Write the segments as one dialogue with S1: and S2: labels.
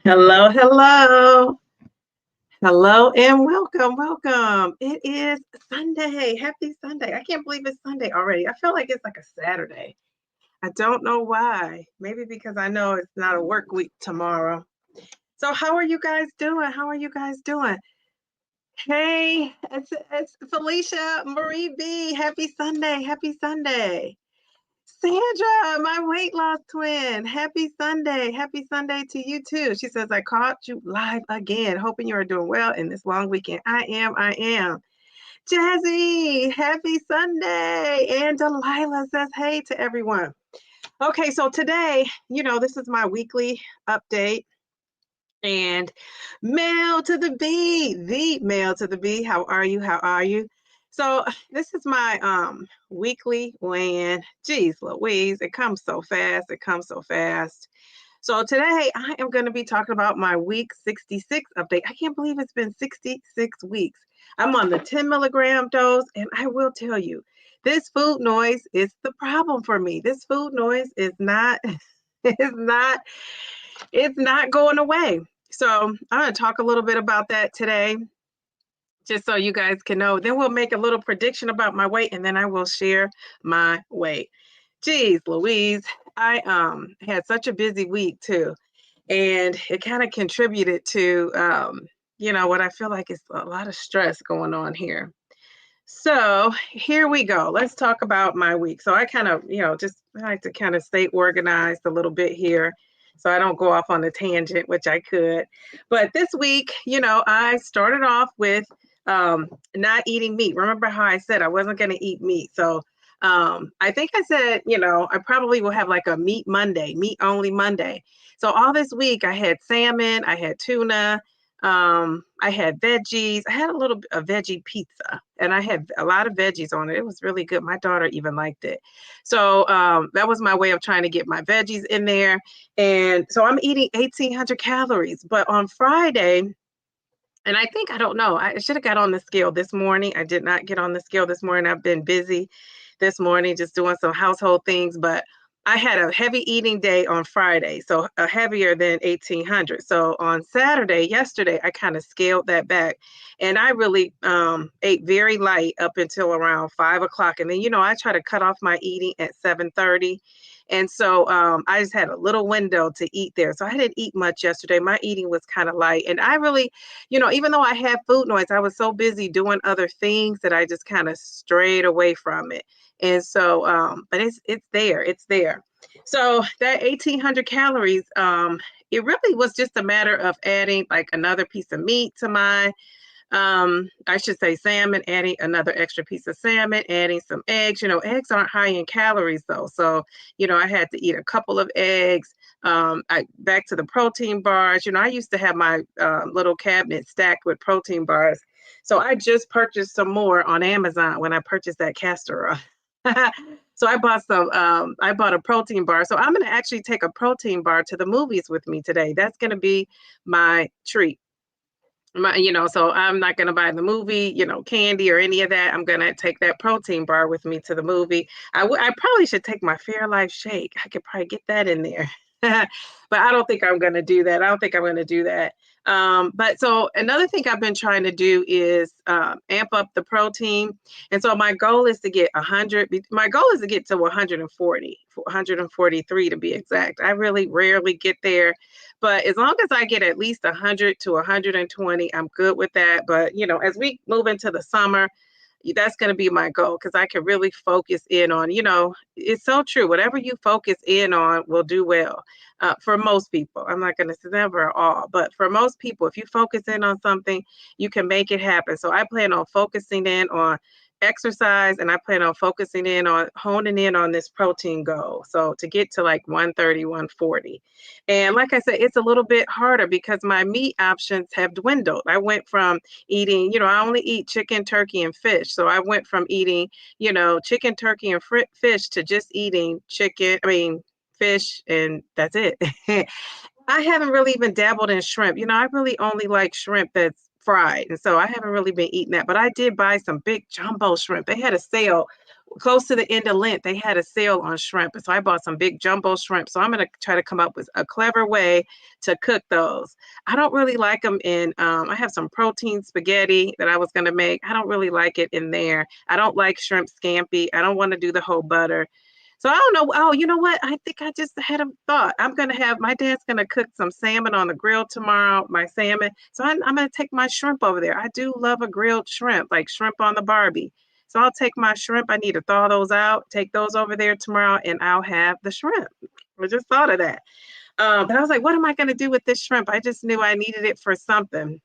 S1: Hello, hello. Hello and welcome. It is Sunday. Happy Sunday. I can't believe it's Sunday already. I feel like it's like a Saturday. I don't know why. Maybe because I know it's not a work week tomorrow. So how are you guys doing? Hey, it's Felicia Marie B. Happy Sunday. Sandra, my weight loss twin. Happy Sunday. Happy Sunday to you too. She says, I caught you live again. Hoping you are doing well in this long weekend. I am. Jazzy, happy Sunday. And Delilah says, hey to everyone. Okay, so today, this is my weekly update. And mail to the B. How are you? So this is my weekly weigh-in. Geez Louise, it comes so fast. So today I am going to be talking about my week 66 update. I can't believe it's been 66 weeks. I'm on the 10 milligram dose, and I will tell you, this food noise is the problem for me. This food noise is not it's not going away. So I'm going to talk a little bit about that today, just so you guys can know. Then we'll make a little prediction about my weight, and then I will share my weight. Geez Louise, I had such a busy week too, and it kind of contributed to what I feel like is a lot of stress going on here. So here we go. Let's talk about my week. So I kind of, just like to kind of stay organized a little bit here, so I don't go off on a tangent, which I could. But this week, I started off with not eating meat. Remember how I said I wasn't going to eat meat? So I think I said, I probably will have like a meat only Monday. So all this week I had salmon, I had tuna, I had veggies. I had a little veggie pizza, and I had a lot of veggies on it. It was really good. My daughter even liked it. So that was my way of trying to get my veggies in there. And so I'm eating 1,800 calories. But on Friday, and I don't know, I should have got on the scale this morning. I did not get on the scale this morning. I've been busy this morning just doing some household things, but I had a heavy eating day on Friday, so heavier than 1,800. So on Saturday, yesterday, I kind of scaled that back, and I really ate very light up until around 5 o'clock. And then, I try to cut off my eating at 7:30. And so I just had a little window to eat there. So I didn't eat much yesterday. My eating was kind of light. And I really, even though I had food noise, I was so busy doing other things that I just kind of strayed away from it. And so, but it's there. So that 1,800 calories, it really was just a matter of adding like another piece of meat to my, I should say salmon, adding another extra piece of salmon, adding some eggs. Eggs aren't high in calories though. So, I had to eat a couple of eggs. Back to the protein bars. I used to have my little cabinet stacked with protein bars. So I just purchased some more on Amazon when I purchased that Castor. So I bought a protein bar. So I'm going to actually take a protein bar to the movies with me today. That's going to be my treat. So I'm not going to buy the movie, candy or any of that. I'm going to take that protein bar with me to the movie. I probably should take my Fairlife shake. I could probably get that in there. But I don't think I'm going to do that. But so another thing I've been trying to do is amp up the protein. And so my goal is to get 100. My goal is to get to 143 to be exact. I really rarely get there. But as long as I get at least 100 to 120, I'm good with that. But, as we move into the summer, that's going to be my goal, because I can really focus in on, it's so true. Whatever you focus in on will do well for most people. I'm not going to say never all, but for most people, if you focus in on something, you can make it happen. So I plan on focusing in on exercise, and I plan on focusing in on honing in on this protein goal. So to get to like 130, 140. And like I said, it's a little bit harder because my meat options have dwindled. I went from eating, I only eat chicken, turkey, and fish. So I went from eating, chicken, turkey, and fish to just eating fish, and that's it. I haven't really even dabbled in shrimp. I really only like shrimp that's fried. And so I haven't really been eating that, but I did buy some big jumbo shrimp. They had a sale close to the end of Lent, they had a sale on shrimp. And so I bought some big jumbo shrimp. So I'm going to try to come up with a clever way to cook those. I don't really like them in, I have some protein spaghetti that I was going to make. I don't really like it in there. I don't like shrimp scampi. I don't want to do the whole butter. So I don't know. Oh, you know what? I think I just had a thought. I'm going to have, my dad's going to cook some salmon on the grill tomorrow, my salmon. So I'm going to take my shrimp over there. I do love a grilled shrimp, like shrimp on the Barbie. So I'll take my shrimp. I need to thaw those out, take those over there tomorrow, and I'll have the shrimp. I just thought of that. But I was like, what am I going to do with this shrimp? I just knew I needed it for something.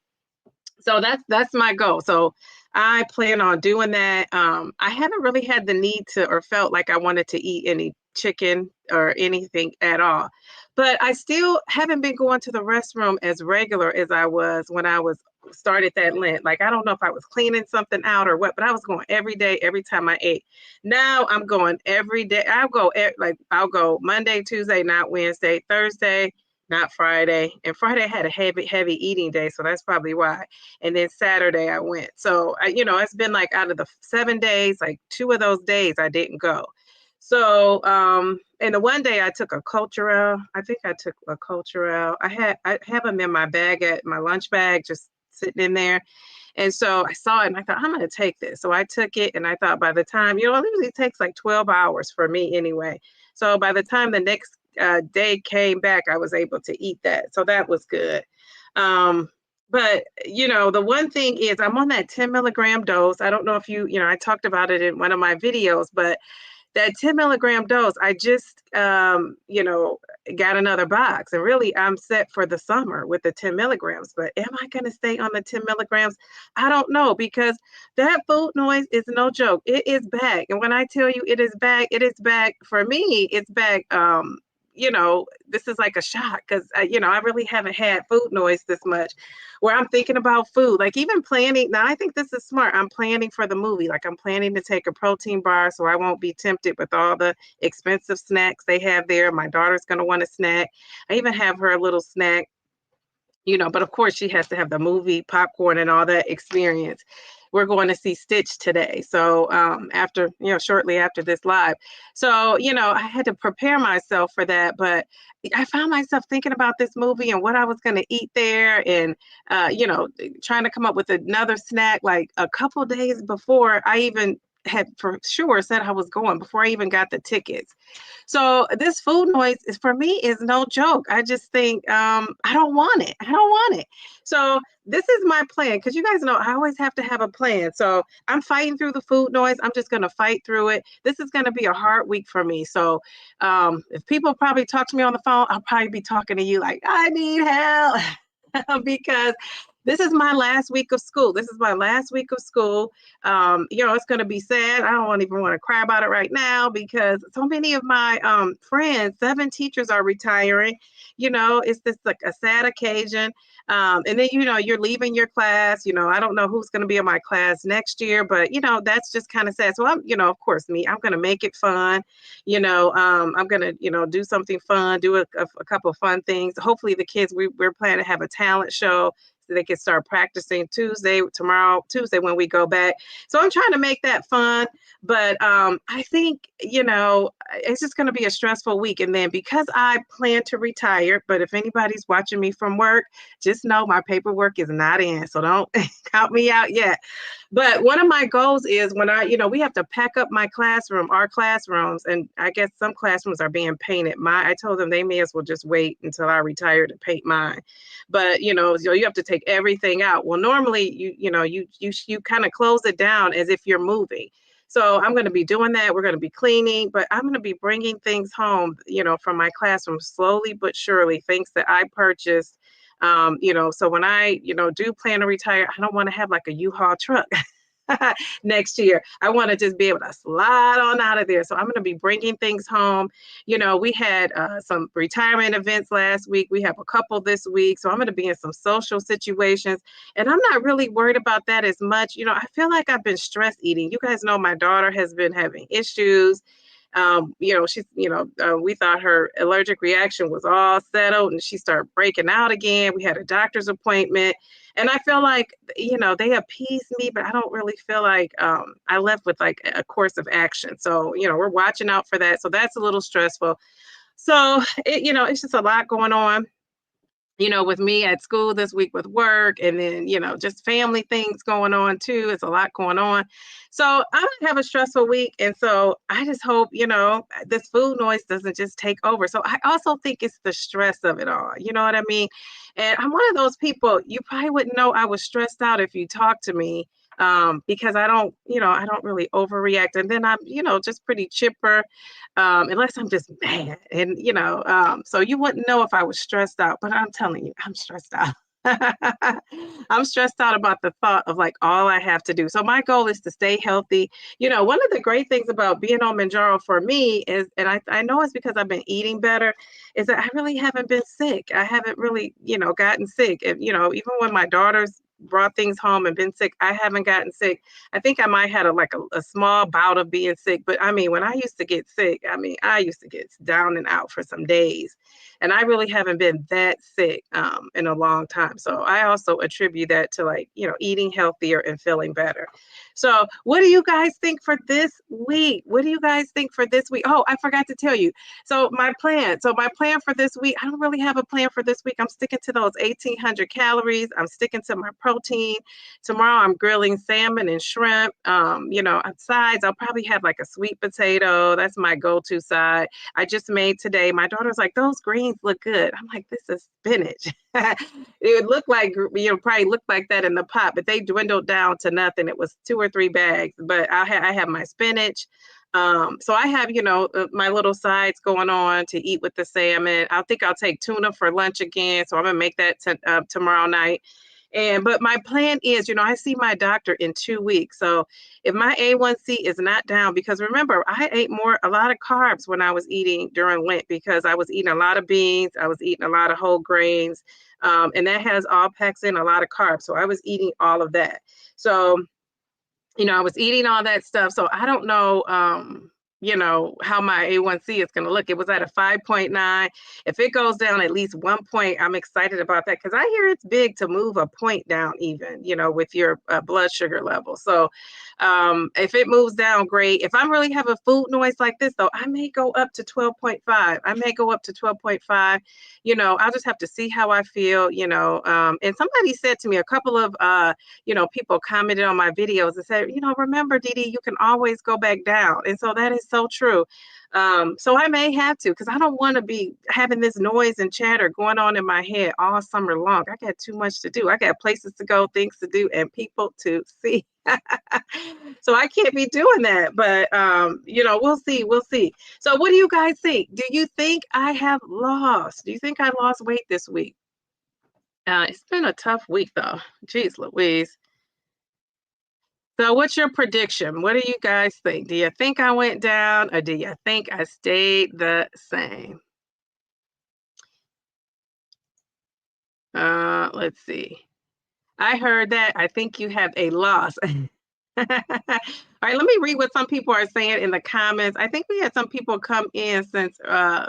S1: So that's my goal. So I plan on doing that. I haven't really had the need to or felt like I wanted to eat any chicken or anything at all. But I still haven't been going to the restroom as regular as I was when I was started that Lent. Like, I don't know if I was cleaning something out or what, but I was going every day, every time I ate. Now I'm going every day. I'll go Monday, Tuesday, not Wednesday, Thursday, not Friday. And Friday I had a heavy eating day, so that's probably why. And then Saturday I went. So it's been like out of the 7 days, like 2 of those days I didn't go. So and the one day I took a culturel. I think I took a culturel. I have them in my bag, at my lunch bag, just sitting in there. And so I saw it and I thought, I'm going to take this. So I took it and I thought by the time, it usually takes like 12 hours for me anyway. So by the time the next day came back, I was able to eat that. So that was good. But, the one thing is I'm on that 10 milligram dose. I don't know if I talked about it in one of my videos, but that 10 milligram dose, I just, got another box. And really, I'm set for the summer with the 10 milligrams. But am I going to stay on the 10 milligrams? I don't know, because that food noise is no joke. It is back. And when I tell you it is back for me. It's back. This is like a shock because, I really haven't had food noise this much where I'm thinking about food, like even planning. Now, I think this is smart. I'm planning for the movie. Like, I'm planning to take a protein bar so I won't be tempted with all the expensive snacks they have there. My daughter's going to want a snack. I even have her a little snack, but of course she has to have the movie popcorn and all that experience. We're going to see Stitch today. So shortly after this live. So, I had to prepare myself for that. But I found myself thinking about this movie and what I was going to eat there and, trying to come up with another snack like a couple days before I even had for sure said I was going, before I even got the tickets. So this food noise for me is no joke. I just think I don't want it. So this is my plan, because you guys know I always have to have a plan. So I'm fighting through the food noise. I'm just going to fight through it. This is going to be a hard week for me. So if people probably talk to me on the phone, I'll probably be talking to you like, I need help. Because this is my last week of school. It's going to be sad. I don't even want to cry about it right now, because so many of my friends, 7 teachers are retiring. It's just like a sad occasion. And then, you're leaving your class. I don't know who's going to be in my class next year, but, that's just kind of sad. So I'm, of course, I'm going to make it fun. I'm going to, do something fun, do a couple of fun things. Hopefully the kids, we're planning to have a talent show so they can start practicing Tuesday when we go back. So I'm trying to make that fun. But I think, it's just going to be a stressful week. And then because I plan to retire, but if anybody's watching me from work, just know my paperwork is not in. So don't count me out yet. But one of my goals is when we have to pack up our classrooms, and I guess some classrooms are being painted. I told them they may as well just wait until I retire to paint mine. But, you have to take everything out. Well, normally you kind of close it down as if you're moving. So I'm going to be doing that. We're going to be cleaning, but I'm going to be bringing things home, from my classroom slowly but surely, things that I purchased. So when I, do plan to retire, I don't want to have like a U-Haul truck next year. I want to just be able to slide on out of there. So I'm going to be bringing things home. We had some retirement events last week. We have a couple this week. So I'm going to be in some social situations, and I'm not really worried about that as much. I feel like I've been stress eating. You guys know my daughter has been having issues. She's, we thought her allergic reaction was all settled and she started breaking out again. We had a doctor's appointment. And I feel like, they appeased me, but I don't really feel like I left with like a course of action. So, we're watching out for that. So that's a little stressful. So, it's just a lot going on, with me at school this week with work and then, just family things going on too. It's a lot going on. So I'm gonna have a stressful week. And so I just hope, this food noise doesn't just take over. So I also think it's the stress of it all. You know what I mean? And I'm one of those people, you probably wouldn't know I was stressed out if you talked to me. Because I don't really overreact. And then I'm, just pretty chipper, unless I'm just mad. And, so you wouldn't know if I was stressed out, but I'm telling you, I'm stressed out. I'm stressed out about the thought of like all I have to do. So my goal is to stay healthy. One of the great things about being on Mounjaro for me is, and I know it's because I've been eating better, is that I really haven't been sick. I haven't really, gotten sick. And, even when my daughters brought things home and been sick, I haven't gotten sick. I think I might had a small bout of being sick, but I mean, when I used to get sick, I used to get down and out for some days, and I really haven't been that sick in a long time. So I also attribute that to like, eating healthier and feeling better. So what do you guys think for this week? What do you guys think for this week? Oh, I forgot to tell you. So my plan for this week, I don't really have a plan for this week. I'm sticking to those 1,800 calories. I'm sticking to my protein. Tomorrow I'm grilling salmon and shrimp. On sides, I'll probably have like a sweet potato. That's my go-to side. I just made today. My daughter's like, those greens look good. I'm like, this is spinach. It would look like, probably look like that in the pot, but they dwindled down to nothing. It was 2 or 3 bags, but I have my spinach. So I have, my little sides going on to eat with the salmon. I think I'll take tuna for lunch again. So I'm going to make that tomorrow night. But my plan is, I see my doctor in 2 weeks. So if my A1C is not down, because remember, I ate a lot of carbs when I was eating during Lent, because I was eating a lot of beans, I was eating a lot of whole grains, and that has all packs in a lot of carbs. So I was eating all of that. So, I was eating all that stuff. So I don't know, how my A1C is going to look. It was at a 5.9. If it goes down at least 1 point, I'm excited about that, because I hear it's big to move a point down even, with your blood sugar level. So if it moves down, great. If I really have a food noise like this, though, I may go up to 12.5. I may go up to 12.5. I'll just have to see how I feel, and somebody said to me, a couple of, people commented on my videos and said, remember, Didi, you can always go back down. And so that is so true. So I may have to, because I don't want to be having this noise and chatter going on in my head all summer long. I got too much to do. I got places to go, things to do, and people to see. So I can't be doing that. But, we'll see. We'll see. So what do you guys think? Do you think I have lost? Do you think I lost weight this week? It's been a tough week, though. Jeez Louise. So what's your prediction? What do you guys think? Do you think I went down, or do you think I stayed the same? Let's see. I heard that. I think you have a loss. All right, let me read what some people are saying in the comments. I think we had some people come in since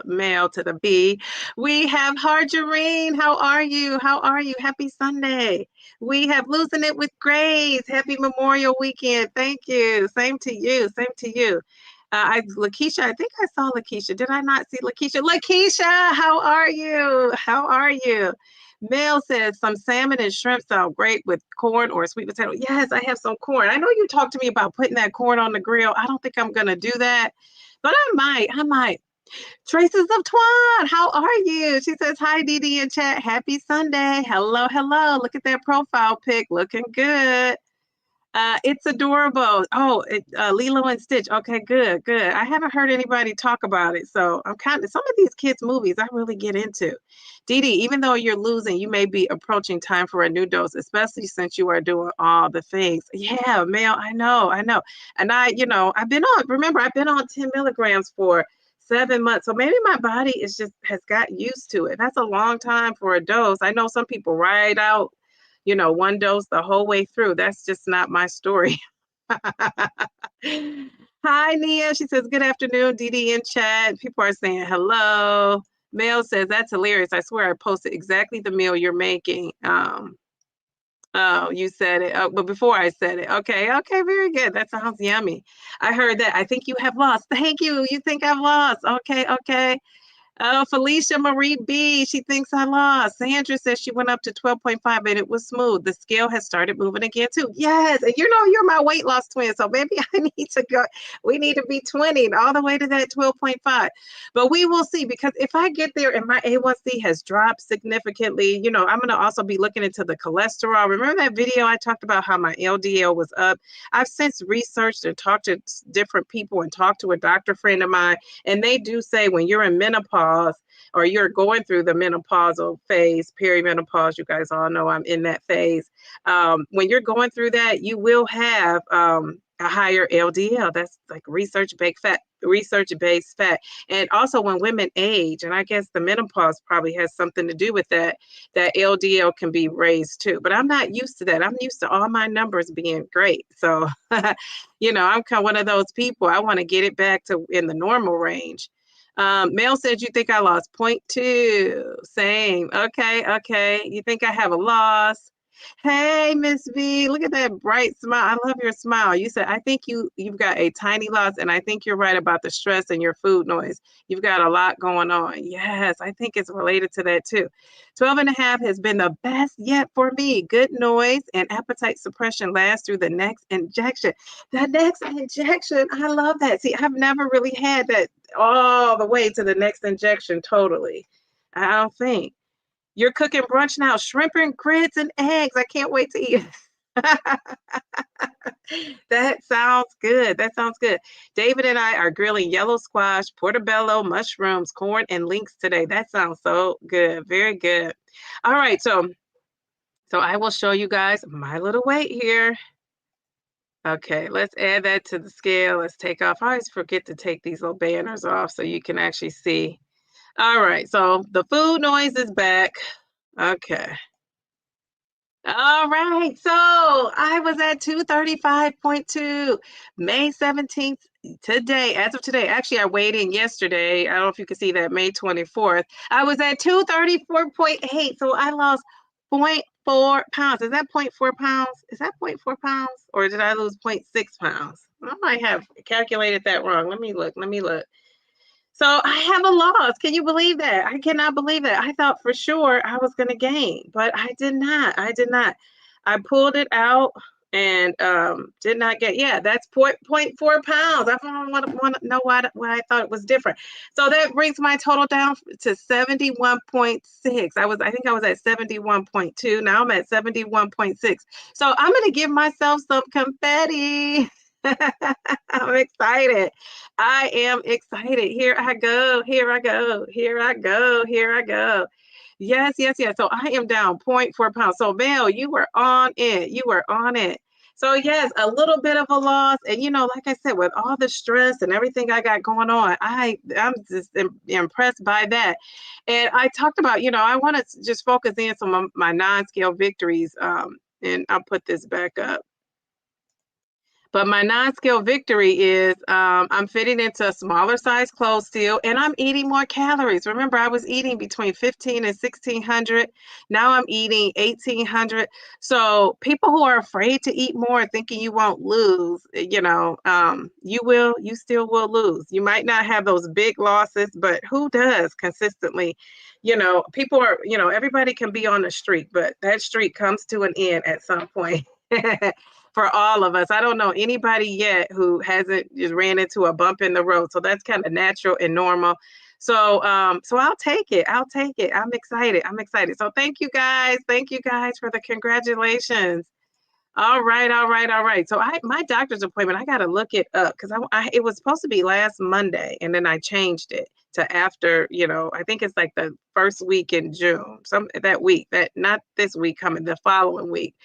S1: mail to the B. We have Harjarine. How are you? How are you? Happy Sunday. We have Losing It with Grace. Happy Memorial Weekend. Thank you. Same to you. Same to you. Lakeisha, I think I saw Lakeisha. Did I not see Lakeisha? Lakeisha, how are you? How are you? Mel says some salmon and shrimp sound great with corn or sweet potato. Yes, I have some corn. I know you talked to me about putting that corn on the grill. I don't think I'm going to do that, but I might. Traces of Twan, how are you? She says, hi, Didi in chat. Happy Sunday. Hello, hello. Look at that profile pic. Looking good. It's adorable. Oh, Lilo and Stitch. Okay, good, good. I haven't heard anybody talk about it, so I'm some of these kids' movies I really get into. Didi, even though you're losing, you may be approaching time for a new dose, especially since you are doing all the things. Yeah, Mel, I know. And I've been on 10 milligrams for 7 months. So maybe my body has got used to it. That's a long time for a dose. I know some people ride out, one dose the whole way through. That's just not my story. Hi, Nia. She says, good afternoon, Dee Dee in chat. People are saying hello. Mel says, that's hilarious. I swear I posted exactly the meal you're making. Oh, you said it. Oh, but before I said it. Okay, okay, very good. That sounds yummy. I heard that. I think you have lost. Thank you. You think I've lost. Okay, okay. Oh, Felicia Marie B, she thinks I lost. Sandra says she went up to 12.5 and it was smooth. The scale has started moving again too. Yes, and you know you're my weight loss twin, so maybe I need to go. We need to be 20 all the way to that 12.5. But we will see, because if I get there and my A1C has dropped significantly, you know, I'm going to also be looking into the cholesterol. Remember that video I talked about how my LDL was up? I've since researched and talked to different people and talked to a doctor friend of mine, and they do say when you're in menopause, or you're going through the menopausal phase, perimenopause, you guys all know I'm in that phase. When you're going through that, you will have a higher LDL. That's like research-based fat. And also when women age, and I guess the menopause probably has something to do with that, that LDL can be raised too. But I'm not used to that. I'm used to all my numbers being great. So, you know, I'm kind of one of those people. I want to get it back to in the normal range. Mel said, you think I lost 0.2. Same. Okay, okay. You think I have a loss? Hey, Miss V, look at that bright smile. I love your smile. You said, I think you've got a tiny loss, and I think you're right about the stress and your food noise. You've got a lot going on. Yes, I think it's related to that too. 12.5 has been the best yet for me. Good noise and appetite suppression lasts through the next injection. The next injection, I love that. See, I've never really had that all the way to the next injection totally. I don't think. You're cooking brunch now, shrimp and grits and eggs. I can't wait to eat. That sounds good. That sounds good. David and I are grilling yellow squash, portobello, mushrooms, corn, and links today. That sounds so good. Very good. All right, so I will show you guys my little weight here. Okay, let's add that to the scale. Let's take off. I always forget to take these little banners off so you can actually see. All right, so the food noise is back. Okay. All right, so I was at 235.2, May 17th today, as of today. Actually, I weighed in yesterday. I don't know if you can see that, May 24th. I was at 234.8, so I lost 0.4 pounds. Is that 0.4 pounds? Is that 0.4 pounds? Or did I lose 0.6 pounds? I might have calculated that wrong. Let me look. So I have a loss. Can you believe that? I cannot believe that. I thought for sure I was going to gain, but I did not. I did not. I pulled it out and did not get, yeah, that's 0.4 pounds. I want to know why I thought it was different. So that brings my total down to 71.6. I think I was at 71.2. Now I'm at 71.6. So I'm going to give myself some confetti. I'm excited. I am excited. Here I go. Here I go. Here I go. Here I go. Yes, yes, yes. So I am down 0.4 pounds. So Mel, you were on it. You were on it. So yes, a little bit of a loss. And you know, like I said, with all the stress and everything I got going on, I'm just impressed by that. And I talked about, you know, I want to just focus in some of my non-scale victories. And I'll put this back up. But my non-scale victory is I'm fitting into a smaller size clothes still, and I'm eating more calories. Remember, I was eating between 15 and 1600. Now I'm eating 1800. So people who are afraid to eat more, thinking you won't lose, you know, you still will lose. You might not have those big losses, but who does consistently? You know, people are, you know, everybody can be on a streak, but that streak comes to an end at some point. For all of us. I don't know anybody yet who hasn't just ran into a bump in the road. So that's kind of natural and normal. So so I'll take it. I'll take it. I'm excited. I'm excited. So thank you guys. Thank you guys for the congratulations. All right, all right, all right. So my doctor's appointment, I got to look it up because it was supposed to be last Monday, and then I changed it to after, you know, I think it's like the first week in June, that week, that not this week coming, the following week.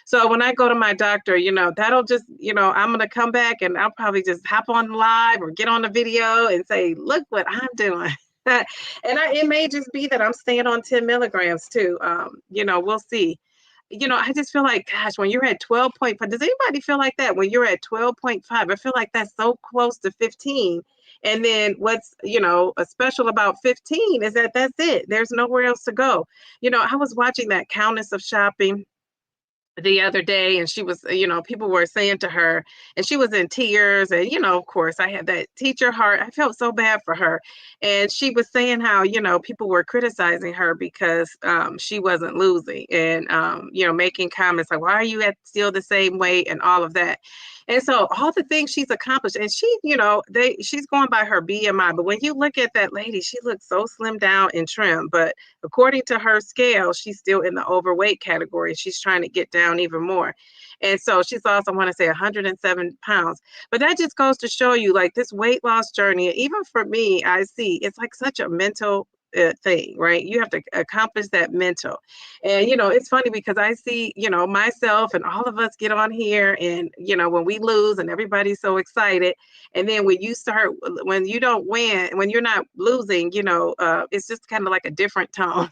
S1: So when I go to my doctor, you know, that'll just, you know, I'm going to come back and I'll probably just hop on live or get on the video and say, look what I'm doing. And it may just be that I'm staying on 10 milligrams too. You know, we'll see. I just feel like, gosh, when you're at 12.5, does anybody feel like that? When you're at 12.5, I feel like that's so close to 15. And then what's, special about 15 is that that's it. There's nowhere else to go. I was watching that Countess of Shopping the other day, and she was, people were saying to her, and she was in tears, and of course I had that teacher heart. I felt so bad for her, and she was saying how people were criticizing her because she wasn't losing, and making comments like, why are you at still the same weight and all of that. And so all the things she's accomplished, and she's going by her BMI, but when you look at that lady, she looks so slim down and trim, but according to her scale, she's still in the overweight category. She's trying to get down even more. And so she's also, I want to say, 107 pounds. But that just goes to show you, like, this weight loss journey, even for me, I see it's like such a mental thing, right? You have to accomplish that mental. And, it's funny because I see, myself and all of us get on here and, when we lose and everybody's so excited. And then when you don't win, when you're not losing, it's just kind of like a different tone.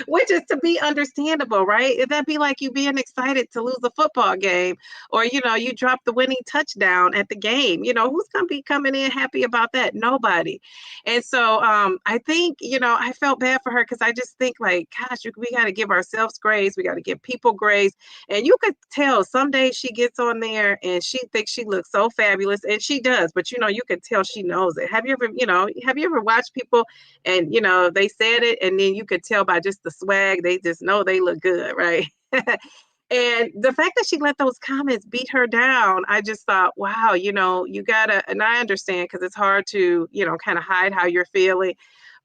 S1: Which is to be understandable, right? That'd be like you being excited to lose a football game, or you drop the winning touchdown at the game. Who's gonna be coming in happy about that? Nobody. And so I think I felt bad for her because I just think, like, gosh, we got to give ourselves grace. We got to give people grace. And you could tell some days she gets on there and she thinks she looks so fabulous, and she does. But you could tell she knows it. Have you ever watched people and they said it, and then you could tell by just the swag, they just know they look good, right? And the fact that she let those comments beat her down, I just thought, wow, you gotta, and I understand because it's hard to kind of hide how you're feeling,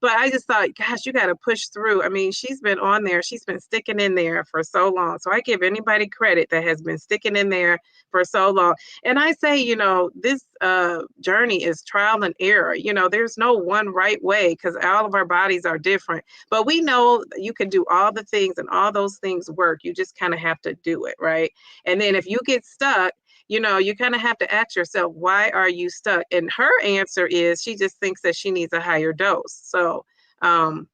S1: but I just thought, gosh, you got to push through. I mean, she's been on there, she's been sticking in there for so long. So I give anybody credit that has been sticking in there for so long. And I say, this journey is trial and error. There's no one right way because all of our bodies are different. But we know you can do all the things and all those things work. You just kind of have to do it, right? And then if you get stuck, you kind of have to ask yourself, why are you stuck? And her answer is she just thinks that she needs a higher dose. So, and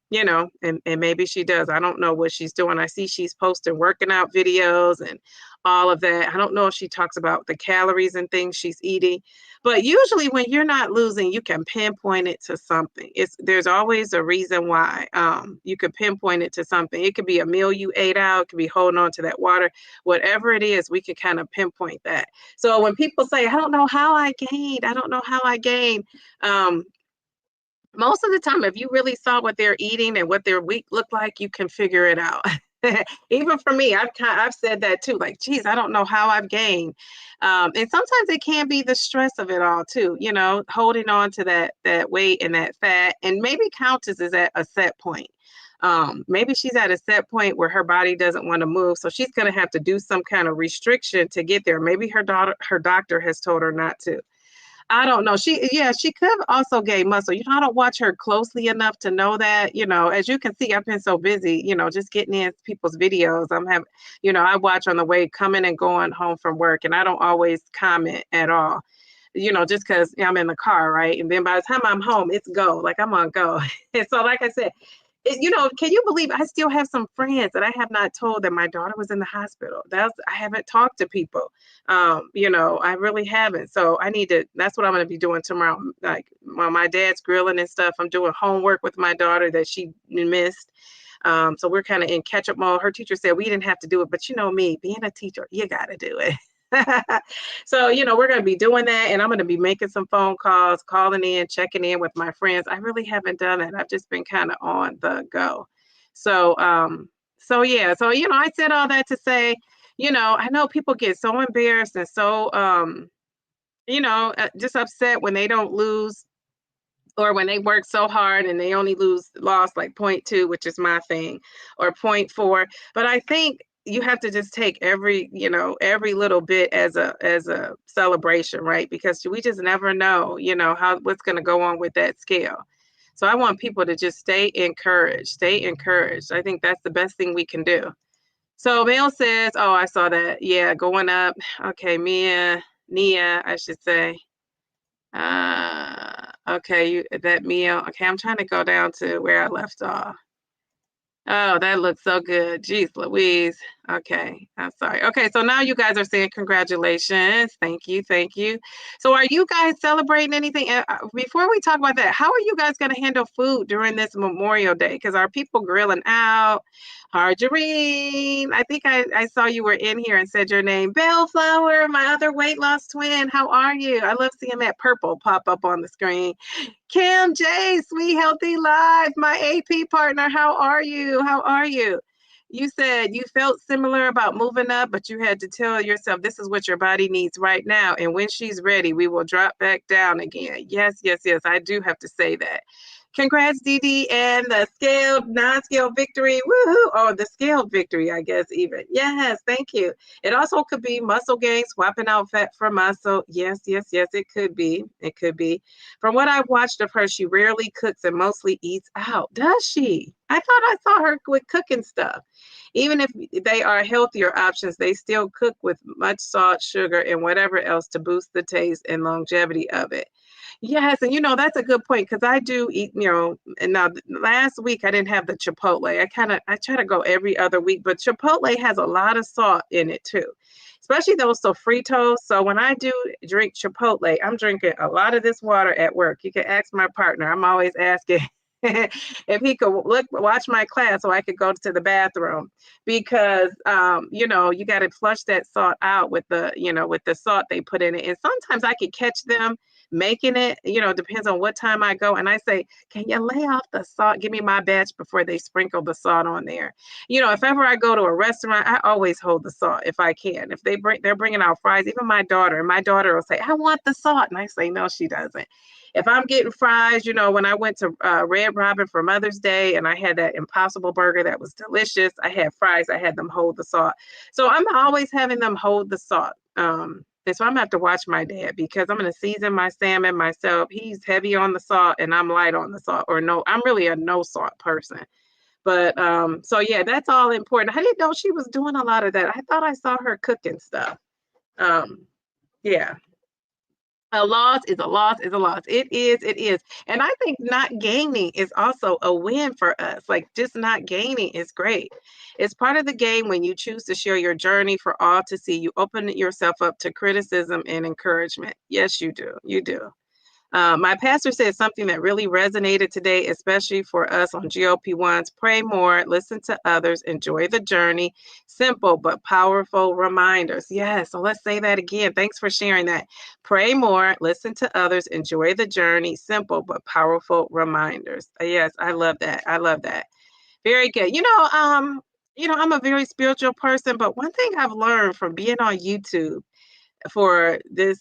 S1: maybe she does. I don't know what she's doing. I see she's posting working out videos and all of that. I don't know if she talks about the calories and things she's eating, but usually when you're not losing, you can pinpoint it to something. There's always a reason why. You could pinpoint it to something. It could be a meal you ate out, it could be holding on to that water, whatever it is, we can kind of pinpoint that. So when people say, I don't know how I gained, most of the time, if you really saw what they're eating and what their week looked like, you can figure it out. Even for me, I've said that too. Like, geez, I don't know how I've gained. And sometimes it can be the stress of it all too. Holding on to that weight and that fat, and maybe Countess is at a set point. Maybe she's at a set point where her body doesn't want to move, so she's going to have to do some kind of restriction to get there. Maybe her doctor has told her not to. I don't know. She could also gain muscle. I don't watch her closely enough to know that. As you can see, I've been so busy, just getting in people's videos. I watch on the way coming and going home from work, and I don't always comment at all, just because I'm in the car, right? And then by the time I'm home, it's go. Like, I'm on go. And so, like I said, can you believe I still have some friends that I have not told that my daughter was in the hospital? I haven't talked to people. I really haven't. So that's what I'm going to be doing tomorrow. Like, while my dad's grilling and stuff, I'm doing homework with my daughter that she missed. So we're kind of in catch up mode. Her teacher said we didn't have to do it, but me, being a teacher, you got to do it. So, we're going to be doing that, and I'm going to be making some phone calls, calling in, checking in with my friends. I really haven't done it. I've just been kind of on the go. So, yeah. So, I said all that to say, I know people get so embarrassed and so, just upset when they don't lose, or when they work so hard and they only lost like 0.2, which is my thing, or 0.4. But I think you have to just take every little bit as a celebration, right? Because we just never know, what's going to go on with that scale. So I want people to just stay encouraged. I think that's the best thing we can do. So Mel says, oh, I saw that. Yeah, going up. Okay, Nia, I should say. Okay, that meal. Okay, I'm trying to go down to where I left off. Oh, that looks so good. Jeez Louise. Okay, I'm sorry. Okay, so now you guys are saying congratulations. Thank you, thank you. So are you guys celebrating anything? Before we talk about that, how are you guys going to handle food during this Memorial Day? Because are people grilling out? Margarine, I think I saw you were in here and said your name. Bellflower, my other weight loss twin. How are you? I love seeing that purple pop up on the screen. Kim J, Sweet Healthy Life, my AP partner. How are you? How are you? You said you felt similar about moving up, but you had to tell yourself this is what your body needs right now. And when she's ready, we will drop back down again. Yes, yes, yes. I do have to say that. Congrats, Dee Dee, and the scaled, non-scaled victory. Woohoo! Oh, the scaled victory, I guess, even. Yes, thank you. It also could be muscle gain, swapping out fat for muscle. Yes, yes, yes, it could be. It could be. From what I've watched of her, she rarely cooks and mostly eats out. Does she? I thought I saw her with cooking stuff. Even if they are healthier options, they still cook with much salt, sugar, and whatever else to boost the taste and longevity of it. Yes, and that's a good point because I do eat, and now last week I didn't have the Chipotle. I try to go every other week, but Chipotle has a lot of salt in it too, especially those sofritos. So when I do drink Chipotle, I'm drinking a lot of this water at work. You can ask my partner. I'm always asking if he could watch my class so I could go to the bathroom because you got to flush that salt out with the salt they put in it. And sometimes I could catch them making it, depends on what time I go. And I say, can you lay off the salt? Give me my batch before they sprinkle the salt on there. If ever I go to a restaurant, I always hold the salt if I can. If they're bringing out fries, even my daughter will say, I want the salt. And I say, no, she doesn't. If I'm getting fries, when I went to Red Robin for Mother's Day and I had that Impossible Burger that was delicious, I had fries, I had them hold the salt. So I'm always having them hold the salt. And so I'm gonna have to watch my dad because I'm gonna season my salmon myself. He's heavy on the salt and I'm light on the salt, or no, I'm really a no salt person. But so yeah, that's all important. I didn't know she was doing a lot of that. I thought I saw her cooking stuff. Yeah. A loss is a loss is a loss. It is, it is. And I think not gaining is also a win for us. Like just not gaining is great. It's part of the game when you choose to share your journey for all to see. You open yourself up to criticism and encouragement. Yes, you do. You do. My pastor said something that really resonated today, especially for us on GLP-1s. Pray more, listen to others, enjoy the journey. Simple but powerful reminders. Yes, so let's say that again. Thanks for sharing that. Pray more, listen to others, enjoy the journey. Simple but powerful reminders. Yes, I love that. I love that. Very good. I'm a very spiritual person, but one thing I've learned from being on YouTube for this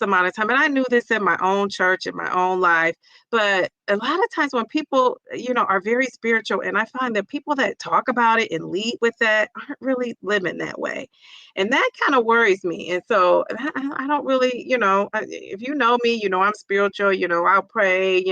S1: amount of time, and I knew this in my own church, in my own life, but a lot of times when people are very spiritual, and I find that people that talk about it and lead with that aren't really living that way, and that kind of worries me. And so I don't really, if you know me, I'm spiritual. I'll pray.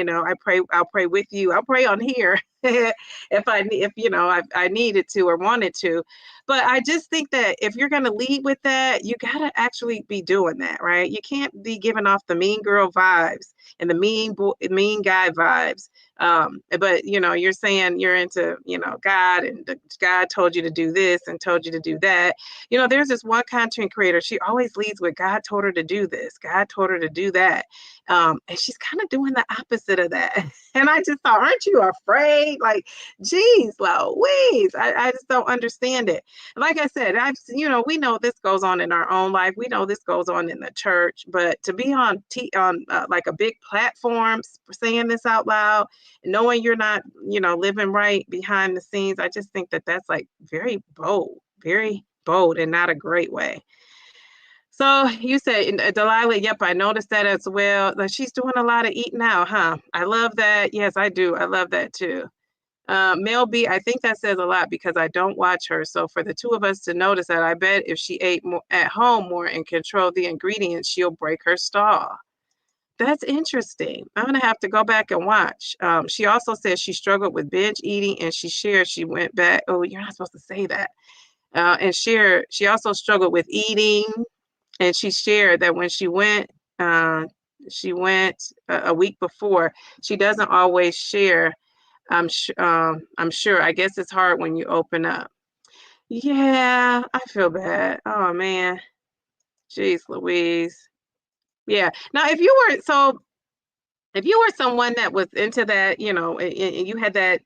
S1: I'll pray with you. I'll pray on here if I needed to or wanted to. But I just think that if you're going to lead with that, you got to actually be doing that, right? You can't be giving off the mean girl vibes and the mean guy vibes. But you're saying you're into, God, and God told you to do this and told you to do that. There's this one content creator. She always leads with God told her to do this. God told her to do that. And she's kind of doing the opposite of that. And I just thought, aren't you afraid? Like, geez, Louise, I just don't understand it. Like I said, we know this goes on in our own life. We know this goes on in the church, but to be on like a big platform saying this out loud, knowing you're not, living right behind the scenes, I just think that that's like very bold and not a great way. So you said, Delilah, yep, I noticed that as well. Like she's doing a lot of eating out, huh? I love that. Yes, I do. I love that too. Mel B, I think that says a lot because I don't watch her. So for the two of us to notice that, I bet if she ate more at home more and controlled the ingredients, she'll break her stall. That's interesting. I'm gonna have to go back and watch. She also says she struggled with binge eating, and she shared she went back. Oh, you're not supposed to say that. And she also struggled with eating, and she shared that when she went a week before. She doesn't always share I'm sure. I guess it's hard when you open up. Yeah, I feel bad. Oh man. Jeez Louise. Yeah. Now if you were someone that was into that, and you had that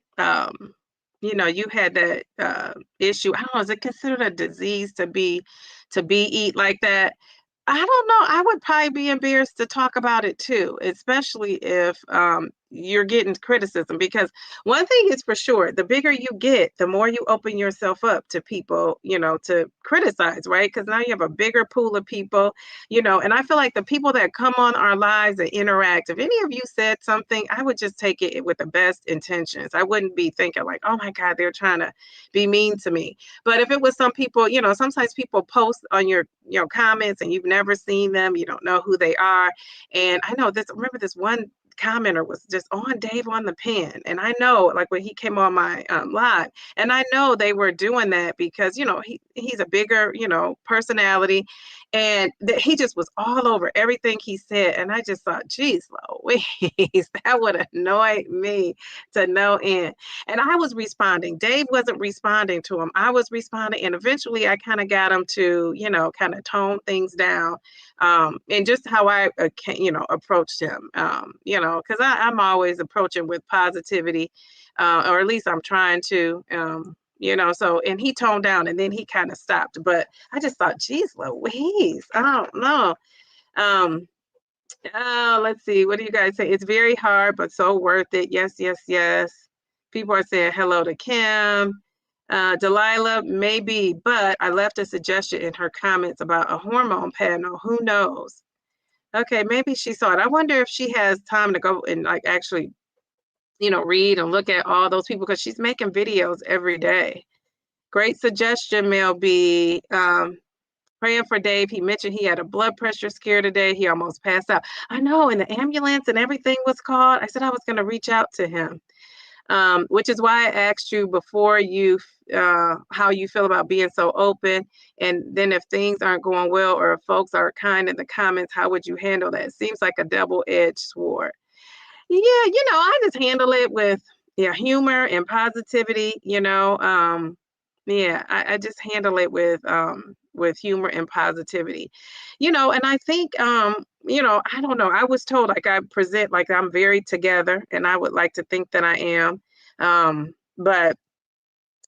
S1: you had that issue, I don't know, is it considered a disease to be eat like that? I don't know. I would probably be embarrassed to talk about it too, especially if you're getting criticism. Because one thing is for sure, the bigger you get, the more you open yourself up to people, to criticize, right? Because now you have a bigger pool of people, and I feel like the people that come on our lives and interact, if any of you said something, I would just take it with the best intentions. I wouldn't be thinking like, oh my God, they're trying to be mean to me. But if it was some people, sometimes people post on your comments and you've never seen them, you don't know who they are. And I know this, remember this one commenter was just on Dave on the pen. And I know, like when he came on my live, and I know they were doing that because, he's a bigger, personality. And he just was all over everything he said. And I just thought, geez, Louise, that would annoy me to no end. And I was responding. Dave wasn't responding to him. I was responding. And eventually I kind of got him to, kind of tone things down. And just how I, approached him, because I'm always approaching with positivity, or at least I'm trying to, so, and he toned down and then he kind of stopped, but I just thought, geez, Louise, I don't know. Let's see. What do you guys say? It's very hard, but so worth it. Yes, yes, yes. People are saying hello to Kim. Delilah, maybe, but I left a suggestion in her comments about a hormone panel. Who knows? Okay, maybe she saw it. I wonder if she has time to go and like actually, read and look at all those people because she's making videos every day. Great suggestion, Mel B. Praying for Dave. He mentioned he had a blood pressure scare today. He almost passed out. I know, and the ambulance and everything was called. I said I was going to reach out to him, which is why I asked you before how you feel about being so open. And then if things aren't going well or if folks are kind in the comments, how would you handle that? It seems like a double-edged sword. Yeah, I just handle it with humor and positivity, yeah, I just handle it with humor and positivity. And I think I don't know. I was told like I present like I'm very together and I would like to think that I am. But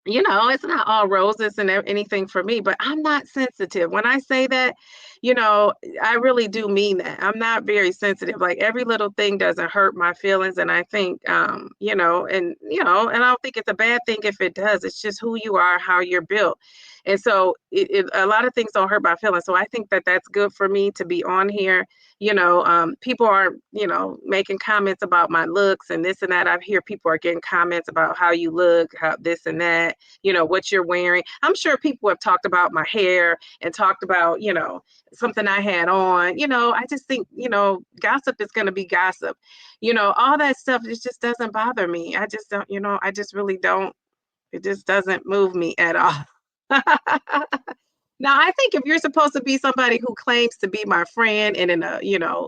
S1: it's not all roses and anything for me, but I'm not sensitive. When I say that, I really do mean that. I'm not very sensitive. Like every little thing doesn't hurt my feelings. And I think, and I don't think it's a bad thing if it does. It's just who you are, how you're built. And so a lot of things don't hurt my feelings. So I think that that's good for me to be on here. People are, making comments about my looks and this and that. I hear people are getting comments about how you look, how this and that, what you're wearing. I'm sure people have talked about my hair and talked about, something I had on. I just think, gossip is going to be gossip. All that stuff, it just doesn't bother me. I just don't, I just really don't. It just doesn't move me at all. Now, I think if you're supposed to be somebody who claims to be my friend and in a,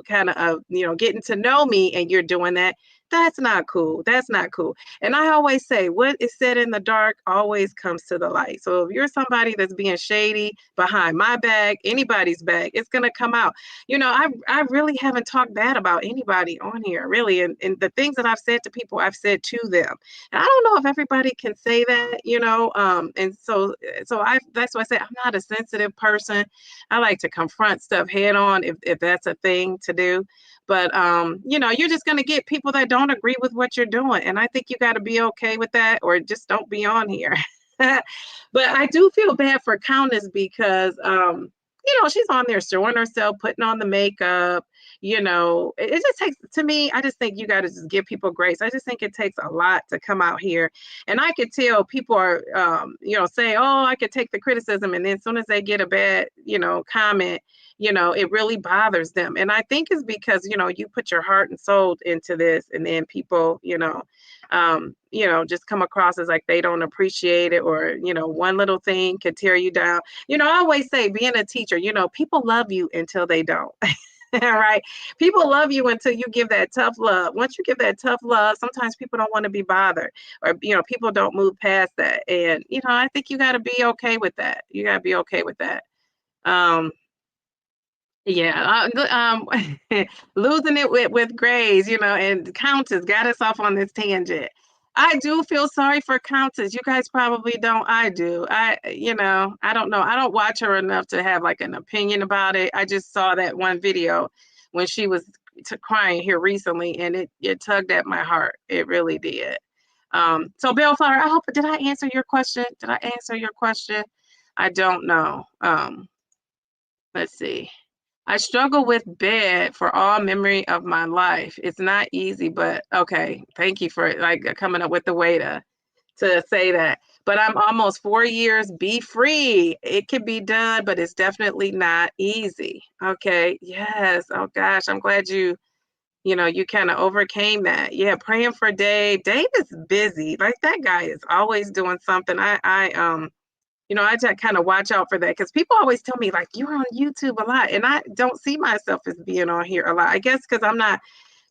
S1: kind of, getting to know me and you're doing that, that's not cool. That's not cool. And I always say, what is said in the dark always comes to the light. So if you're somebody that's being shady behind my back, anybody's back, it's going to come out. I really haven't talked bad about anybody on here, really. And the things that I've said to people, I've said to them. And I don't know if everybody can say that, and so that's why I say I'm not a sensitive person. I like to confront stuff head on if that's a thing to do. But you're just going to get people that don't agree with what you're doing, and I think you got to be okay with that, or just don't be on here. But I do feel bad for Countess because she's on there showing herself, putting on the makeup. It just takes, to me, I just think you got to just give people grace. I just think it takes a lot to come out here. And I could tell people are, saying, oh, I could take the criticism. And then as soon as they get a bad, comment, it really bothers them. And I think it's because, you put your heart and soul into this, and then people, just come across as like they don't appreciate it, or, one little thing could tear you down. I always say, being a teacher, people love you until they don't. right? People love you until you give that tough love. Once you give that tough love, sometimes people don't want to be bothered, or people don't move past that. And I think you got to be okay with that. You got to be okay with that. Um, yeah, losing it with Grays, and Countess got us off on this tangent. I do feel sorry for Countess. You guys probably don't. I do. I don't know. I don't watch her enough to have like an opinion about it. I just saw that one video when she was crying here recently, and it tugged at my heart. It really did. So Bellflower, did I answer your question? Did I answer your question? I don't know. Let's see. I struggle with bed for all memory of my life. It's not easy, but okay. Thank you for like coming up with the way to say that. But I'm almost 4 years be free. It can be done, but it's definitely not easy. Okay. Yes. Oh gosh, I'm glad you kind of overcame that. Yeah, praying for Dave. Dave is busy. Like that guy is always doing something. I just kind of watch out for that because people always tell me like you're on YouTube a lot, and I don't see myself as being on here a lot. I guess because I'm not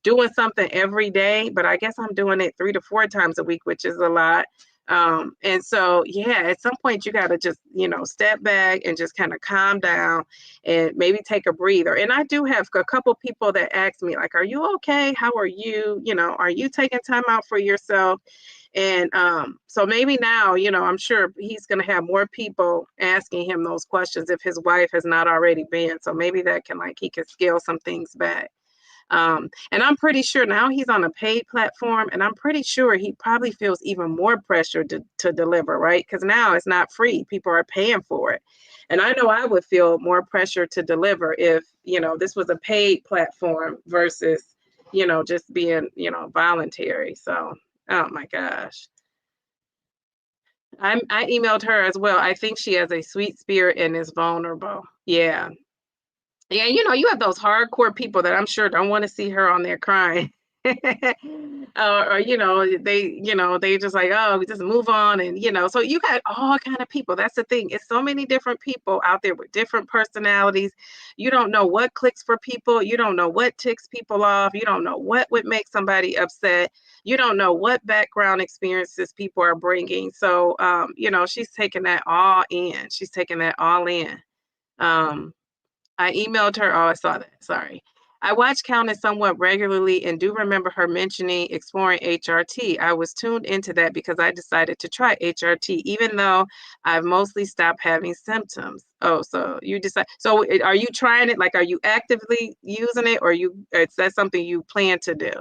S1: doing something every day, but I guess I'm doing it 3 to 4 times a week, which is a lot. And so, yeah, at some point you got to just, step back and just kind of calm down and maybe take a breather. And I do have a couple people that ask me like, are you okay? How are you? Are you taking time out for yourself? And so maybe now, I'm sure he's going to have more people asking him those questions if his wife has not already been. So maybe that he can scale some things back. And I'm pretty sure now he's on a paid platform, and I'm pretty sure he probably feels even more pressure to deliver, right? Because now it's not free. People are paying for it. And I know I would feel more pressure to deliver if, this was a paid platform versus, just being, voluntary. So, oh my gosh. I emailed her as well. I think she has a sweet spirit and is vulnerable. Yeah. Yeah, you have those hardcore people that I'm sure don't want to see her on there crying. They just like, oh, we just move on. And, so you got all kind of people. That's the thing. It's so many different people out there with different personalities. You don't know what clicks for people. You don't know what ticks people off. You don't know what would make somebody upset. You don't know what background experiences people are bringing. So, she's taking that all in. She's taking that all in. I emailed her. Oh, I saw that. Sorry. I watch Countess somewhat regularly and do remember her mentioning exploring HRT. I was tuned into that because I decided to try HRT, even though I've mostly stopped having symptoms. Oh, so you decide. So are you trying it? Like, are you actively using it, or is that something you plan to do?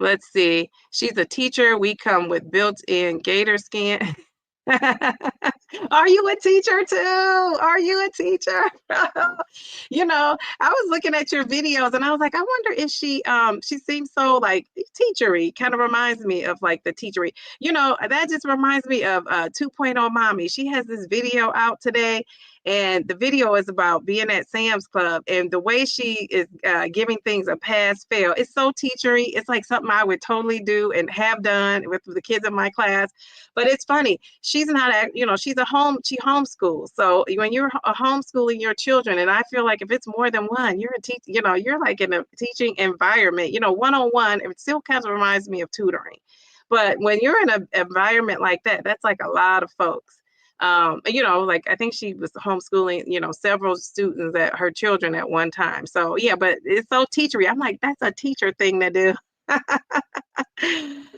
S1: Let's see. She's a teacher. We come with built-in gator skin. Are you a teacher too? Are you a teacher? I was looking at your videos and I was like, I wonder if she seems so like teachery, kind of reminds me of like the teachery. That just reminds me of 2.0 Mommy. She has this video out today, and the video is about being at Sam's Club, and the way she is giving things a pass fail. It's so teachery. It's like something I would totally do and have done with the kids in my class. But it's funny. She's not, she homeschools. So when you're homeschooling your children, and I feel like if it's more than one, you're a teacher, you're like in a teaching environment, one-on-one. It still kind of reminds me of tutoring. But when you're in an environment like that, that's like a lot of folks. Like I think she was homeschooling, several students at her children at one time. So yeah, but it's so teachery. I'm like, that's a teacher thing to do.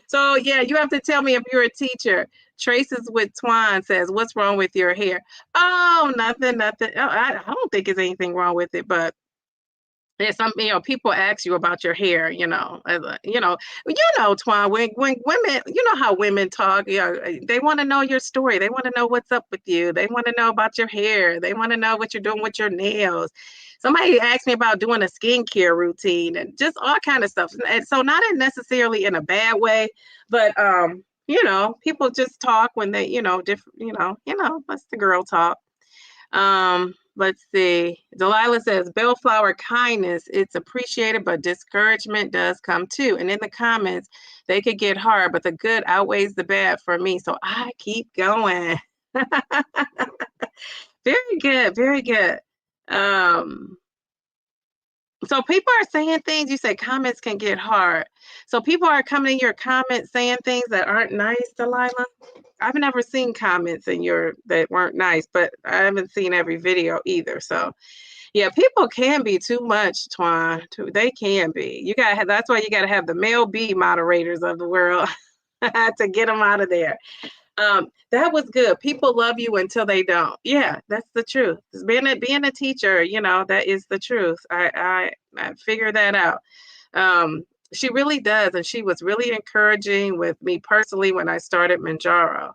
S1: So yeah, you have to tell me if you're a teacher. Traces with Twan says, what's wrong with your hair? Oh, nothing. Oh, I don't think there's anything wrong with it, but there's some, people ask you about your hair, Twan, when women, how women talk, they want to know your story. They want to know what's up with you. They want to know about your hair. They want to know what you're doing with your nails. Somebody asked me about doing a skincare routine and just all kind of stuff. And so not necessarily in a bad way, but, people just talk when they, different, that's the girl talk. Let's see. Delilah says, Bellflower kindness, it's appreciated, but discouragement does come too. And in the comments, they could get hard, but the good outweighs the bad for me. So I keep going. Very good. Very good. So people are saying things. You say comments can get hard. So people are coming in your comments saying things that aren't nice, Delilah. I've never seen comments in your that weren't nice, but I haven't seen every video either. So yeah, people can be too much, Twan. They can be. You gotta have, that's why you gotta have the male B moderators of the world to get them out of there. That was good. People love you until they don't. Yeah, that's the truth. Being a teacher, that is the truth. I figured that out. She really does, and she was really encouraging with me personally when I started Mounjaro.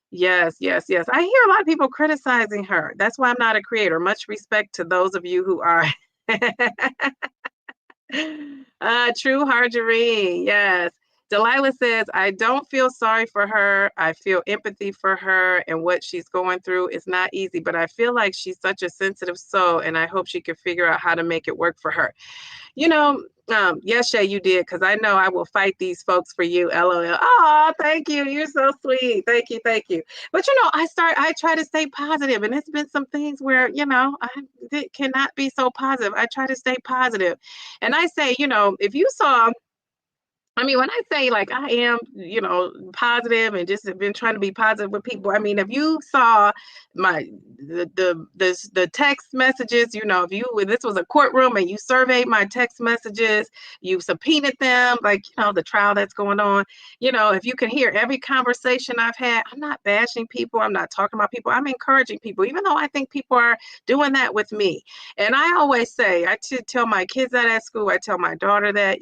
S1: Yes, yes, yes. I hear a lot of people criticizing her. That's why I'm not a creator. Much respect to those of you who are. True Marjorie. Yes. Delilah says, I don't feel sorry for her. I feel empathy for her and what she's going through. It's not easy, but I feel like she's such a sensitive soul, and I hope she can figure out how to make it work for her. Yes, Shay, you did, because I know I will fight these folks for you. LOL. Oh, thank you. You're so sweet. Thank you. Thank you. But I try to stay positive, and it's been some things where, I cannot be so positive. I try to stay positive. And I say, if you saw, when I say like I am, positive and just have been trying to be positive with people. If you saw the text messages, if this was a courtroom and you surveyed my text messages, you subpoenaed them, like the trial that's going on. If you can hear every conversation I've had, I'm not bashing people. I'm not talking about people. I'm encouraging people, even though I think people are doing that with me. And I always say, I tell my kids that at school. I tell my daughter that,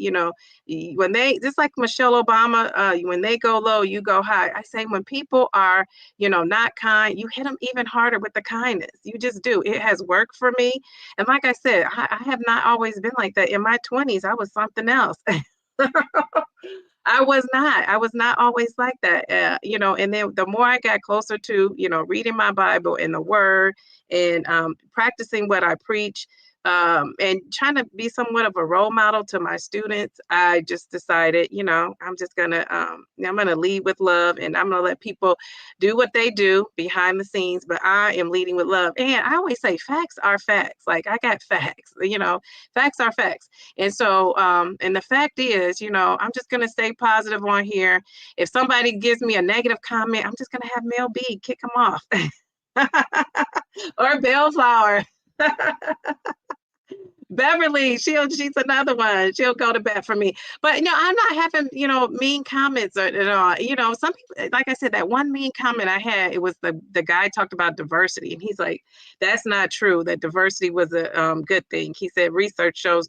S1: when they, just like Michelle Obama, when they go low, you go high. I say when people are, not kind, you hit them even harder with the kindness. You just do. It has worked for me. And like I said, I have not always been like that. In my 20s, I was something else. I was not always like that. And then the more I got closer to, reading my Bible and the word and practicing what I preach, and trying to be somewhat of a role model to my students, I just decided, I'm just I'm gonna lead with love, and I'm gonna let people do what they do behind the scenes, but I am leading with love. And I always say facts are facts. Like I got facts, facts are facts. And so, and the fact is, I'm just gonna stay positive on here. If somebody gives me a negative comment, I'm just gonna have Mel B kick them off. Or Bellflower. Beverly, she's another one. She'll go to bat for me. But I'm not having, mean comments at all. Some people, like I said, that one mean comment I had, it was the guy talked about diversity, and he's like, that's not true, that diversity was a good thing. He said research shows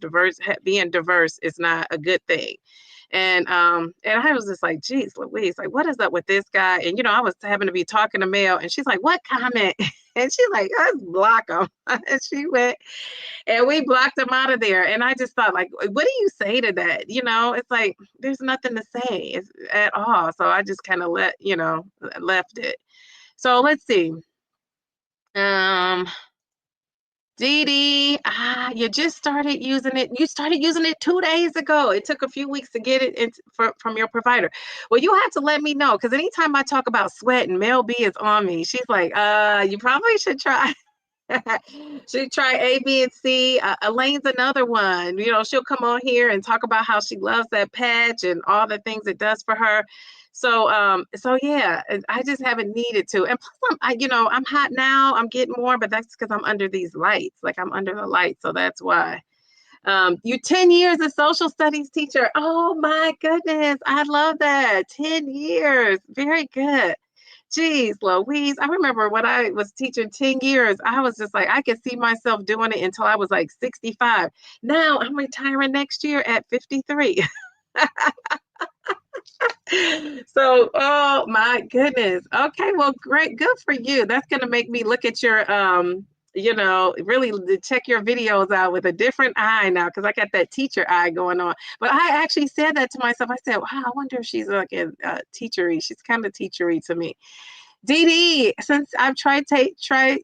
S1: being diverse is not a good thing. And I was just like, geez, Louise, like, what is up with this guy? And I was having to be talking to Mel, and she's like, what comment? And she's like, let's block him. And she went, and we blocked him out of there. And I just thought, like, what do you say to that? It's like there's nothing to say at all. So I just kind of left it. So let's see. Dee Dee, you just started using it. You started using it 2 days ago. It took a few weeks to get it from your provider. Well, you have to let me know, because anytime I talk about sweat and Mel B is on me, she's like, you probably should try. She tried A, B, and C. Elaine's another one. She'll come on here and talk about how she loves that patch and all the things it does for her. So yeah, I just haven't needed to. And plus, I'm hot now. I'm getting more, but that's because I'm under these lights. Like I'm under the lights, so that's why. You 10 years a social studies teacher. Oh my goodness, I love that. 10 years, very good. Geez, Louise, I remember when I was teaching 10 years, I was just like, I could see myself doing it until I was like 65. Now I'm retiring next year at 53. So, oh my goodness. Okay, well, great. Good for you. That's going to make me look at your, really check your videos out with a different eye now, because I got that teacher eye going on. But I actually said that to myself. I said, wow, I wonder if she's like a teachery. She's kind of teachery to me. Dee Dee, since I've titrated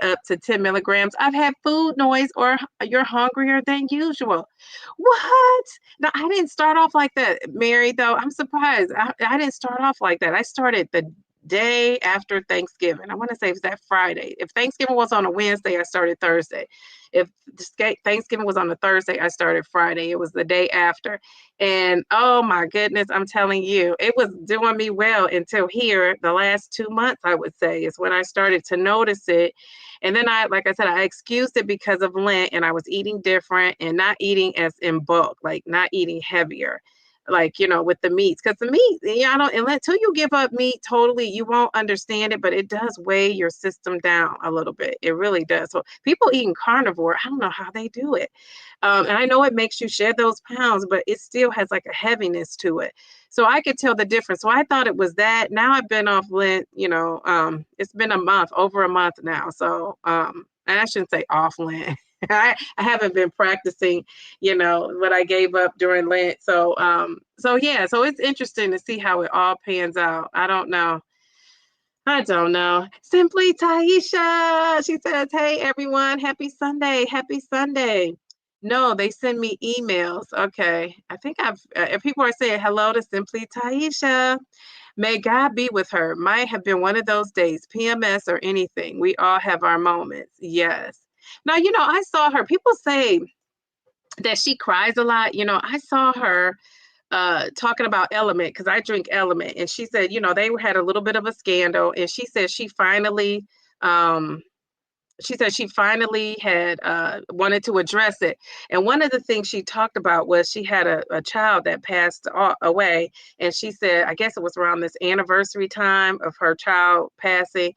S1: up to 10 milligrams, I've had food noise or you're hungrier than usual. What? No, I didn't start off like that, Mary, though. I'm surprised. I didn't start off like that. I started day after Thanksgiving. I want to say it was that Friday. If Thanksgiving was on a Wednesday, I started Thursday. If Thanksgiving was on a Thursday, I started Friday. It was the day after. And oh my goodness, I'm telling you, it was doing me well until here, the last 2 months, I would say, is when I started to notice it. And then like I said, I excused it because of Lent and I was eating different and not eating as in bulk, like not eating heavier, like, with the meats. Because the meat, I don't, until you give up meat totally, you won't understand it, but it does weigh your system down a little bit. It really does. So people eating carnivore, I don't know how they do it. And I know it makes you shed those pounds, but it still has like a heaviness to it. So I could tell the difference. So I thought it was that. Now I've been off Lent, it's been a month, over a month now. So and I shouldn't say off Lent. I haven't been practicing, what I gave up during Lent. So yeah, so it's interesting to see how it all pans out. I don't know. Simply Taisha, she says, hey everyone, happy Sunday, happy Sunday. No, they send me emails. Okay, I think if people are saying hello to Simply Taisha, may God be with her. Might have been one of those days, PMS or anything. We all have our moments. Yes. Now, I saw her. People say that she cries a lot. I saw her talking about Element, because I drink Element, and she said, they had a little bit of a scandal, and she said she finally had wanted to address it. And one of the things she talked about was she had a child that passed away. And she said, I guess it was around this anniversary time of her child passing.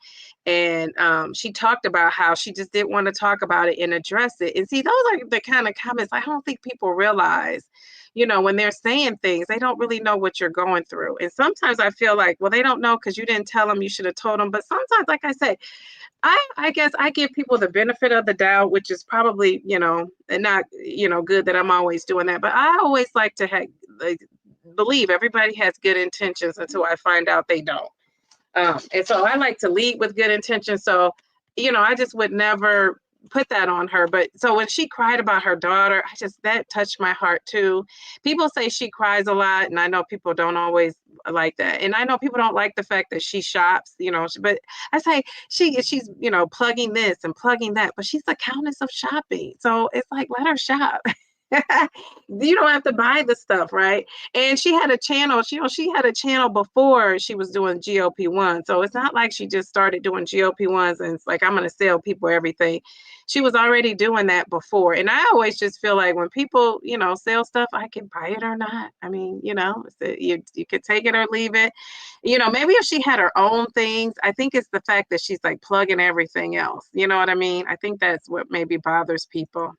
S1: And she talked about how she just didn't want to talk about it and address it. And see, those are the kind of comments I don't think people realize. When they're saying things, they don't really know what you're going through. And sometimes I feel like, well, they don't know because you didn't tell them, you should have told them. But sometimes, like I said, I guess I give people the benefit of the doubt, which is probably, not, good that I'm always doing that. But I always like to believe everybody has good intentions until I find out they don't. And so I like to lead with good intentions. So, I just would never put that on her. But so when she cried about her daughter, that touched my heart too. People say she cries a lot, and I know people don't always like that. And I know people don't like the fact that she shops, but I say she's, plugging this and plugging that, but she's the countess of shopping. So it's like, let her shop. You don't have to buy the stuff, right? And she had a channel, she had a channel before she was doing GLP-1. So it's not like she just started doing GLP-1s and it's like, I'm going to sell people everything. She was already doing that before. And I always just feel like when people, sell stuff, I can buy it or not. I mean, you could take it or leave it. Maybe if she had her own things, I think it's the fact that she's like plugging everything else. You know what I mean? I think that's what maybe bothers people.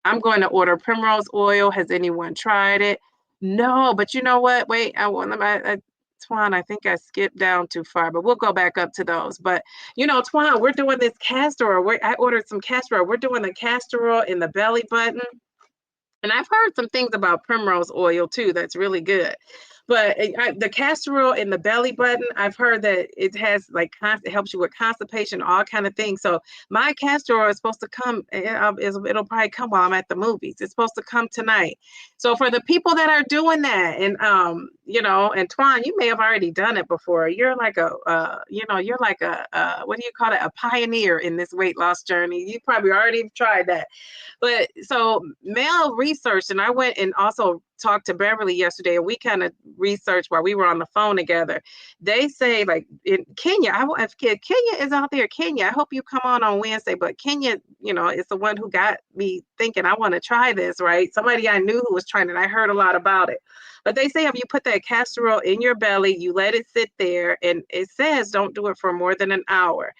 S1: I'm going to order primrose oil. Has anyone tried it? No, but you know what? Wait, Twan, I think I skipped down too far, but we'll go back up to those. But, Twan, we're doing this castor oil. I ordered some castor oil. We're doing the castor oil in the belly button. And I've heard some things about primrose oil too. That's really good. But the castor oil in the belly button, I've heard that it has it helps you with constipation, all kind of things. So my castor oil is supposed to come. It'll probably come while I'm at the movies. It's supposed to come tonight. So for the people that are doing that, and and Twan, you may have already done it before. You're like you're like what do you call it? A pioneer in this weight loss journey. You probably already tried that. But so Mel researched, and I went and also talked to Beverly yesterday, and we kind of researched while we were on the phone together. They say in Kenya, if Kenya is out there, Kenya, I hope you come on Wednesday, but Kenya, is the one who got me thinking I want to try this, right? Somebody I knew who was trying it. I heard a lot about it. But they say if you put that castor oil in your belly, you let it sit there, and it says don't do it for more than an hour.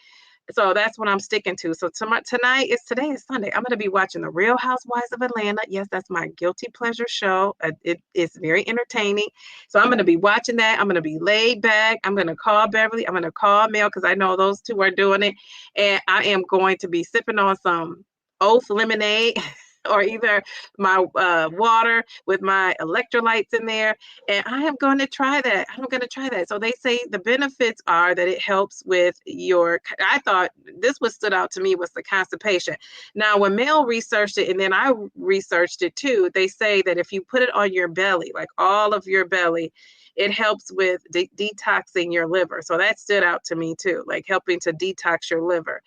S1: So that's what I'm sticking to. So today is Sunday. I'm going to be watching The Real Housewives of Atlanta. Yes, that's my guilty pleasure show. It's very entertaining. So I'm going to be watching that. I'm going to be laid back. I'm going to call Beverly. I'm going to call Mel because I know those two are doing it. And I am going to be sipping on some Oath lemonade or either my water with my electrolytes in there. And I am going to try that. I'm going to try that. So they say the benefits are that it helps with I thought this what stood out to me was the constipation. Now, when Mel researched it, and then I researched it too, they say that if you put it on your belly, like all of your belly, it helps with detoxing your liver. So that stood out to me too, like helping to detox your liver.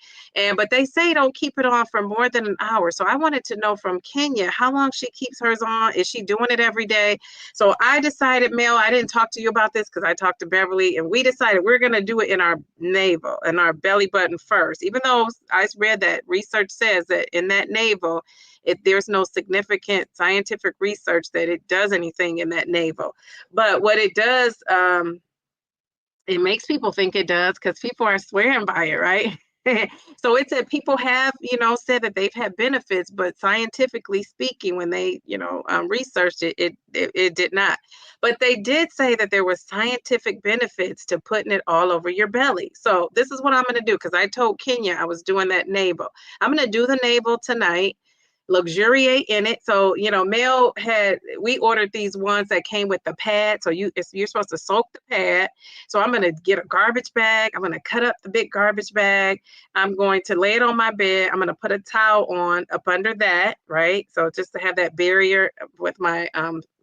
S1: But they say don't keep it on for more than an hour. So I wanted to know from Kenya how long she keeps hers on. Is she doing it every day? So I decided, Mel, I didn't talk to you about this because I talked to Beverly, and we decided we're going to do it in our navel and our belly button first, even though I read that research says that in that navel, there's no significant scientific research that it does anything in that navel. But what it does, it makes people think it does because people are swearing by it, right? So it's that people have, said that they've had benefits, but scientifically speaking, when they, researched it, it did not. But they did say that there were scientific benefits to putting it all over your belly. So this is what I'm going to do, because I told Kenya I was doing that navel. I'm going to do the navel tonight, luxuriate in it. So, Mel we ordered these ones that came with the pad. So you're supposed to soak the pad. So I'm going to get a garbage bag. I'm going to cut up the big garbage bag. I'm going to lay it on my bed. I'm going to put a towel on up under that, right? So just to have that barrier with my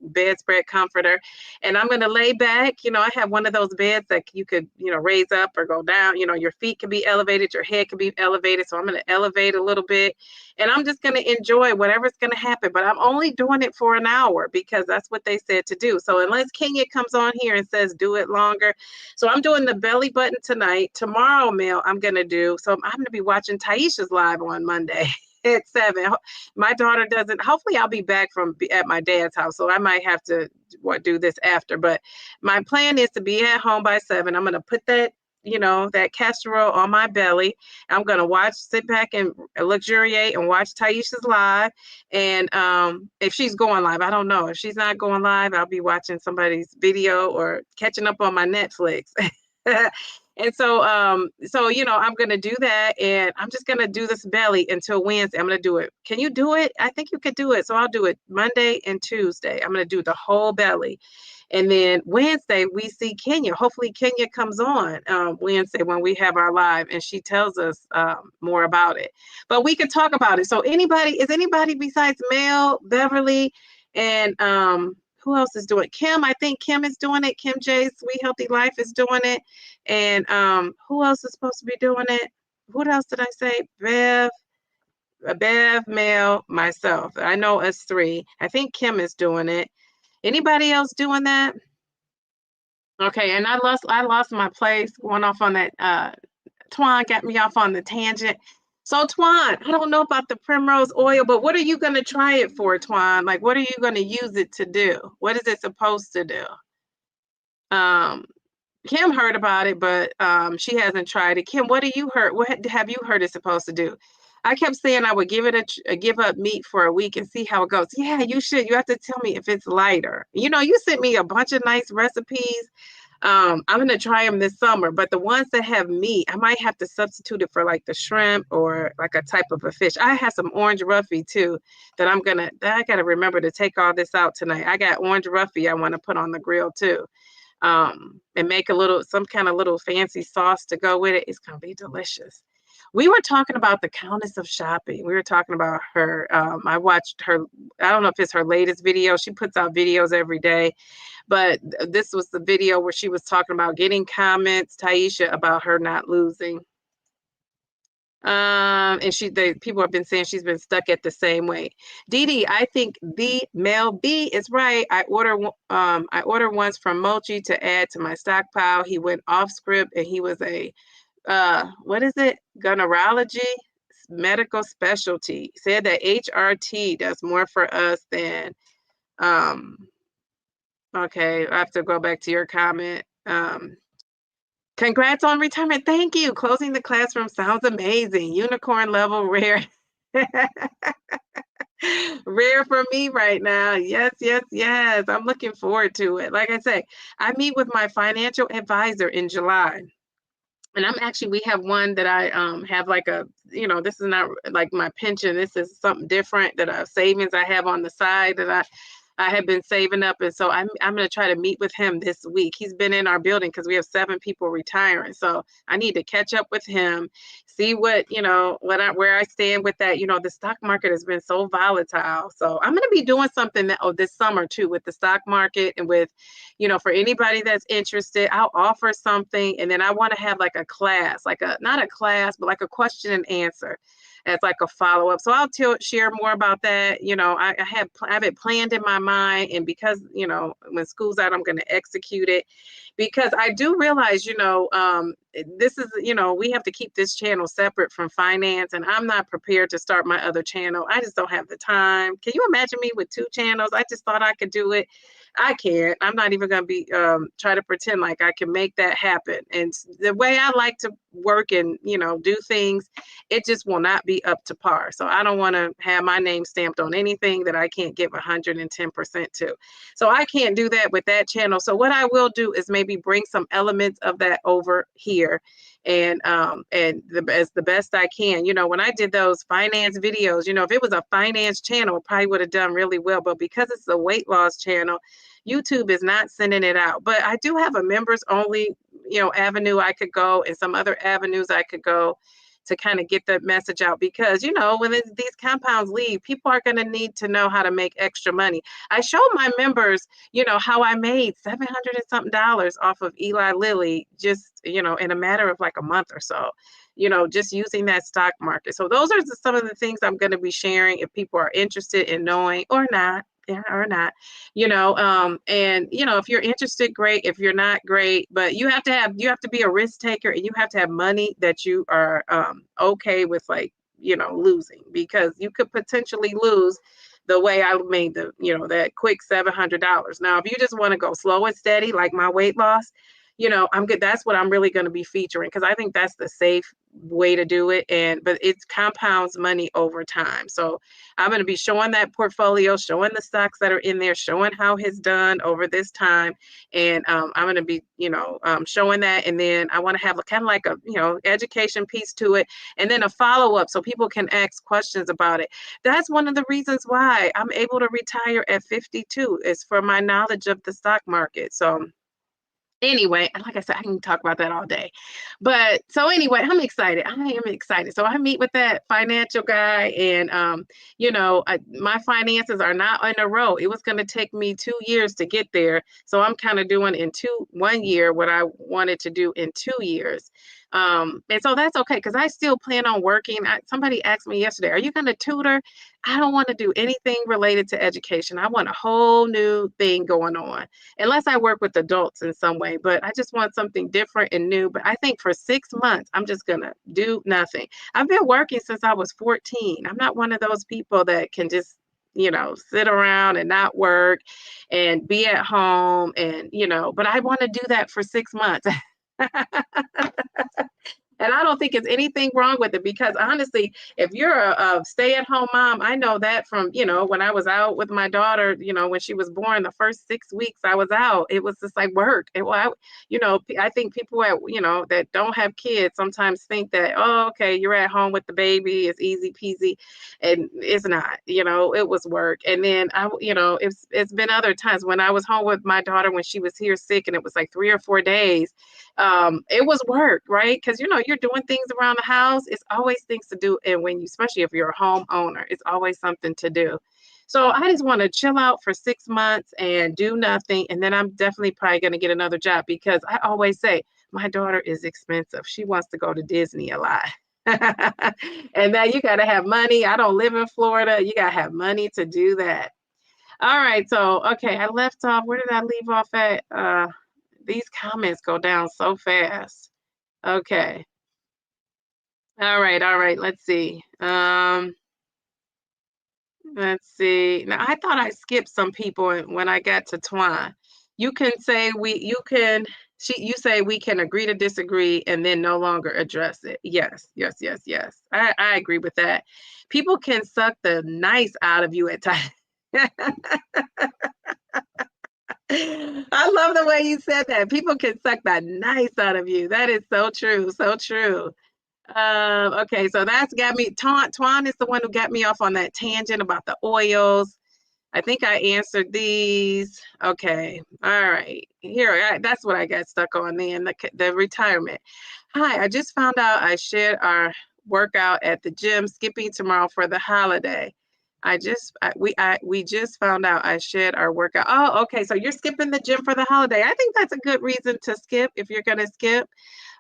S1: bedspread comforter. And I'm going to lay back. I have one of those beds that you could, raise up or go down. Your feet can be elevated, your head can be elevated. So I'm going to elevate a little bit, and I'm just going to enjoy whatever's going to happen. But I'm only doing it for an hour because that's what they said to do. So unless Kenya comes on here and says do it longer. So I'm doing the belly button tonight. Tomorrow, Mel, I'm going to do. So I'm going to be watching Taisha's live on Monday at 7. My daughter doesn't. Hopefully I'll be back at my dad's house, so I might have to do this after. But my plan is to be at home by 7. I'm going to put that that castor oil on my belly. I'm going to sit back and luxuriate and watch Taisha's live. And if she's going live, I don't know. If she's not going live, I'll be watching somebody's video or catching up on my Netflix. And so, I'm going to do that, and I'm just going to do this belly until Wednesday. I'm going to do it. Can you do it? I think you could do it. So I'll do it Monday and Tuesday. I'm going to do the whole belly. And then Wednesday, we see Kenya. Hopefully Kenya comes on Wednesday when we have our live, and she tells us more about it. But we can talk about it. So is anybody besides Mel, Beverly, and who else is doing it? Kim, I think Kim is doing it. Kim J's Sweet Healthy Life is doing it. And who else is supposed to be doing it? What else did I say? Bev, Mel, myself. I know us 3. I think Kim is doing it. Anybody else doing that? Okay, and I lost my place going off on that. Twan got me off on the tangent. So Twan, I don't know about the primrose oil, but what are you going to try it for, Twan? Like, what are you going to use it to do? What is it supposed to do? Kim heard about it, but she hasn't tried it. Kim, what have you heard it's supposed to do? I kept saying I would give up meat for a week and see how it goes. Yeah, you should. You have to tell me if it's lighter. You sent me a bunch of nice recipes. I'm going to try them this summer, but the ones that have meat, I might have to substitute it for like the shrimp or like a type of a fish. I have some orange roughy too that I got to remember to take all this out tonight. I got orange roughy I want to put on the grill too. And make some kind of little fancy sauce to go with it. It's going to be delicious. We were talking about the Countess of Shopping. We were talking about her. I watched her. I don't know if it's her latest video. She puts out videos every day. But this was the video where she was talking about getting comments, Taisha, about her not losing. And people have been saying she's been stuck at the same weight. Dee, I think the Mel B is right. I order ones from Mochi to add to my stockpile. He went off script, and he was a what is it? Gonorrhology medical specialty. Said that HRT does more for us than okay, I have to go back to your comment. Congrats on retirement. Thank you. Closing the classroom sounds amazing. Unicorn level rare. Rare for me right now. Yes. I'm looking forward to it. Like I say, I meet with my financial advisor in July. And we have one that I have like this is not like my pension. This is something different that savings I have on the side that I had been saving up, and so I'm going to try to meet with him this week. He's been in our building because we have 7 people retiring, so I need to catch up with him, see what where I stand with that. The stock market has been so volatile, so I'm going to be doing something this summer too with the stock market, and with for anybody that's interested, I'll offer something, and then I want to have like a class, like a not a class, but like a question and answer as like a follow-up. So I'll share more about that. I have it planned in my mind, and because when school's out, I'm going to execute it, because I do realize this is we have to keep this channel separate from finance, and I'm not prepared to start my other channel. I just don't have the time. Can you imagine me with 2 channels? I just thought I could do it. I can't. I'm not even going to be try to pretend like I can make that happen. And the way I like to work and do things, it just will not be up to par. So I don't want to have my name stamped on anything that I can't give 110% to. So I can't do that with that channel. So what I will do is maybe bring some elements of that over here, and as the best I can. When I did those finance videos, if it was a finance channel, it probably would have done really well. But because it's a weight loss channel, YouTube is not sending it out. But I do have a members only, avenue I could go, and some other avenues I could go to kind of get the message out, because when these compounds leave, people are going to need to know how to make extra money. I showed my members how I made $700 and something off of Eli Lilly, just in a matter of like a month or so, just using that stock market. So those are some of the things I'm going to be sharing, if people are interested in knowing or not. And if you're interested, great. If you're not, great. But you have to be a risk taker, and you have to have money that you are okay with, like losing, because you could potentially lose the way I made that quick $700. Now, if you just want to go slow and steady, like my weight loss, I'm good. That's what I'm really going to be featuring, because I think that's the safe way to do it. But it compounds money over time. So I'm going to be showing that portfolio, showing the stocks that are in there, showing how it's done over this time. And I'm going to be, showing that. And then I want to have a kind of like a, education piece to it, and then a follow-up so people can ask questions about it. That's one of the reasons why I'm able to retire at 52, is for my knowledge of the stock market. So anyway, like I said, I can talk about that all day. But so anyway, I'm excited. I am excited. So I meet with that financial guy, and my finances are not in a row. It was going to take me 2 years to get there. So I'm kind of doing in 1 year what I wanted to do in 2 years. And so that's okay, because I still plan on working. Somebody asked me yesterday, are you going to tutor? I don't want to do anything related to education. I want a whole new thing going on, unless I work with adults in some way. But I just want something different and new. But I think for 6 months, I'm just going to do nothing. I've been working since I was 14. I'm not one of those people that can just sit around and not work and be at home, and but I want to do that for 6 months. And I don't think it's anything wrong with it, because honestly, if you're a stay-at-home mom, I know that from, when I was out with my daughter, when she was born, the first 6 weeks I was out, it was just like work. I think people that don't have kids sometimes think that, oh, okay, you're at home with the baby, it's easy peasy, and it's not. It was work. And then it's been other times when I was home with my daughter when she was here sick, and it was like 3 or 4 days. It was work, right? Because you're doing things around the house. It's always things to do, and especially if you're a homeowner, it's always something to do. So I just want to chill out for 6 months and do nothing, and then I'm definitely probably going to get another job, because I always say my daughter is expensive. She wants to go to Disney a lot. And now you got to have money. I don't live in Florida. You got to have money to do that. All right. So, okay, I left off. Where did I leave off at? These comments go down so fast. Okay. All right. Let's see. Let's see. Now, I thought I skipped some people when I got to Twan. You say we can agree to disagree and then no longer address it. Yes. I agree with that. People can suck the nice out of you at times. I love the way you said that. People can suck the nice out of you. That is so true. So true. Okay, so that's got me. Twan is the one who got me off on that tangent about the oils. I think I answered these. Okay. All right. Here, that's what I got stuck on then, the retirement. Hi, I just found out I shared our workout at the gym, skipping tomorrow for the holiday. We just found out I shared our workout. Oh, okay. So you're skipping the gym for the holiday. I think that's a good reason to skip if you're going to skip.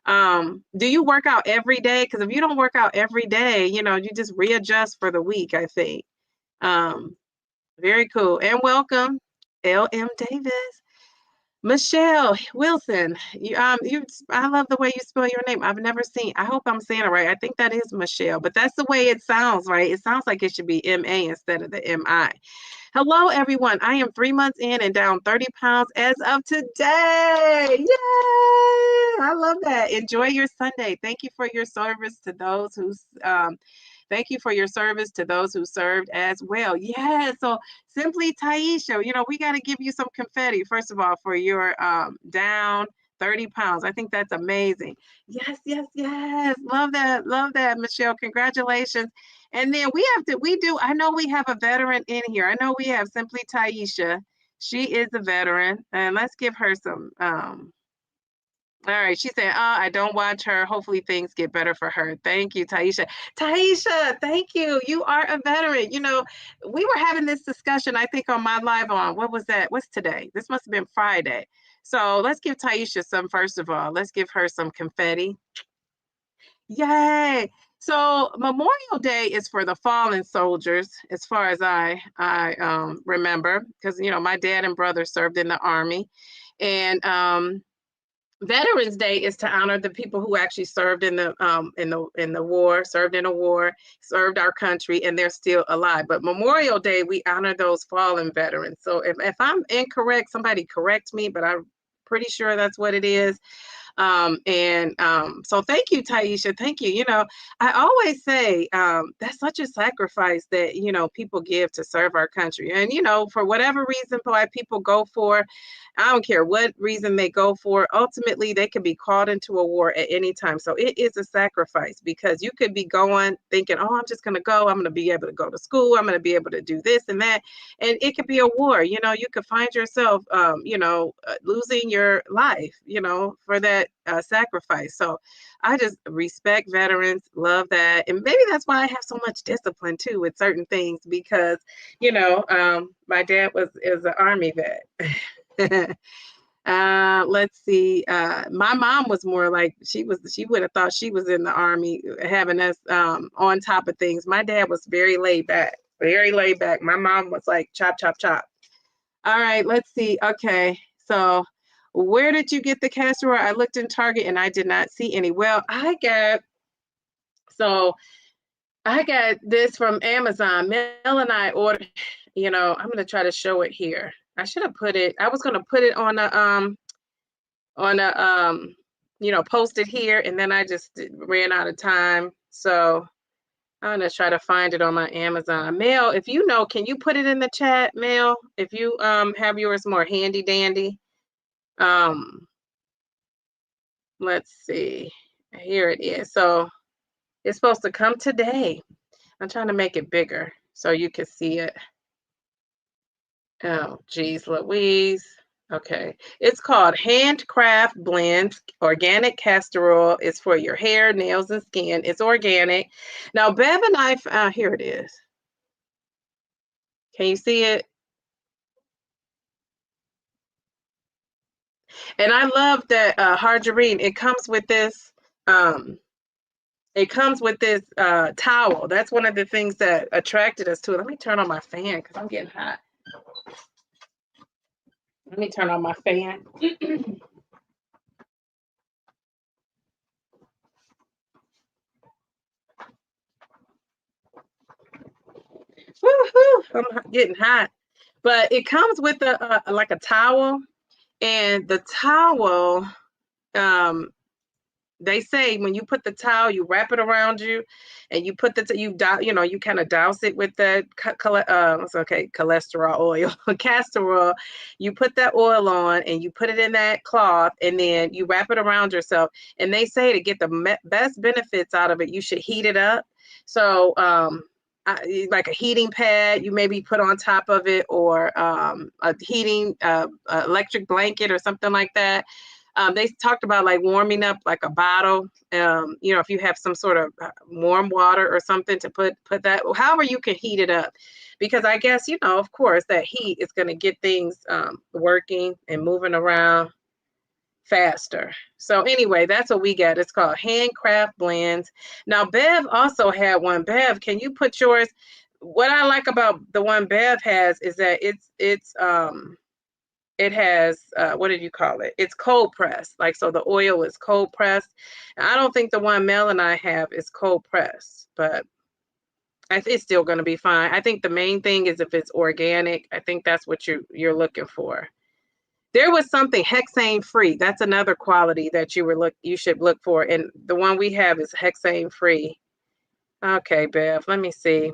S1: Do you work out every day? Because if you don't work out every day, you just readjust for the week, I think. Very cool. And welcome, LM Davis. Michelle Wilson. I love the way you spell your name. I've never seen. I hope I'm saying it right. I think that is Michelle, but that's the way it sounds, right? It sounds like it should be M-A instead of the M-I. Hello, everyone. I am 3 months in and down 30 pounds as of today. Yay! I love that. Enjoy your Sunday. Thank you for your service to those who Thank you for your service to those who served as well. Yeah, so Simply Taisha, we got to give you some confetti, first of all, for your down 30 pounds. I think that's amazing. Yes, yes, yes. Love that, Michelle. Congratulations. And then I know we have a veteran in here. I know we have Simply Taisha. She is a veteran. And let's give her some all right, she said, I don't watch her. Hopefully things get better for her. Thank you, Taisha. Taisha, thank you. You are a veteran. We were having this discussion, I think, on my live on, what was that? What's today? This must have been Friday. So let's give Taisha some, first of all. Let's give her some confetti. Yay. So Memorial Day is for the fallen soldiers, as far as I remember, because, my dad and brother served in the Army. And Veterans Day is to honor the people who actually served in the war, served in a war, served our country, and they're still alive. But Memorial Day, we honor those fallen veterans. So if I'm incorrect, somebody correct me, but I'm pretty sure that's what it is. So thank you, Taisha. Thank you. I always say that's such a sacrifice that, people give to serve our country. And, for whatever reason why people go for, I don't care what reason they go for, ultimately they could be called into a war at any time. So it is a sacrifice, because you could be going thinking, oh, I'm just going to go. I'm going to be able to go to school. I'm going to be able to do this and that. And it could be a war. You could find yourself, losing your life, for that sacrifice. So I just respect veterans, love that. And maybe that's why I have so much discipline too with certain things, because, my dad is an Army vet. Let's see. My mom was more like, she would have thought she was in the Army, having us on top of things. My dad was very laid back, very laid back. My mom was like, chop, chop, chop. All right, let's see. Okay, so where did you get the castor oil? I looked in Target and I did not see any. Well, I got this from Amazon. Mel and I ordered, I'm going to try to show it here. I should have I was going to put it on post it here, and then I just ran out of time. So I'm going to try to find it on my Amazon. Mel, if you know, can you put it in the chat, Mel? If you have yours more handy dandy. Let's see. Here it is. So it's supposed to come today. I'm trying to make it bigger so you can see it. Oh, geez, Louise. Okay. It's called Handcraft Blends Organic Castor Oil. It's for your hair, nails, and skin. It's organic. Now, Bev and I, here it is. Can you see it? And I love that margarine. It comes with this towel. That's one of the things that attracted us to it. Let me turn on my fan because I'm getting hot. Let me turn on my fan. Woo-hoo, I'm getting hot. But it comes with like a towel, and the towel, they say when you put the towel, you wrap it around you, and you put you kind of douse it with the cholesterol oil, castor oil. You put that oil on, and you put it in that cloth, and then you wrap it around yourself. And they say to get the best benefits out of it, you should heat it up. So like a heating pad you maybe put on top of it, or a heating electric blanket or something like that. They talked about like warming up like a bottle, if you have some sort of warm water or something to put that, however you can heat it up, because I guess, of course, that heat is going to get things working and moving around faster. So anyway, that's what we got. It's called Handcraft Blends. Now, Bev also had one. Bev, can you put yours? What I like about the one Bev has is that it has what did you call it? It's cold pressed. Like, so the oil is cold pressed. And I don't think the one Mel and I have is cold pressed, but it's still going to be fine. I think the main thing is if it's organic. I think that's what you're looking for. There was something hexane free. That's another quality that you should look for. And the one we have is hexane free. Okay, Bev, let me see.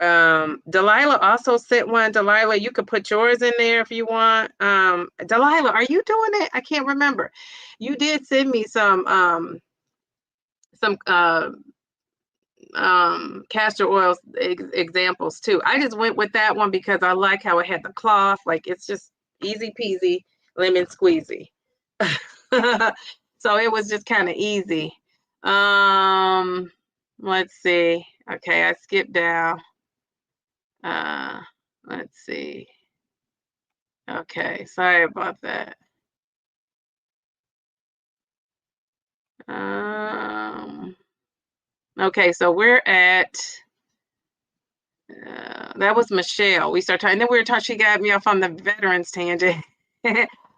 S1: Delilah also sent one. Delilah, you could put yours in there if you want. Delilah, are you doing it? I can't remember. You did send me some castor oil examples too. I just went with that one because I like how it had the cloth. Like, it's just easy peasy lemon squeezy. So it was just kind of easy. Let's see. Okay, I skipped down. Let's see. Okay, sorry about that. Okay, so we're at that was Michelle. We started talking, then we were talking, she got me off on the veterans tangent.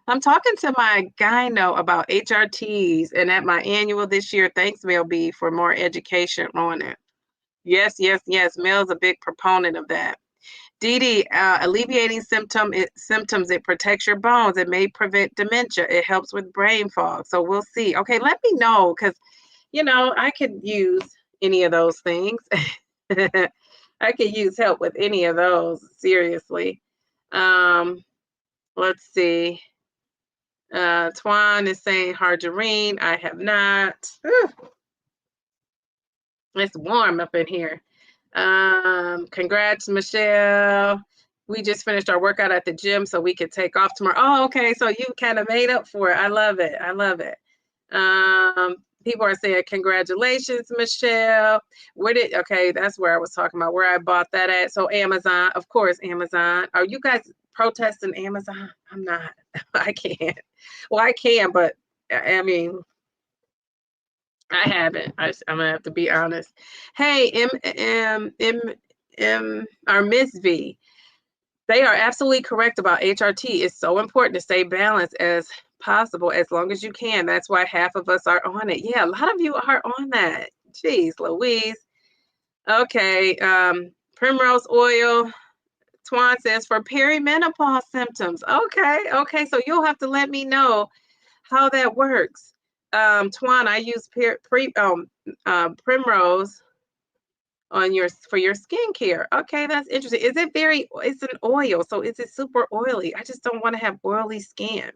S1: I'm talking to my gyno about HRTs, and at my annual this year, thanks Mel B for more education on it. Yes. Mel's a big proponent of that. Dee Dee, alleviating symptoms, it protects your bones. It may prevent dementia. It helps with brain fog. So we'll see. Okay, let me know, because, I could use any of those things. I could use help with any of those, seriously. Let's see. Twan is saying margarine. I have not. It's warm up in here. Congrats, Michelle. We just finished our workout at the gym so we could take off tomorrow. Oh, okay. So you kind of made up for it. I love it. People are saying congratulations, Michelle. Okay, that's where I was talking about, where I bought that at. So Amazon, of course, Amazon. Are you guys protesting Amazon? I'm not. I can't. Well, I can, but I mean, I haven't. I'm gonna have to be honest. Hey, our Miss V. They are absolutely correct about HRT. It's so important to stay balanced as possible, as long as you can. That's why half of us are on it. Yeah, a lot of you are on that. Jeez, Louise. Okay, primrose oil. Twan says for perimenopause symptoms. Okay. So you'll have to let me know how that works. Twan, I use primrose for your skincare. Okay, that's interesting. It's an oil, so is it super oily? I just don't want to have oily skin.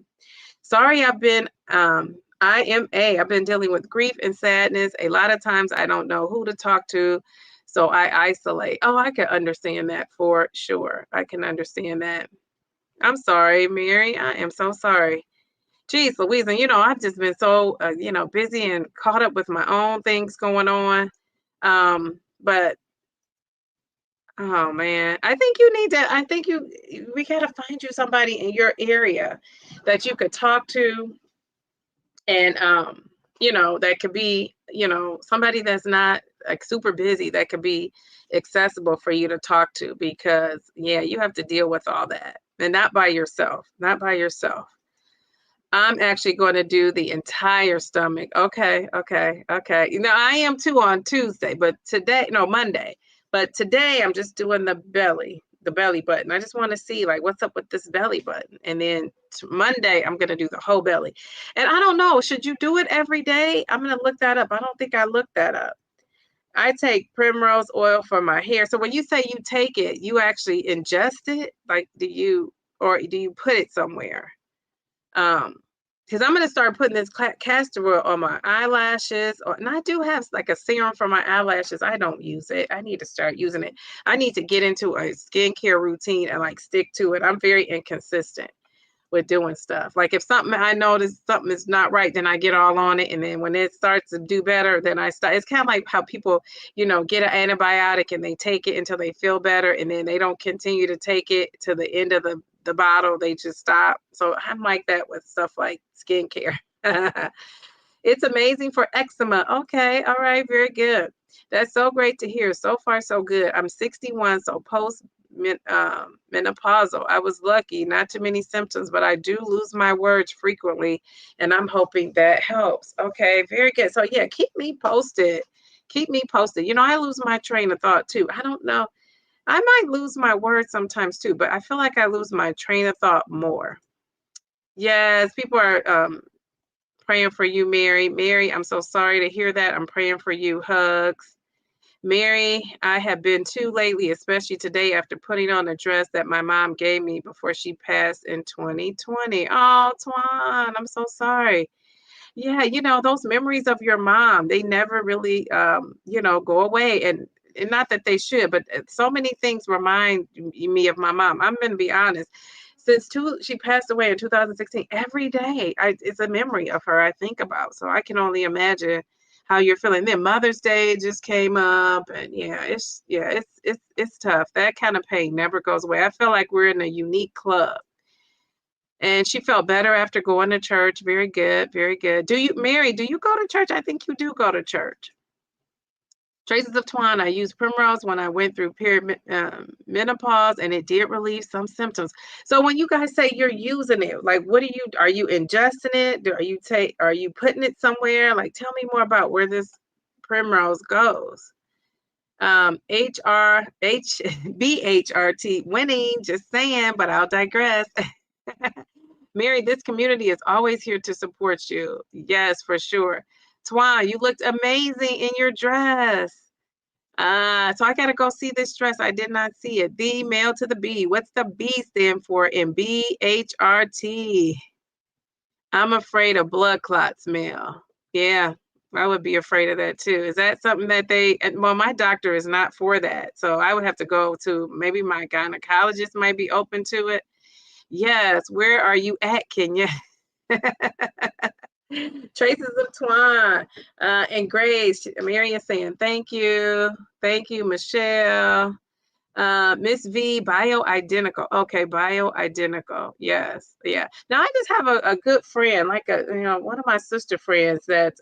S1: Sorry, I've been dealing with grief and sadness. A lot of times I don't know who to talk to, so I isolate. Oh, I can understand that for sure. I can understand that. I'm sorry, Mary. I am so sorry. Geez, Louise, and I've just been so busy and caught up with my own things going on. But oh man, I think we gotta find you somebody in your area that you could talk to, and that could be, somebody that's not like super busy, that could be accessible for you to talk to, because yeah, you have to deal with all that, and not by yourself. I'm actually going to do the entire stomach. Okay. I am too on Tuesday, but Monday. But today I'm just doing the belly button. I just want to see like what's up with this belly button. And then Monday I'm going to do the whole belly. And I don't know, should you do it every day? I'm going to look that up. I don't think I looked that up. I take primrose oil for my hair. So when you say you take it, you actually ingest it? Like, do you put it somewhere? because I'm going to start putting this castor oil on my eyelashes. And I do have like a serum for my eyelashes. I don't use it. I need to start using it. I need to get into a skincare routine and like stick to it. I'm very inconsistent with doing stuff. Like if something I notice something is not right, then I get all on it. And then when it starts to do better, then I start. It's kind of like how people, get an antibiotic and they take it until they feel better. And then they don't continue to take it to the end of the bottle. They just stop. So I'm like that with stuff like skincare. It's amazing for eczema. Okay. All right. Very good. That's so great to hear. So far, so good. I'm 61, so post menopausal. I was lucky, not too many symptoms, but I do lose my words frequently, and I'm hoping that helps. Okay, very good. So yeah, keep me posted. Keep me posted. I lose my train of thought too. I don't know. I might lose my words sometimes too, but I feel like I lose my train of thought more. Yes, people are praying for you, Mary. Mary, I'm so sorry to hear that. I'm praying for you. Hugs. Mary, I have been too lately, especially today after putting on a dress that my mom gave me before she passed in 2020. Oh, Twan, I'm so sorry. Yeah, those memories of your mom, they never really, go away. And not that they should, but so many things remind me of my mom. I'm going to be honest. Since she passed away in 2016, every day it's a memory of her I think about. So I can only imagine how you're feeling. Then Mother's Day just came up, and it's tough. That kind of pain never goes away. I feel like we're in a unique club. And she felt better after going to church. Very good, very good. Mary, do you go to church? I think you do go to church. Traces of Twan. I used Primrose when I went through menopause, and it did relieve some symptoms. So when you guys say you're using it, like, are you ingesting it? Are you putting it somewhere? Like, tell me more about where this Primrose goes. BHRT, winning, just saying, but I'll digress. Mary, this community is always here to support you. Yes, for sure. Twan, you looked amazing in your dress. So I gotta go see this dress. I did not see it. The male to the B. What's the B stand for in BHRT? I'm afraid of blood clots, Mel. Yeah, I would be afraid of that too. Is that something that well, my doctor is not for that. So I would have to go to, maybe my gynecologist might be open to it. Yes, where are you at, Kenya? Traces of Twan and Grace. Mary is saying thank you. Thank you, Michelle. Miss V, bioidentical. Okay, bioidentical. Yes. Yeah. Now I just have a good friend, like one of my sister friends that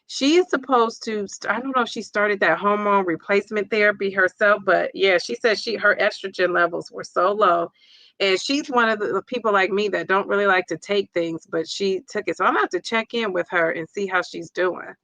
S1: she is supposed to, I don't know if she started that hormone replacement therapy herself, but yeah, she said her estrogen levels were so low. And she's one of the people like me that don't really like to take things, but she took it. So I'm going to have to check in with her and see how she's doing.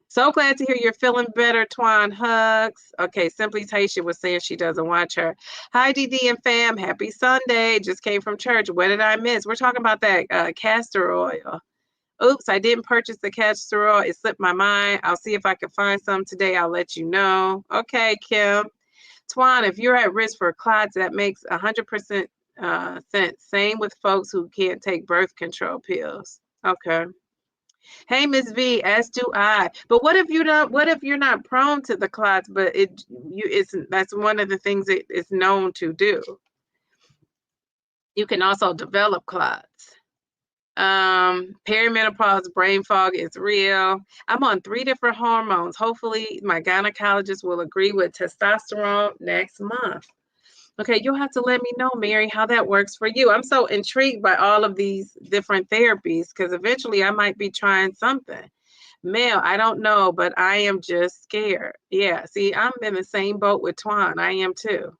S1: So glad to hear you're feeling better, Twan. Hugs. Okay, Simply Taisha was saying she doesn't watch her. Hi, DD and fam. Happy Sunday. Just came from church. What did I miss? We're talking about that castor oil. Oops, I didn't purchase the castor oil. It slipped my mind. I'll see if I can find some today. I'll let you know. Okay, Kim. Twan, if you're at risk for clots, that makes 100% sense. Same with folks who can't take birth control pills. Okay. Hey, Miss V, as do I. But what if you're not prone to the clots, but that's one of the things it is known to do. You can also develop clots. Perimenopause, brain fog is real. I'm on 3 different hormones. Hopefully my gynecologist will agree with testosterone next month. Okay, you'll have to let me know, Mary, how that works for you. I'm so intrigued by all of these different therapies because eventually I might be trying something. Mel, I don't know, but I am just scared. Yeah, see, I'm in the same boat with Twan. I am too.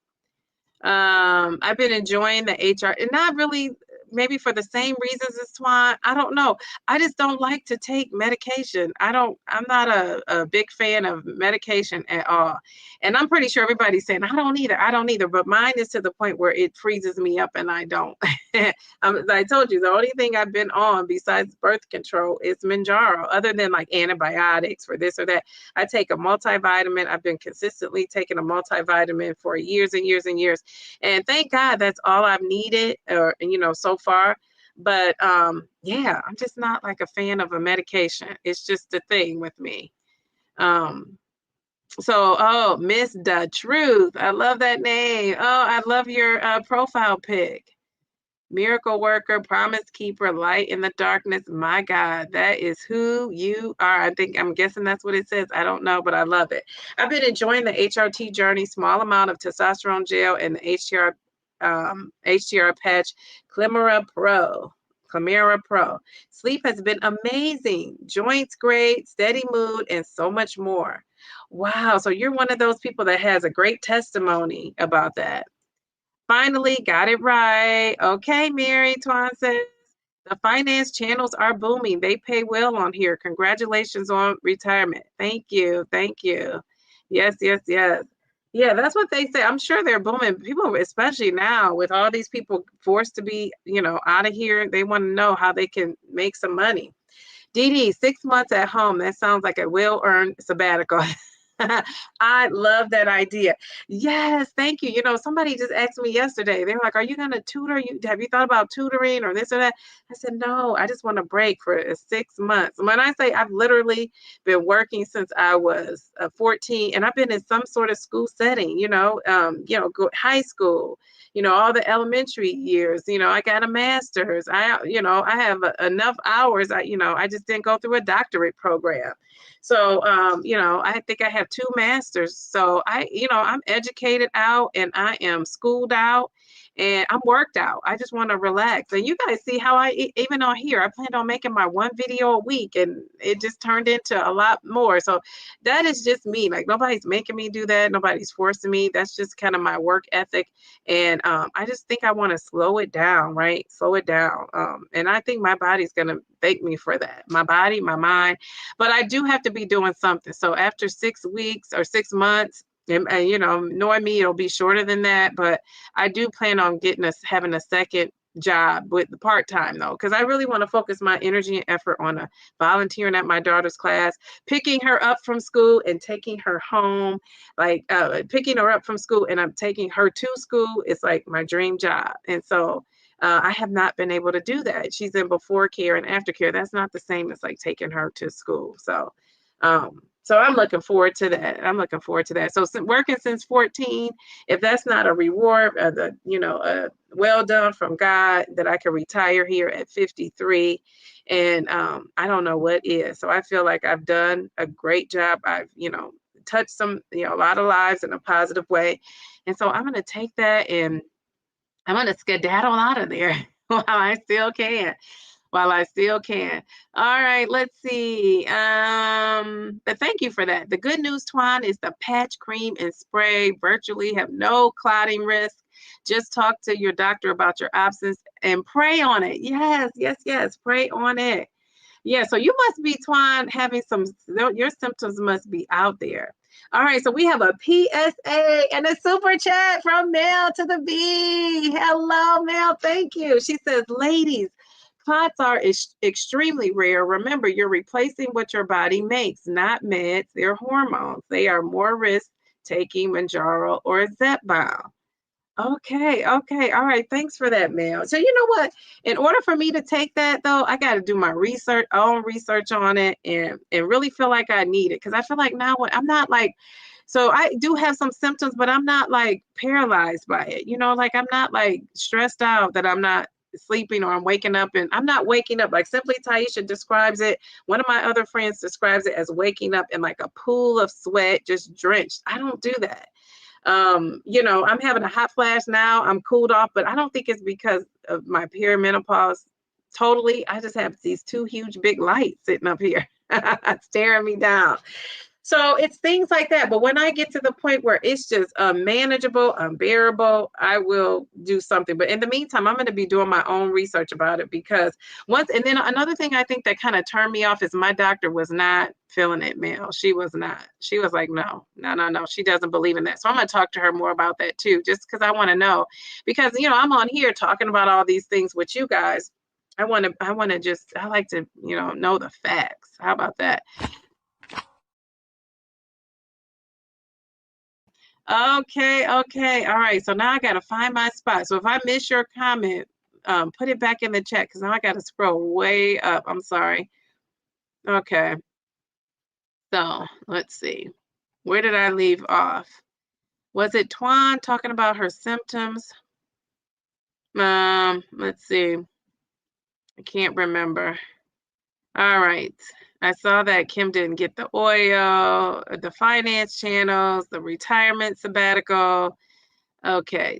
S1: I've been enjoying the HR, and not really maybe for the same reasons as Swan. I don't know. I just don't like to take medication. I'm not a big fan of medication at all. And I'm pretty sure everybody's saying, I don't either. But mine is to the point where it freezes me up and I don't. I told you, the only thing I've been on besides birth control is Mounjaro, other than like antibiotics for this or that. I take a multivitamin. I've been consistently taking a multivitamin for years and years and years. And thank God that's all I've needed, or, so far. But yeah, I'm just not like a fan of a medication. It's just a thing with me. Oh, Miss the Truth. I love that name. Oh, I love your profile pic. Miracle worker, promise keeper, light in the darkness. My God, that is who you are. I'm guessing that's what it says. I don't know, but I love it. I've been enjoying the HRT journey, small amount of testosterone gel and the HTR patch, Climera Pro. Sleep has been amazing. Joints great, steady mood, and so much more. Wow. So you're one of those people that has a great testimony about that. Finally, got it right. Okay, Mary Twan says, the finance channels are booming. They pay well on here. Congratulations on retirement. Thank you. Thank you. Yes, yes, yes. Yeah, that's what they say. I'm sure they're booming. People, especially now with all these people forced to be, out of here, they want to know how they can make some money. Dee, 6 months at home. That sounds like a well-earned sabbatical. I love that idea. Yes, thank you. Somebody just asked me yesterday. They were like, "Are you going to tutor? Have you thought about tutoring or this or that?" I said, "No, I just want to break for 6 months." When I say I've literally been working since I was 14, and I've been in some sort of school setting. High school. All the elementary years. I got a master's. I have enough hours. I just didn't go through a doctorate program. So, I think I have 2 masters. So I'm educated out and I am schooled out and I'm worked out. I just want to relax. And you guys see how even on here, I planned on making my 1 video a week and it just turned into a lot more. So that is just me. Like nobody's making me do that. Nobody's forcing me. That's just kind of my work ethic. And I just think I want to slow it down, right? Slow it down. And I think my body's going to thank me for that. My body, my mind. But I do have to be doing something. So after 6 weeks or 6 months, and knowing me, it'll be shorter than that. But I do plan on having a second job with the part-time though, because I really want to focus my energy and effort on volunteering at my daughter's class, picking her up from school and taking her home, like picking her up from school and I'm taking her to school. It's like my dream job. And so I have not been able to do that. She's in before care and after care. That's not the same as like taking her to school. So I'm looking forward to that. So working since 14, if that's not a reward, well done from God that I can retire here at 53. And I don't know what is. So I feel like I've done a great job. I've, touched a lot of lives in a positive way. And so I'm going to take that and I'm going to skedaddle out of there while I still can. All right, let's see. But thank you for that. The good news, Twan, is the patch, cream, and spray virtually have no clotting risk. Just talk to your doctor about your options and pray on it. Yes. Pray on it. Yeah, so you must be, Twan, having your symptoms must be out there. All right, so we have a PSA and a super chat from Mel to the B. Hello, Mel. Thank you. She says, ladies, clots are extremely rare. Remember, you're replacing what your body makes, not meds. They're hormones. They are more risk taking Mounjaro or Zepbound. Okay. All right. Thanks for that, Mel. So you know what? In order for me to take that, though, I got to do my own research on it and really feel like I need it. Because I feel like now I'm not like, so I do have some symptoms, but I'm not like paralyzed by it. Like I'm not like stressed out that I'm not sleeping or I'm waking up and I'm not waking up. Like Simply Taisha describes it. One of my other friends describes it as waking up in like a pool of sweat, just drenched. I don't do that. I'm having a hot flash now. I'm cooled off, but I don't think it's because of my perimenopause. Totally. I just have these 2 huge big lights sitting up here staring me down. So it's things like that. But when I get to the point where it's just unmanageable, unbearable, I will do something. But in the meantime, I'm going to be doing my own research about it because and then another thing I think that kind of turned me off is my doctor was not feeling it, Mel. She was not. She was like, no, no, no, no. She doesn't believe in that. So I'm going to talk to her more about that too, just because I want to know. Because, I'm on here talking about all these things with you guys. I like to, know the facts. How about that? Okay, okay. All right. So now I got to find my spot. So if I miss your comment, put it back in the chat because now I got to scroll way up. I'm sorry. Okay. So let's see. Where did I leave off? Was it Twan talking about her symptoms? Let's see. I can't remember. All right. I saw that Kim didn't get the oil, the finance channels, the retirement sabbatical. Okay.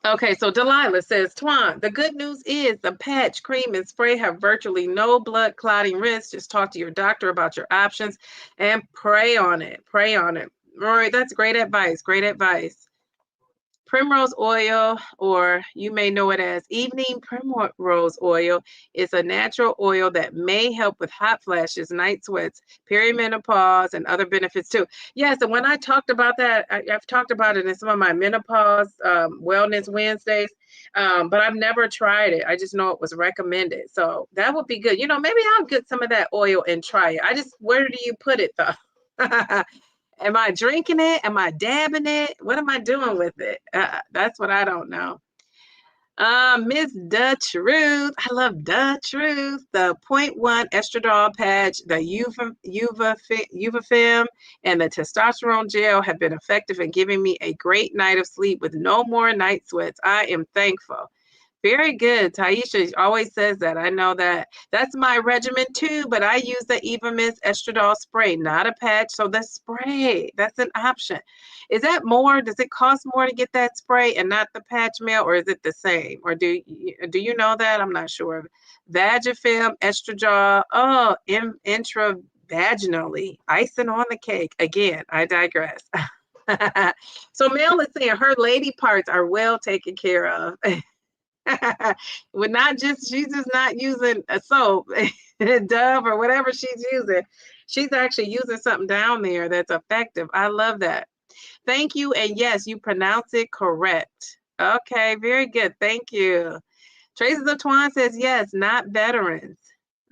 S1: Okay, so Delilah says, Twan, the good news is the patch, cream, and spray have virtually no blood clotting risk. Just talk to your doctor about your options and pray on it. Pray on it. All right, that's great advice. Great advice. Primrose oil, or you may know it as evening primrose oil, is a natural oil that may help with hot flashes, night sweats, perimenopause, and other benefits too. Yes, and when I talked about that, I've talked about it in some of my menopause wellness Wednesdays, but I've never tried it. I just know it was recommended. So that would be good. Maybe I'll get some of that oil and try it. Where do you put it though? Am I drinking it? Am I dabbing it? What am I doing with it? That's what I don't know. Miss Da Truth. I love Da Truth. The 0.1 estradiol patch, the Uvafem, and the testosterone gel have been effective in giving me a great night of sleep with no more night sweats. I am thankful. Very good. Taisha always says that. I know that. That's my regimen too, but I use the Evamis estradiol spray, not a patch. So the spray, that's an option. Is that more? Does it cost more to get that spray and not the patch meal, or is it the same? Or do you know that? I'm not sure. Vagifem, estradiol, intravaginally, icing on the cake. Again, I digress. So Mel is saying her lady parts are well taken care of. She's just not using a soap, Dove or whatever she's using. She's actually using something down there that's effective. I love that. Thank you. And yes, you pronounce it correct. Okay, very good. Thank you. Traces of Twan says yes, not veterans.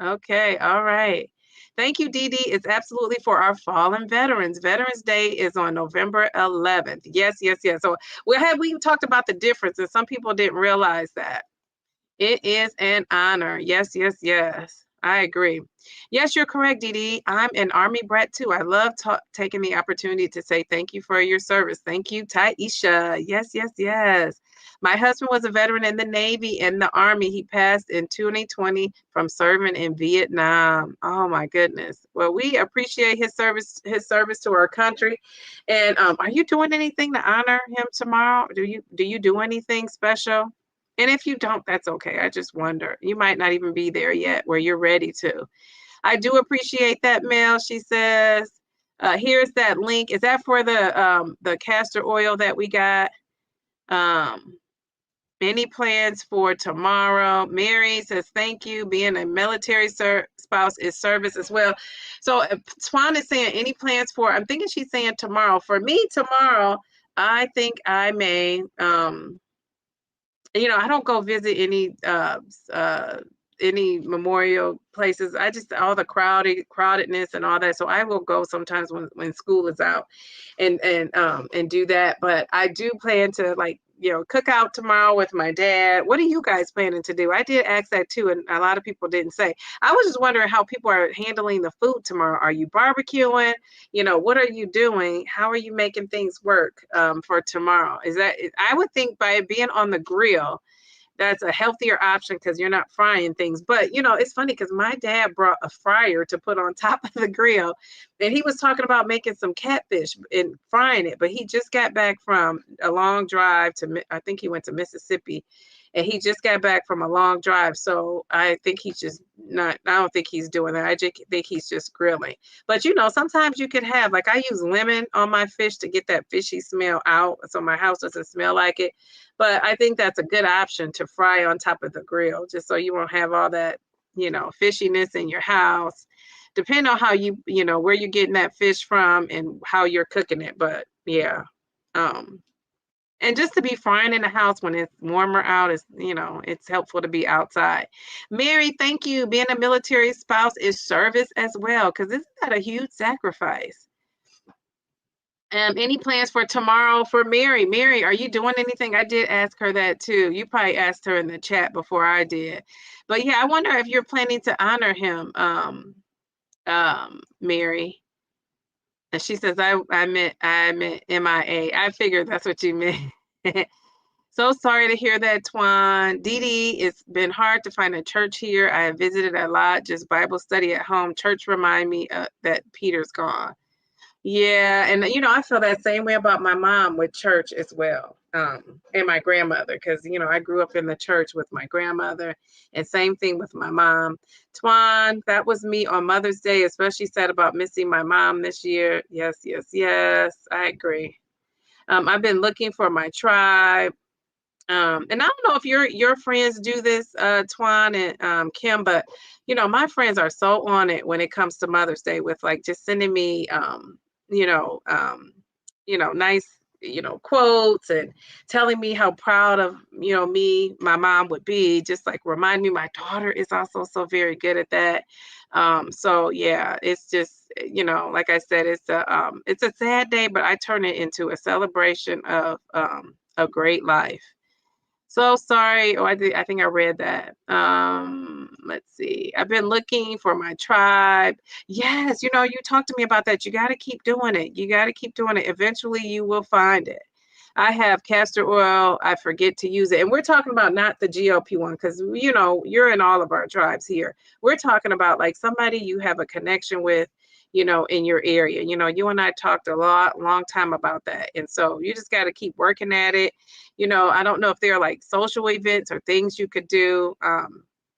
S1: Okay, all right. Thank you, Dee Dee. It's absolutely for our fallen veterans. Veterans Day is on November 11th. Yes, yes, yes. So we talked about the difference, and some people didn't realize that. It is an honor. Yes, yes, yes. I agree. Yes, you're correct, Dee Dee. I'm an Army brat too. I love taking the opportunity to say thank you for your service. Thank you, Taisha. Yes, yes, yes. My husband was a veteran in the Navy and the Army. He passed in 2020 from serving in Vietnam. Oh my goodness. Well, we appreciate his service to our country. And are you doing anything to honor him tomorrow? Do you do anything special? And if you don't, that's okay. I just wonder. You might not even be there yet where you're ready to. I do appreciate that, Mel. She says, here's that link. Is that for the castor oil that we got? Any plans for tomorrow? Mary says, thank you. Being a military spouse is service as well. So Swan is saying, any plans for, I'm thinking she's saying tomorrow. For me, tomorrow, I think I may, I don't go visit any memorial places. I just all the crowdedness and all that. So I will go sometimes when school is out and do that. But I do plan to cook out tomorrow with my dad. What are you guys planning to do? I did ask that too, and a lot of people didn't say. I was just wondering how people are handling the food tomorrow. Are you barbecuing? What are you doing? How are you making things work for tomorrow? I would think by it being on the grill, that's a healthier option because you're not frying things. But, it's funny because my dad brought a fryer to put on top of the grill, and he was talking about making some catfish and frying it. But he just got back from a long drive I think he went to Mississippi, and he just got back from a long drive. So I think he's just not, I don't think he's doing that. I just think he's just grilling. But you know, sometimes you could have, like, I use lemon on my fish to get that fishy smell out so my house doesn't smell like it. But I think that's a good option to fry on top of the grill, just so you won't have all that, you know, fishiness in your house. Depending on how you know, where you're getting that fish from and how you're cooking it. But yeah. Um, and just to be frying in the house when it's warmer out is, you know, it's helpful to be outside. Mary, thank you. Being a military spouse is service as well, because isn't that a huge sacrifice? Any plans for tomorrow for Mary? Mary, are you doing anything? I did ask her that too. You probably asked her in the chat before I did. But yeah, I wonder if you're planning to honor him, Mary. And she says, I meant MIA. I figured that's what you meant. So sorry to hear that, Twan. Dee Dee, it's been hard to find a church here. I have visited a lot, just Bible study at home. Church remind me that Peter's gone. Yeah, and you know, I feel that same way about my mom with church as well, and my grandmother, because you know, I grew up in the church with my grandmother, and same thing with my mom. Twan, that was me on Mother's Day, especially sad about missing my mom this year. Yes, yes, yes, I agree. I've been looking for my tribe. And I don't know if your friends do this, Twan and Kim, but you know, my friends are so on it when it comes to Mother's Day with like just sending me you know, nice, quotes and telling me how proud of, me, my mom would be, just like remind me my daughter is also so very good at that. So yeah, it's just, like I said, it's a sad day, but I turn it into a celebration of a great life. So sorry. Oh, I think I read that. Let's see. I've been looking for my tribe. Yes, you talked to me about that. You got to keep doing it. You got to keep doing it. Eventually you will find it. I have castor oil. I forget to use it. And we're talking about not the GLP one, because you're in all of our tribes here. We're talking about like somebody you have a connection with, in your area. You and I talked a long time about that. And so you just got to keep working at it. I don't know if there are like social events or things you could do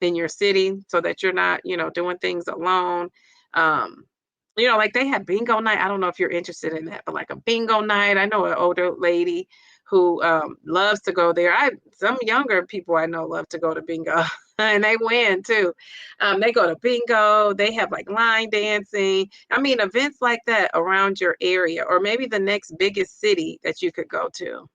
S1: in your city so that you're not, doing things alone. Like they have bingo night. I don't know if you're interested in that, but like a bingo night. I know an older lady who loves to go there. Some younger people I know love to go to bingo and they win too. They go to bingo. They have like line dancing. I mean, events like that around your area, or maybe the next biggest city that you could go to.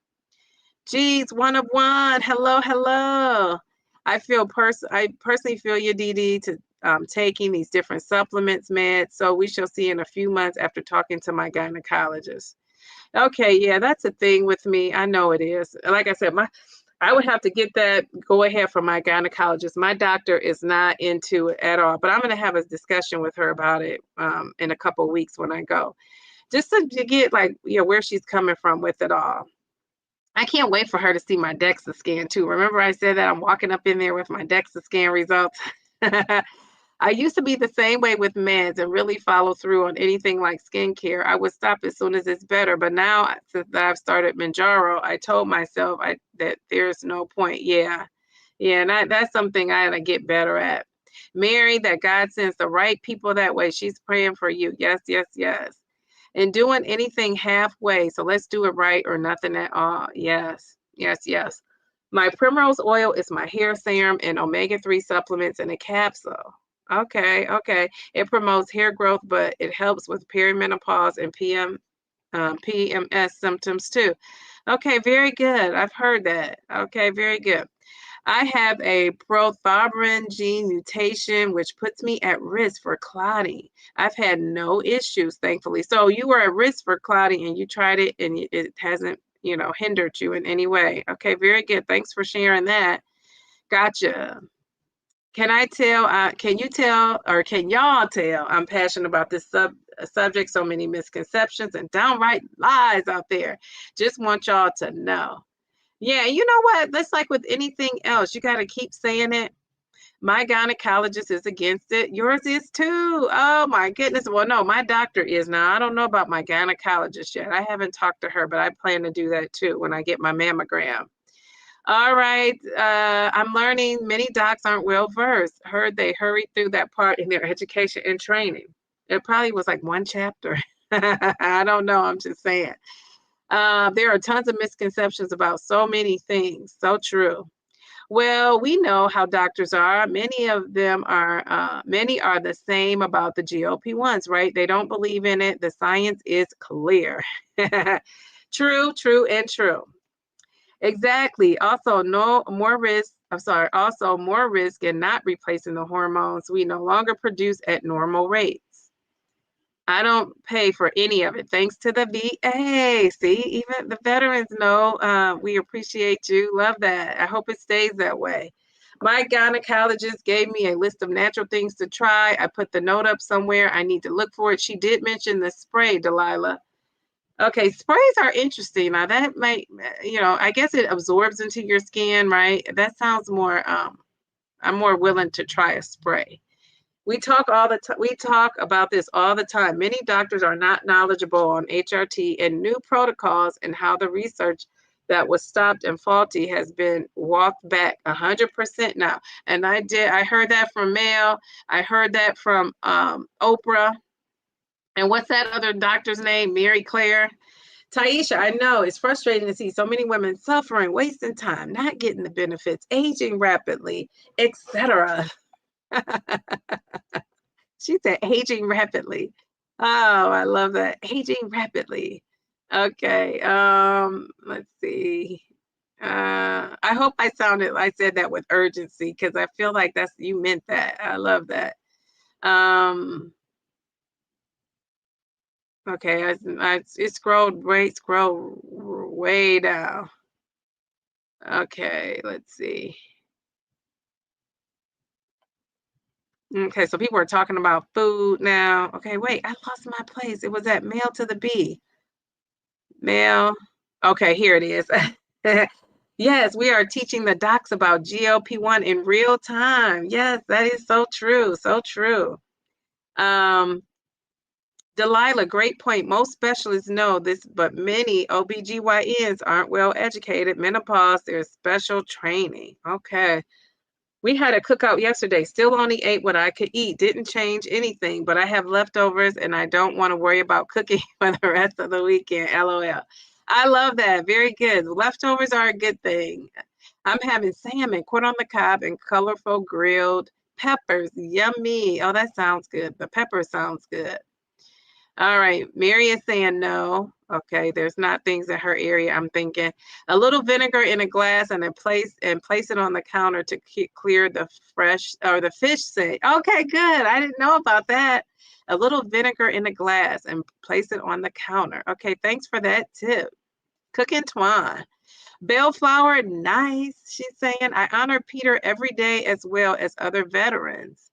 S1: Geez, one of one. Hello, hello. I personally feel you, Dee Dee, to taking these different supplements, meds. So we shall see in a few months after talking to my gynecologist. Okay, yeah, that's a thing with me. I know it is. Like I said, I would have to get that go ahead from my gynecologist. My doctor is not into it at all, but I'm going to have a discussion with her about it in a couple of weeks when I go, just to get like, where she's coming from with it all. I can't wait for her to see my DEXA scan too. Remember I said that I'm walking up in there with my DEXA scan results? I used to be the same way with meds and really follow through on anything like skincare. I would stop as soon as it's better. But now since I've started Mounjaro, I told myself that there's no point. Yeah. Yeah. And that's something I gotta get better at. Mary, that God sends the right people that way. She's praying for you. Yes, yes, yes. And doing anything halfway. So let's do it right or nothing at all. Yes, yes, yes. My primrose oil is my hair serum and omega-3 supplements in a capsule. Okay, okay. It promotes hair growth, but it helps with perimenopause and PMS symptoms too. Okay, very good. I've heard that. Okay, very good. I have a protharborin gene mutation, which puts me at risk for clotting. I've had no issues, thankfully. So you were at risk for clotting and you tried it and it hasn't, hindered you in any way. Okay, very good. Thanks for sharing that. Gotcha. Can you tell, or can y'all tell I'm passionate about this subject? So many misconceptions and downright lies out there. Just want y'all to know. Yeah, you know what? That's like with anything else. You got to keep saying it. My gynecologist is against it. Yours is too. Oh my goodness. Well, no, my doctor is now. I don't know about my gynecologist yet. I haven't talked to her, but I plan to do that too when I get my mammogram. All right. I'm learning many docs aren't well versed. Heard they hurried through that part in their education and training. It probably was like one chapter. I don't know. I'm just saying. There are tons of misconceptions about so many things. So true. Well, we know how doctors are. Many are the same about the GLP-1s, right? They don't believe in it. The science is clear. True, true, and true. Exactly. Also, no more risk. I'm sorry. Also, more risk in not replacing the hormones we no longer produce at normal rates. I don't pay for any of it, thanks to the VA. See, even the veterans know we appreciate you. Love that. I hope it stays that way. My gynecologist gave me a list of natural things to try. I put the note up somewhere. I need to look for it. She did mention the spray, Delilah. Okay, sprays are interesting. Now that might, I guess it absorbs into your skin, right? That sounds more, I'm more willing to try a spray. We talk about this all the time. Many doctors are not knowledgeable on HRT and new protocols and how the research that was stopped and faulty has been walked back 100% now. And I heard that from Mel. I heard that from Oprah. And what's that other doctor's name? Mary Claire. Taisha, I know it's frustrating to see so many women suffering, wasting time, not getting the benefits, aging rapidly, etc. She said aging rapidly. Oh, I love that. Aging rapidly. Okay. Let's see. I hope I said that with urgency because I feel like you meant that. I love that. Okay, it scrolled way down. Okay, let's see. Okay, so people are talking about food now. Okay, wait, I lost my place. It was at Mail to the B. Mail. Okay, here it is. Yes, we are teaching the docs about GLP-1 in real time. Yes, that is so true. So true. Delilah, great point. Most specialists know this, but many OBGYNs aren't well educated. Menopause, there's special training. Okay. We had a cookout yesterday. Still only ate what I could eat. Didn't change anything, but I have leftovers and I don't want to worry about cooking for the rest of the weekend. LOL. I love that. Very good. Leftovers are a good thing. I'm having salmon, corn on the cob, and colorful grilled peppers. Yummy. Oh, that sounds good. The pepper sounds good. All right. Mary is saying no. Okay, there's not things in her area. I'm thinking a little vinegar in a glass and place it on the counter to clear the fresh or the fish scent. Okay, good. I didn't know about that. A little vinegar in a glass and place it on the counter. Okay, thanks for that tip. Cooking twine. Bellflower, nice. She's saying I honor Peter every day as well as other veterans.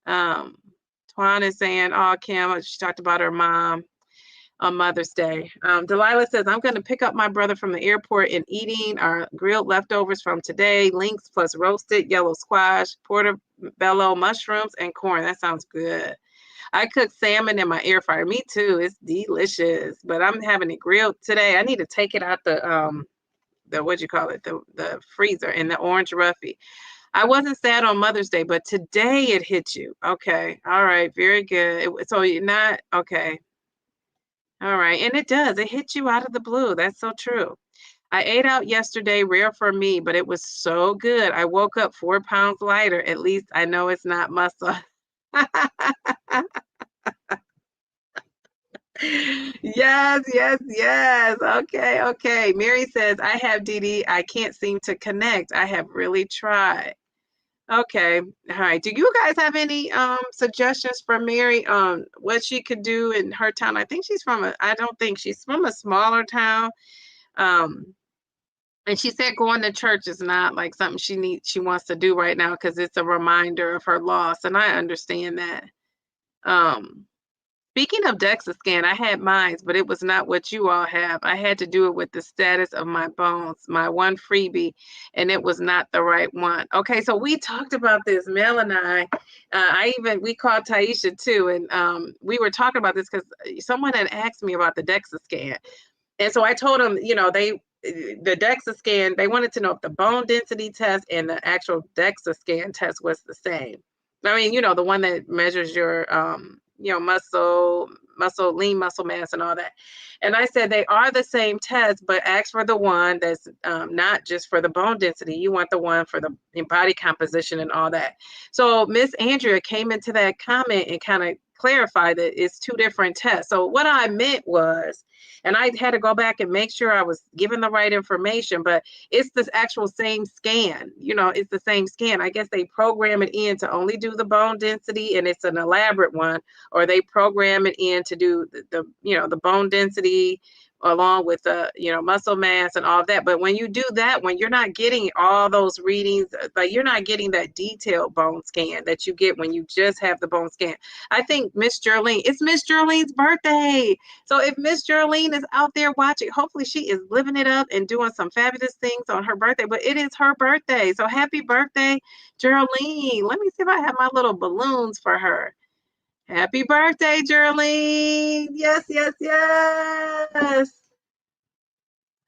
S1: Twan is saying, oh, Kim, she talked about her mom on Mother's Day. Delilah says, I'm going to pick up my brother from the airport and eating our grilled leftovers from today, links plus roasted yellow squash, portobello mushrooms, and corn. That sounds good. I cooked salmon in my air fryer. Me too. It's delicious, but I'm having it grilled today. I need to take it out the the freezer in the orange roughy. I wasn't sad on Mother's Day, but today it hit you. Okay. All right. Very good. So you're not okay. All right. And it does. It hits you out of the blue. That's so true. I ate out yesterday, rare for me, but it was so good. I woke up 4 pounds lighter. At least I know it's not muscle. Yes, yes, yes. Okay, okay. Mary says, I have DD. I can't seem to connect. I have really tried. Okay. All right. Do you guys have any suggestions for Mary on what she could do in her town? I don't think she's from a smaller town. Um, and she said going to church is not like something she wants to do right now because it's a reminder of her loss. And I understand that. Um, Speaking of DEXA scan, I had mine, but it was not what you all have. I had to do it with the status of my bones, my one freebie, and it was not the right one. Okay, so we talked about this, Mel and I. We called Taisha too, and we were talking about this because someone had asked me about the DEXA scan. And so I told them, the DEXA scan, they wanted to know if the bone density test and the actual DEXA scan test was the same. I mean, the one that measures your, lean muscle mass and all that. And I said they are the same test, but ask for the one that's not just for the bone density. You want the one for the body composition and all that. So Miss Andrea came into that comment and kind of clarified that it's two different tests. So what I meant was, and I had to go back and make sure I was given the right information, but it's the actual same scan. It's the same scan. I guess they program it in to only do the bone density, and it's an elaborate one, or they program it in to do the bone density along with the muscle mass and all of that. But when you do that one, you're not getting all those readings, but you're not getting that detailed bone scan that you get when you just have the bone scan. I think Miss Geraldine, it's Miss Geraldine's birthday. So if Miss Geraldine is out there watching, hopefully she is living it up and doing some fabulous things on her birthday. But it is her birthday. So happy birthday, Geraldine. Let me see if I have my little balloons for her. Happy birthday, Geraldine. Yes, yes, yes.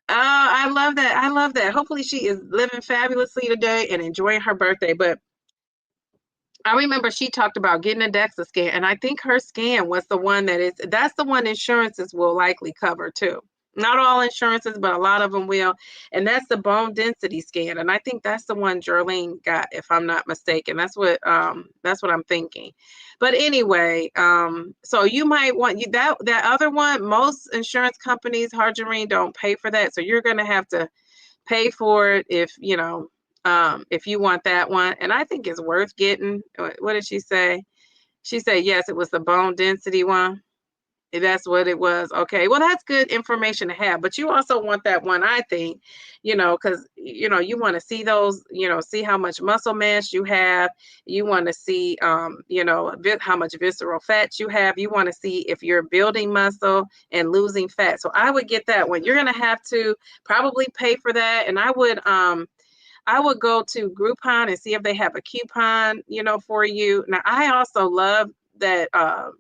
S1: Oh, I love that. I love that. Hopefully she is living fabulously today and enjoying her birthday. But I remember she talked about getting a DEXA scan, and I think her scan was the one that's the one insurances will likely cover too. Not all insurances, but a lot of them will. And that's the bone density scan. And I think that's the one Jerlene got, if I'm not mistaken. That's what I'm thinking. But anyway, so you might want that other one. Most insurance companies, Harjarine, don't pay for that. So you're gonna have to pay for it if you want that one. And I think it's worth getting. What did she say? She said yes, it was the bone density one. That's what it was. Okay. Well, that's good information to have. But you also want that one, I think, because, you want to see those, see how much muscle mass you have. You want to see, how much visceral fat you have. You want to see if you're building muscle and losing fat. So I would get that one. You're going to have to probably pay for that. And I would go to Groupon and see if they have a coupon, for you. Now, I also love that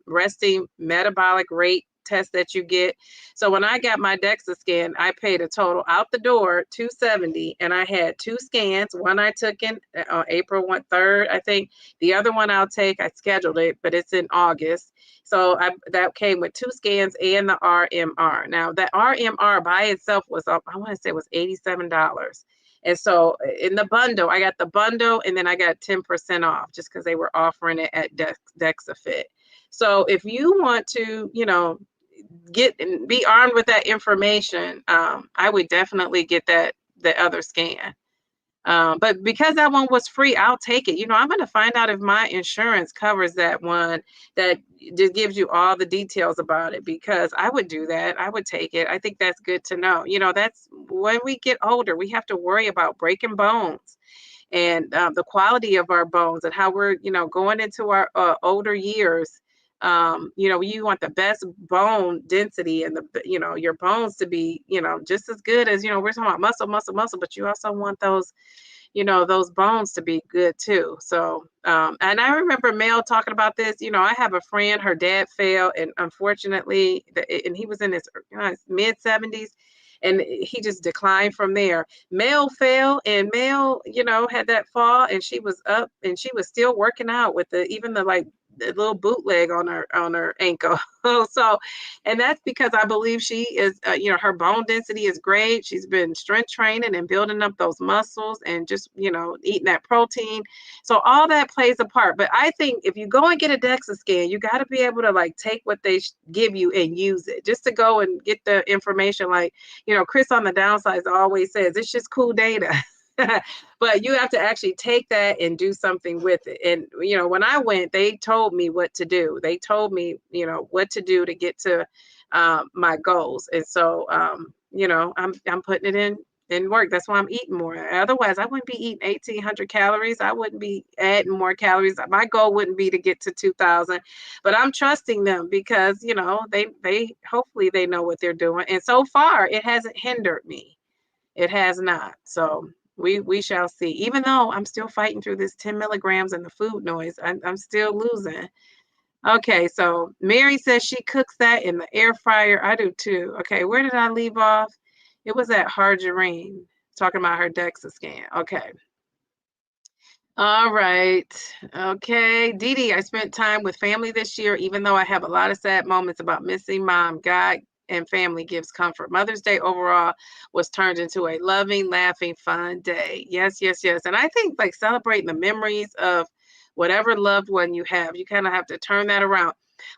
S1: resting metabolic rate test that you get. So when I got my DEXA scan, I paid a total out the door $270, and I had 2 scans. One I took in April 3rd, I think. The other one I'll take, I scheduled it, but it's in August. So that came with 2 scans and the RMR. Now that RMR by itself was up, I want to say it was $87. And so in the bundle, I got the bundle, and then I got 10% off just because they were offering it at DexaFit. So if you want to, get and be armed with that information, I would definitely get the other scan. But because that one was free, I'll take it. I'm going to find out if my insurance covers that one that just gives you all the details about it, because I would do that. I would take it. I think that's good to know. That's when we get older, we have to worry about breaking bones and the quality of our bones and how we're, going into our older years. You want the best bone density and your bones to be, just as good as, we're talking about muscle, but you also want those, those bones to be good too. So, and I remember Mel talking about this. I have a friend, her dad fell, and unfortunately, and he was in his mid 70s, and he just declined from there. Mel fell, and Mel, had that fall, and she was up, and she was still working out with even the little bootleg on her ankle. So, and that's because I believe she is, her bone density is great. She's been strength training and building up those muscles and just, eating that protein. So all that plays a part. But I think if you go and get a DEXA scan, you got to be able to take what they give you and use it, just to go and get the information. Chris on the Downsizing always says, it's just cool data. But you have to actually take that and do something with it. And, when I went, they told me what to do. They told me, what to do to get to my goals. And so, I'm putting it in work. That's why I'm eating more. Otherwise, I wouldn't be eating 1,800 calories. I wouldn't be adding more calories. My goal wouldn't be to get to 2,000, but I'm trusting them because, they hopefully they know what they're doing. And so far, it hasn't hindered me. It has not. So we shall see. Even though I'm still fighting through this 10 milligrams and the food noise, I'm still losing. Okay, so Mary says she cooks that in the air fryer. I do too. Okay, where did I leave off? It was at Hargerine, talking about her DEXA scan. Okay. All right. Okay. Dee Dee, I spent time with family this year, even though I have a lot of sad moments about missing mom. God and family gives comfort. Mother's Day overall was turned into a loving, laughing, fun day. Yes, yes, yes. And I think like celebrating the memories of whatever loved one you have, you kind of have to turn that around.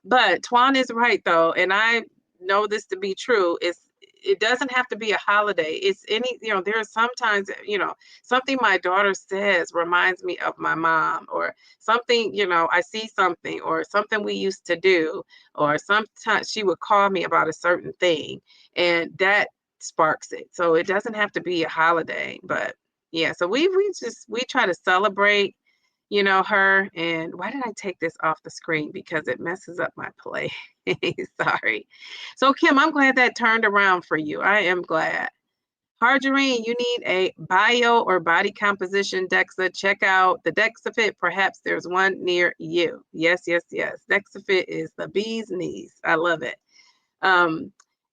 S1: But Twan is right though, and I know this to be true. It doesn't have to be a holiday. It's any, there are sometimes, something my daughter says reminds me of my mom, or something, I see something, or something we used to do, or sometimes she would call me about a certain thing, and that sparks it. So it doesn't have to be a holiday, but yeah, so we try to celebrate, her. And why did I take this off the screen? Because it messes up my play. Sorry. So Kim, I'm glad that turned around for you. I am glad. Margarine, you need a bio or body composition DEXA. Check out the DEXA Fit. Perhaps there's one near you. Yes, yes, yes. DEXA Fit is the bee's knees. I love it.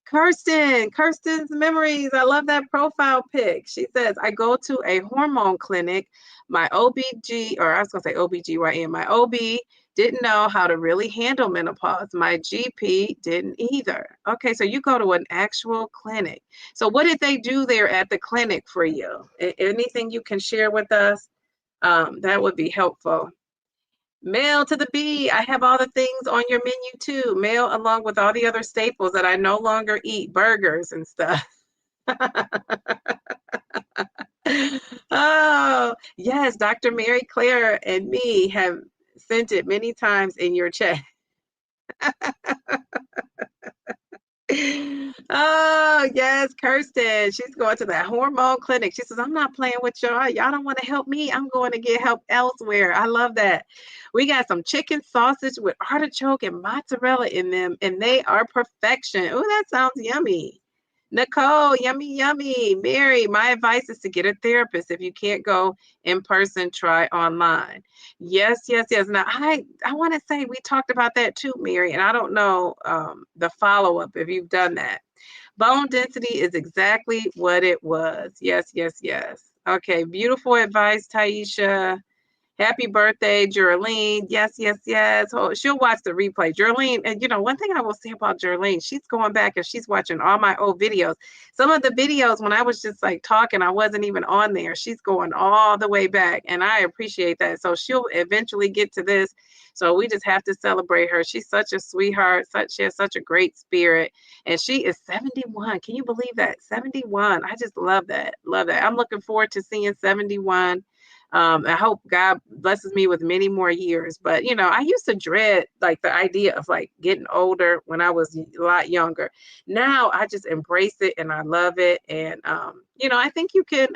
S1: Kirsten's memories. I love that profile pic. She says, I go to a hormone clinic. My OBG, or I was going to say OBGYN, my OB didn't know how to really handle menopause. My GP didn't either. Okay, so you go to an actual clinic. So what did they do there at the clinic for you? Anything you can share with us? That would be helpful. Mail to the B. I have all the things on your menu too. Mail along with all the other staples that I no longer eat, burgers and stuff. Oh, yes, Dr. Mary Claire and me have sent it many times in your chat. Oh, yes, Kirsten. She's going to that hormone clinic. She says, I'm not playing with y'all. Y'all don't want to help me. I'm going to get help elsewhere. I love that. We got some chicken sausage with artichoke and mozzarella in them, and they are perfection. Oh, that sounds yummy. Nicole, yummy, yummy. Mary, my advice is to get a therapist. If you can't go in person, try online. Yes, yes, yes. Now, I want to say we talked about that too, Mary, and I don't know the follow-up if you've done that. Bone density is exactly what it was. Yes, yes, yes. Okay, beautiful advice, Taisha. Happy birthday, Geraldine. Yes, yes, yes. Oh, she'll watch the replay. Geraldine, and one thing I will say about Geraldine, she's going back and she's watching all my old videos. Some of the videos when I was just like talking, I wasn't even on there. She's going all the way back, and I appreciate that. So she'll eventually get to this. So we just have to celebrate her. She's such a sweetheart. She has such a great spirit, and she is 71. Can you believe that? 71. I just love that. Love that. I'm looking forward to seeing 71. I hope God blesses me with many more years. But, I used to dread like the idea of like getting older when I was a lot younger. Now I just embrace it and I love it. And, I think you can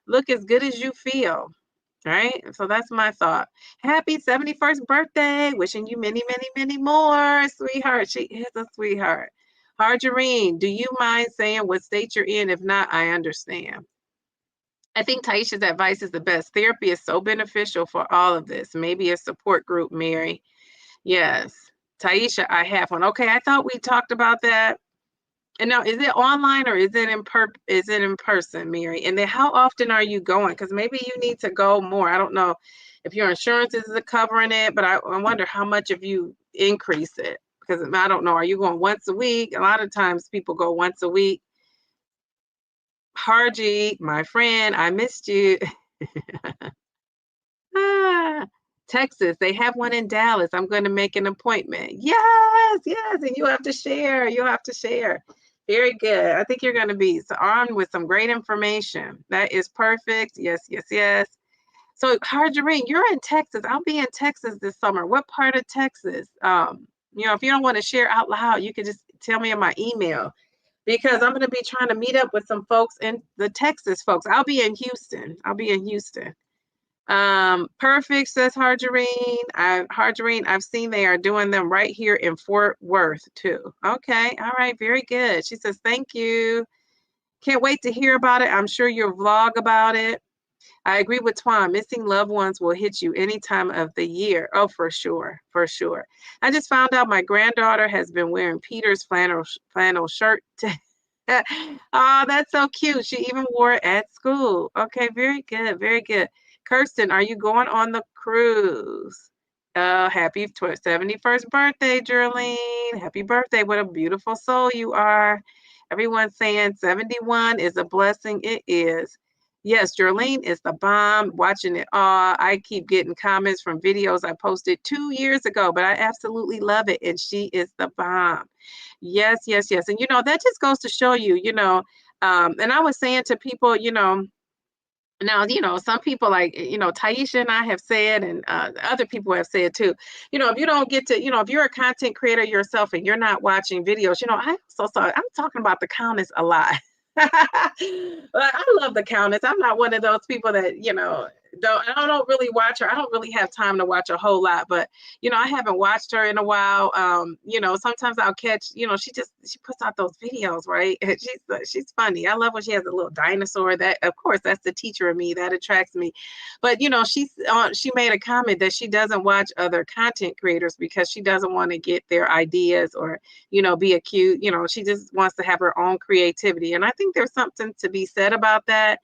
S1: look as good as you feel. Right. So that's my thought. Happy 71st birthday. Wishing you many, many, many more, sweetheart. She is a sweetheart. Margarine, do you mind saying what state you're in? If not, I understand. I think Taisha's advice is the best. Therapy is so beneficial for all of this. Maybe a support group, Mary. Yes. Taisha, I have one. Okay, I thought we talked about that. And now, is it online or is it in person, Mary? And then how often are you going? Because maybe you need to go more. I don't know if your insurance is covering it, but I wonder how much if you increase it. Because I don't know. Are you going once a week? A lot of times people go once a week. Harji, my friend, I missed you. Texas, they have one in Dallas. I'm going to make an appointment. Yes, yes, and you have to share. You have to share. Very good. I think you're going to be armed with some great information. That is perfect. Yes, yes, yes. So, Harjarine, you're in Texas. I'll be in Texas this summer. What part of Texas? If you don't want to share out loud, you can just tell me in my email, because I'm going to be trying to meet up with some folks in the Texas folks. I'll be in Houston. Perfect, says Harjarine. Harjarine, I've seen they are doing them right here in Fort Worth too. Okay, all right, very good. She says, thank you. Can't wait to hear about it. I'm sure you'll vlog about it. I agree with Twan. Missing loved ones will hit you any time of the year. Oh, for sure, for sure. I just found out my granddaughter has been wearing Peter's flannel shirt Oh, that's so cute. She even wore it at school. Okay, very good, very good. Kirsten, are you going on the cruise? Happy 71st birthday, Geraldine. Happy birthday. What a beautiful soul you are. Everyone's saying 71 is a blessing. It is. Yes, Geraldine is the bomb. Watching it all. I keep getting comments from videos I posted 2 years ago, but I absolutely love it. And she is the bomb. Yes, yes, yes. And that just goes to show you, and I was saying to people, now, some people like, Taisha and I have said, and other people have said too, if you don't get to, if you're a content creator yourself and you're not watching videos, I also saw, I'm talking about the comments a lot. But I love the countess. I'm not one of those people that, I don't really watch her. I don't really have time to watch a whole lot, but I haven't watched her in a while. Sometimes I'll catch, she puts out those videos, right? And she's funny. I love when she has a little dinosaur. That, of course, that's the teacher in me that attracts me. But she made a comment that she doesn't watch other content creators because she doesn't want to get their ideas or be accused. She just wants to have her own creativity. And I think there's something to be said about that.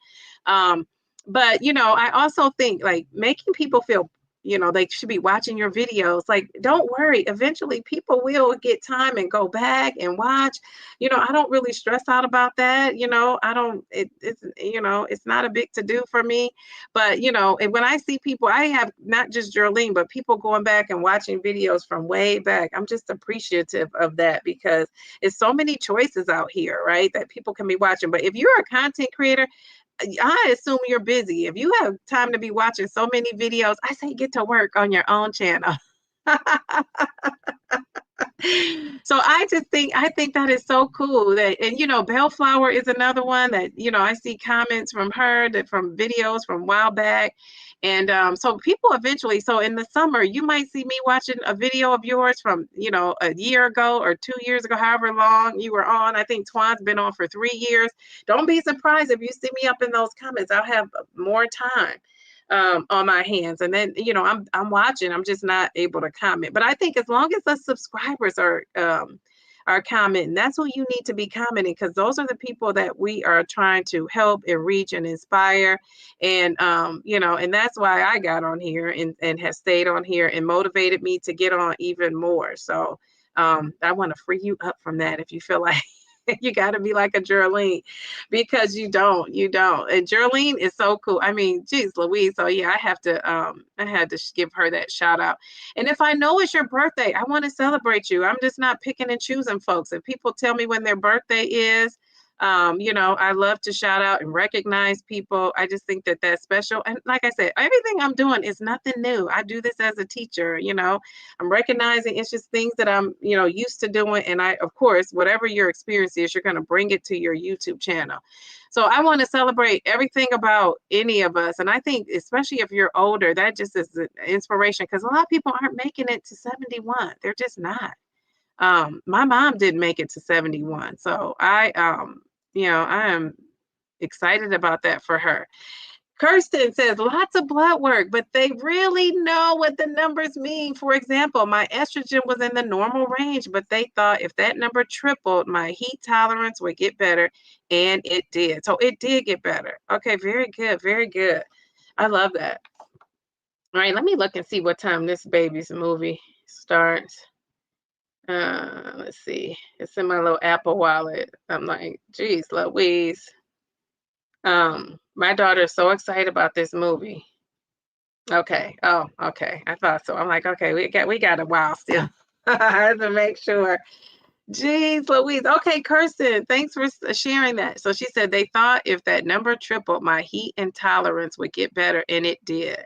S1: But I also think like making people feel they should be watching your videos. Like, don't worry, eventually people will get time and go back and watch. I don't really stress out about that. I don't, it's not a big to do for me. But and when I see people, I have not just Geraldine, but people going back and watching videos from way back, I'm just appreciative of that because it's so many choices out here, right, that people can be watching. But if you're a content creator, I assume you're busy. If you have time to be watching so many videos, I say get to work on your own channel. So I think that is so cool that, and Bellflower is another one that I see comments from her, that from videos from a while back. And so people eventually, so in the summer you might see me watching a video of yours from a year ago or 2 years ago, however long you were on. I think Twan's been on for 3 years. Don't be surprised if you see me up in those comments. I'll have more time on my hands, and then I'm watching. I'm just not able to comment. But I think as long as the subscribers are commenting, that's who you need to be commenting, because those are the people that we are trying to help and reach and inspire. And and that's why I got on here and have stayed on here and motivated me to get on even more. So I want to free you up from that if you feel like you got to be like a Geraldine, because you don't. And Geraldine is so cool. I mean, geez Louise. So yeah, I had to give her that shout out. And if I know it's your birthday, I want to celebrate you. I'm just not picking and choosing folks. If people tell me when their birthday is, I love to shout out and recognize people. I just think that that's special. And like I said, everything I'm doing is nothing new. I do this as a teacher. I'm recognizing it's just things that I'm, used to doing. And of course, whatever your experience is, you're going to bring it to your YouTube channel. So I want to celebrate everything about any of us. And I think, especially if you're older, that just is an inspiration, because a lot of people aren't making it to 71. They're just not. My mom didn't make it to 71. So I am excited about that for her. Kirsten says lots of blood work, but they really know what the numbers mean. For example, my estrogen was in the normal range, but they thought if that number tripled, my heat tolerance would get better, and it did. So it did get better. Okay, very good, very good. I love that. All right, let me look and see what time this baby's movie starts. Let's see. It's in my little Apple wallet. I'm like, geez, Louise. My daughter is so excited about this movie. Okay. Oh, okay. I thought so. I'm like, okay, we got a while still. I had to make sure. Jeez Louise. Okay, Kirsten, thanks for sharing that. So she said they thought if that number tripled, my heat intolerance would get better, and it did.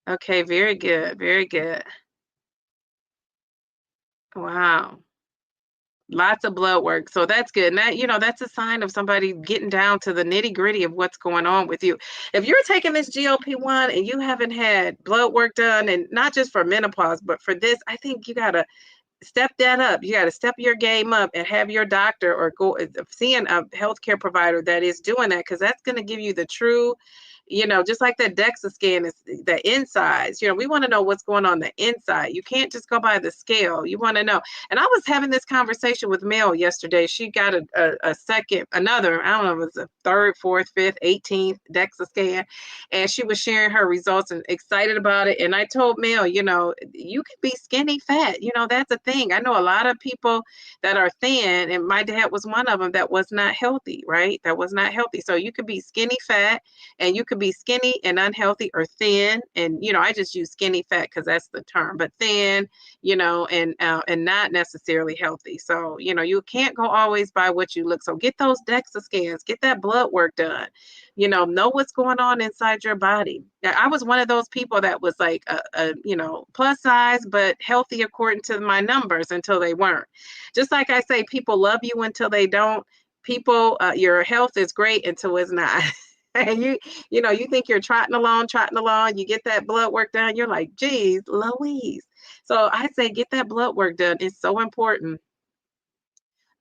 S1: Okay, very good. Very good. Wow. Lots of blood work. So that's good. And that's a sign of somebody getting down to the nitty-gritty of what's going on with you. If you're taking this GLP-1 and you haven't had blood work done, and not just for menopause, but for this, I think you got to step that up. You got to step your game up and have your doctor or go seeing a healthcare provider that is doing that, because that's going to give you the true just like that DEXA scan is the insides. We want to know what's going on the inside. You can't just go by the scale. You want to know. And I was having this conversation with Mel yesterday. She got a second, another, I don't know, it was a third, fourth, fifth, 18th DEXA scan. And she was sharing her results and excited about it. And I told Mel, you can be skinny fat. That's a thing. I know a lot of people that are thin, and my dad was one of them that was not healthy, right? That was not healthy. So you could be skinny fat, and you could be skinny and unhealthy, or thin. And, I just use skinny fat because that's the term, but thin, and not necessarily healthy. So, you can't go always by what you look. So get those DEXA scans, get that blood work done, know what's going on inside your body. Now, I was one of those people that was like, plus size, but healthy according to my numbers until they weren't. Just like I say, people love you until they don't. People, your health is great until it's not. And you think you're trotting along, you get that blood work done, you're like, geez, Louise. So I say, get that blood work done. It's so important.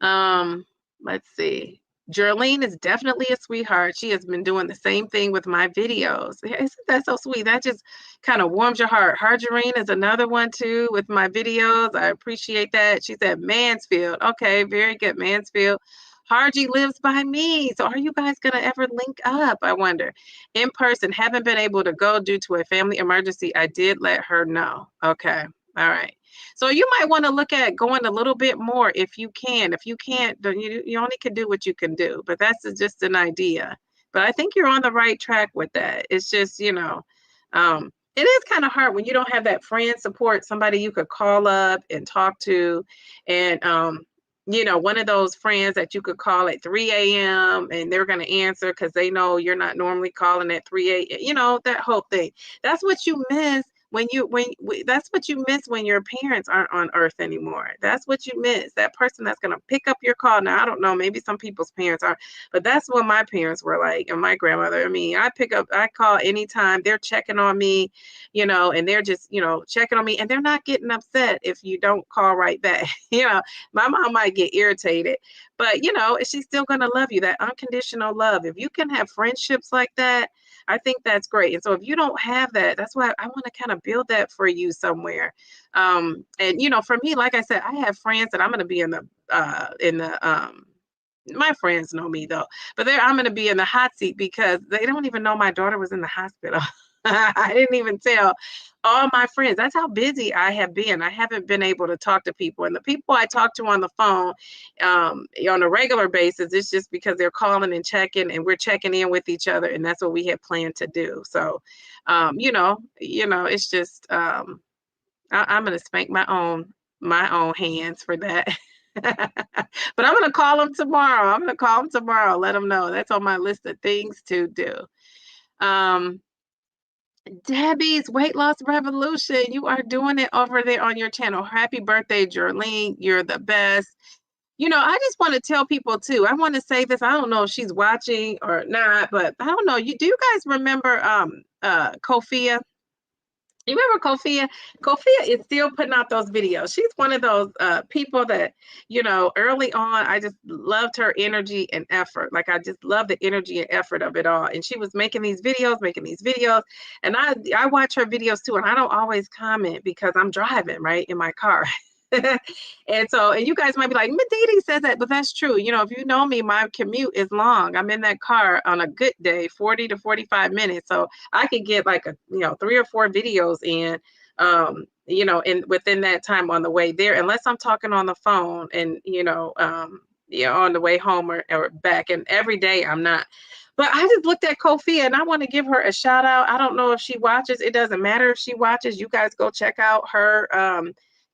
S1: Let's see. Jerlene is definitely a sweetheart. She has been doing the same thing with my videos. Isn't that so sweet? That just kind of warms your heart. Harjarine is another one too with my videos. I appreciate that. She said Mansfield. Okay, very good, Mansfield. Harji lives by me. So are you guys going to ever link up? I wonder. In person, haven't been able to go due to a family emergency. I did let her know. Okay. All right. So you might want to look at going a little bit more if you can. If you can't, you only can do what you can do. But that's just an idea. But I think you're on the right track with that. It's just, it is kind of hard when you don't have that friend support, somebody you could call up and talk to. And, one of those friends that you could call at 3 a.m. and they're going to answer because they know you're not normally calling at 3 a.m. That whole thing. That's what you miss that's what you miss when your parents aren't on earth anymore. That's what you miss. That person that's going to pick up your call. Now, I don't know, maybe some people's parents aren't, but that's what my parents were like, and my grandmother. I mean, I call anytime. They're checking on me, and they're just, checking on me, and they're not getting upset if you don't call right back. My mom might get irritated, but, she's still going to love you. That unconditional love. If you can have friendships like that, I think that's great. And so if you don't have that, that's why I want to kind of build that for you somewhere. And, for me, like I said, I have friends that I'm going to be my friends know me though, but I'm going to be in the hot seat because they don't even know my daughter was in the hospital. I didn't even tell all my friends. That's how busy I have been. I haven't been able to talk to people. And the people I talk to on the phone on a regular basis, it's just because they're calling and checking, and we're checking in with each other. And that's what we had planned to do. So, it's just, I'm going to spank my own hands for that. But I'm going to call them tomorrow. Let them know. That's on my list of things to do. Debbie's Weight Loss Revolution. You are doing it over there on your channel. Happy birthday, Jerlene. You're the best. I just want to tell people too. I want to say this. I don't know if she's watching or not, but I don't know. Do you guys remember Kofia? You remember Kofia? Kofia is still putting out those videos. She's one of those people that, early on, I just loved her energy and effort. Like, I just love the energy and effort of it all. And she was making these videos. And I watch her videos too. And I don't always comment because I'm driving, right, in my car. And you guys might be like, Medidi says that, but that's true. If you know me, my commute is long. I'm in that car on a good day, 40 to 45 minutes. So I could get like 3 or 4 videos in, within that time on the way there, unless I'm talking on the phone and, on the way home or back. And every day I'm not. But I just looked at Kofia and I want to give her a shout out. I don't know if she watches. It doesn't matter if she watches. You guys go check out her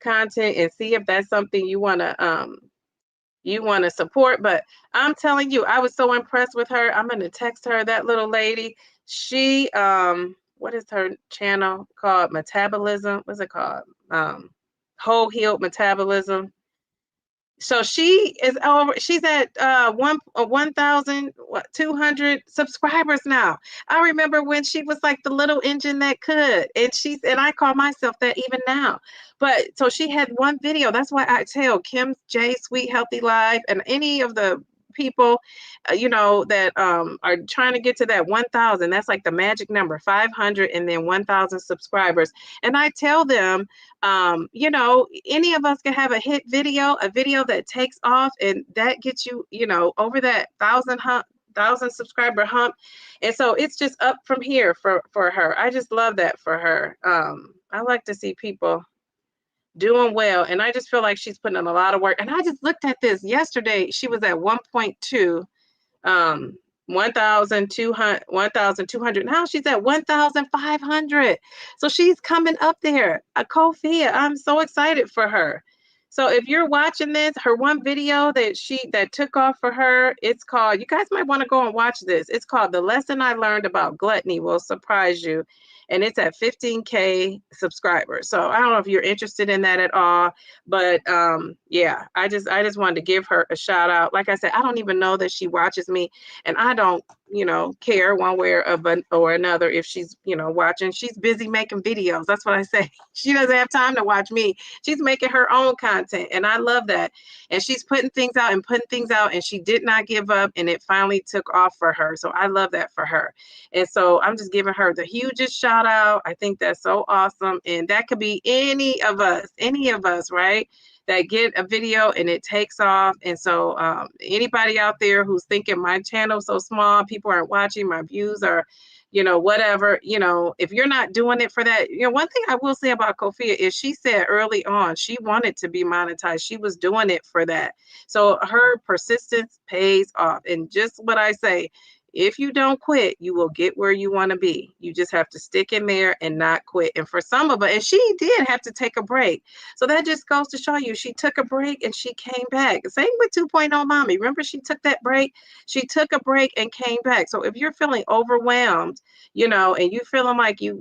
S1: content and see if that's something you want to support. But I'm telling you, I was so impressed with her. I'm going to text her, that little lady. She what is her channel called? Metabolism. What's it called? Whole Healed Metabolism. So she's at 1,200 subscribers now. I remember when she was like the little engine that could, and I call myself that even now. But so she had one video. That's why I tell Kim J Sweet Healthy Life and any of the people, that are trying to get to that 1,000. That's like the magic number, 500 and then 1,000 subscribers. And I tell them, any of us can have a hit video, a video that takes off, and that gets you, over that 1,000 subscriber hump. And so it's just up from here for her. I just love that for her. I like to see people doing well, and I just feel like she's putting in a lot of work. And I just looked at this yesterday. She was at 1.2, 1,200. Now she's at 1,500. So she's coming up there. Kofia, I'm so excited for her. So if you're watching this, her one video that took off for her, it's called, you guys might want to go and watch this. It's called The Lesson I Learned About Gluttony Will Surprise You. And it's at 15K subscribers. So I don't know if you're interested in that at all, but yeah, I just wanted to give her a shout out. Like I said, I don't even know that she watches me, and I don't, care one way or another if she's, watching. She's busy making videos. That's what I say. She doesn't have time to watch me. She's making her own content, and I love that. And she's putting things out, and she did not give up, and it finally took off for her. So I love that for her. And so I'm just giving her the hugest shout out. I think that's so awesome. And that could be any of us, right? That get a video and it takes off. And so anybody out there who's thinking my channel's so small, people aren't watching, my views are, whatever, if you're not doing it for that, one thing I will say about Kofia is she said early on, she wanted to be monetized. She was doing it for that. So her persistence pays off. And just what I say, if you don't quit, you will get where you want to be. You just have to stick in there and not quit. And for some of us, and she did have to take a break. So that just goes to show you, she took a break and she came back. Same with 2.0 Mommy. Remember, she took that break. She took a break and came back. So if you're feeling overwhelmed, and you feeling like you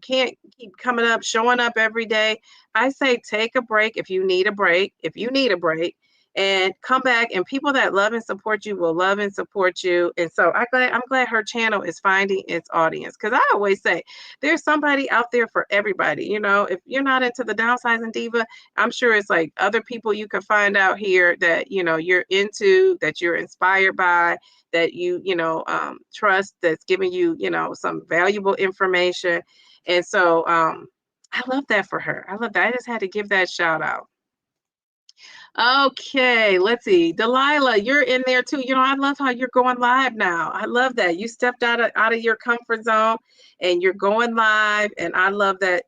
S1: can't keep coming up, showing up every day, I say take a break if you need a break. And come back, and people that love and support you will love and support you. And so I'm glad her channel is finding its audience, because I always say there's somebody out there for everybody. If you're not into the Downsizing Diva, I'm sure it's like other people you can find out here that you're into, that you're inspired by, that you trust, that's giving you some valuable information. And so I love that for her. I love that. I just had to give that shout out. Okay, let's see. Delilah, you're in there too. I love how you're going live now. I love that. You stepped out of your comfort zone and you're going live. And I love that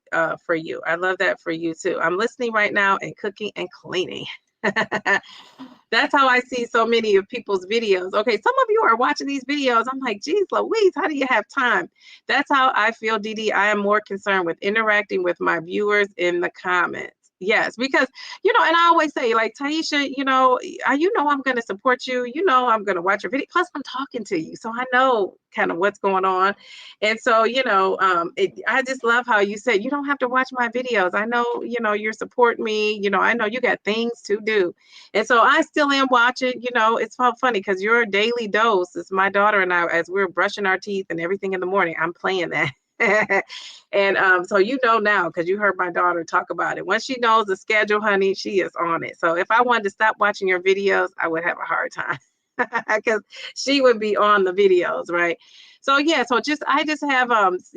S1: for you. I love that for you too. I'm listening right now and cooking and cleaning. That's how I see so many of people's videos. Okay, some of you are watching these videos. I'm like, geez, Louise, how do you have time? That's how I feel, Dee. I am more concerned with interacting with my viewers in the comments. Yes, because, and I always say, like, Taisha, I'm going to support you. I'm going to watch your video. Plus, I'm talking to you. So I know kind of what's going on. And so, I just love how you said, you don't have to watch my videos. I know, you're supporting me. I know you got things to do. And so I still am watching. It's funny because your daily dose is my daughter and I, as we're brushing our teeth and everything in the morning, I'm playing that. And so now, because you heard my daughter talk about it. Once she knows the schedule, honey, she is on it. So if I wanted to stop watching your videos, I would have a hard time because she would be on the videos, right? So yeah, so I just have once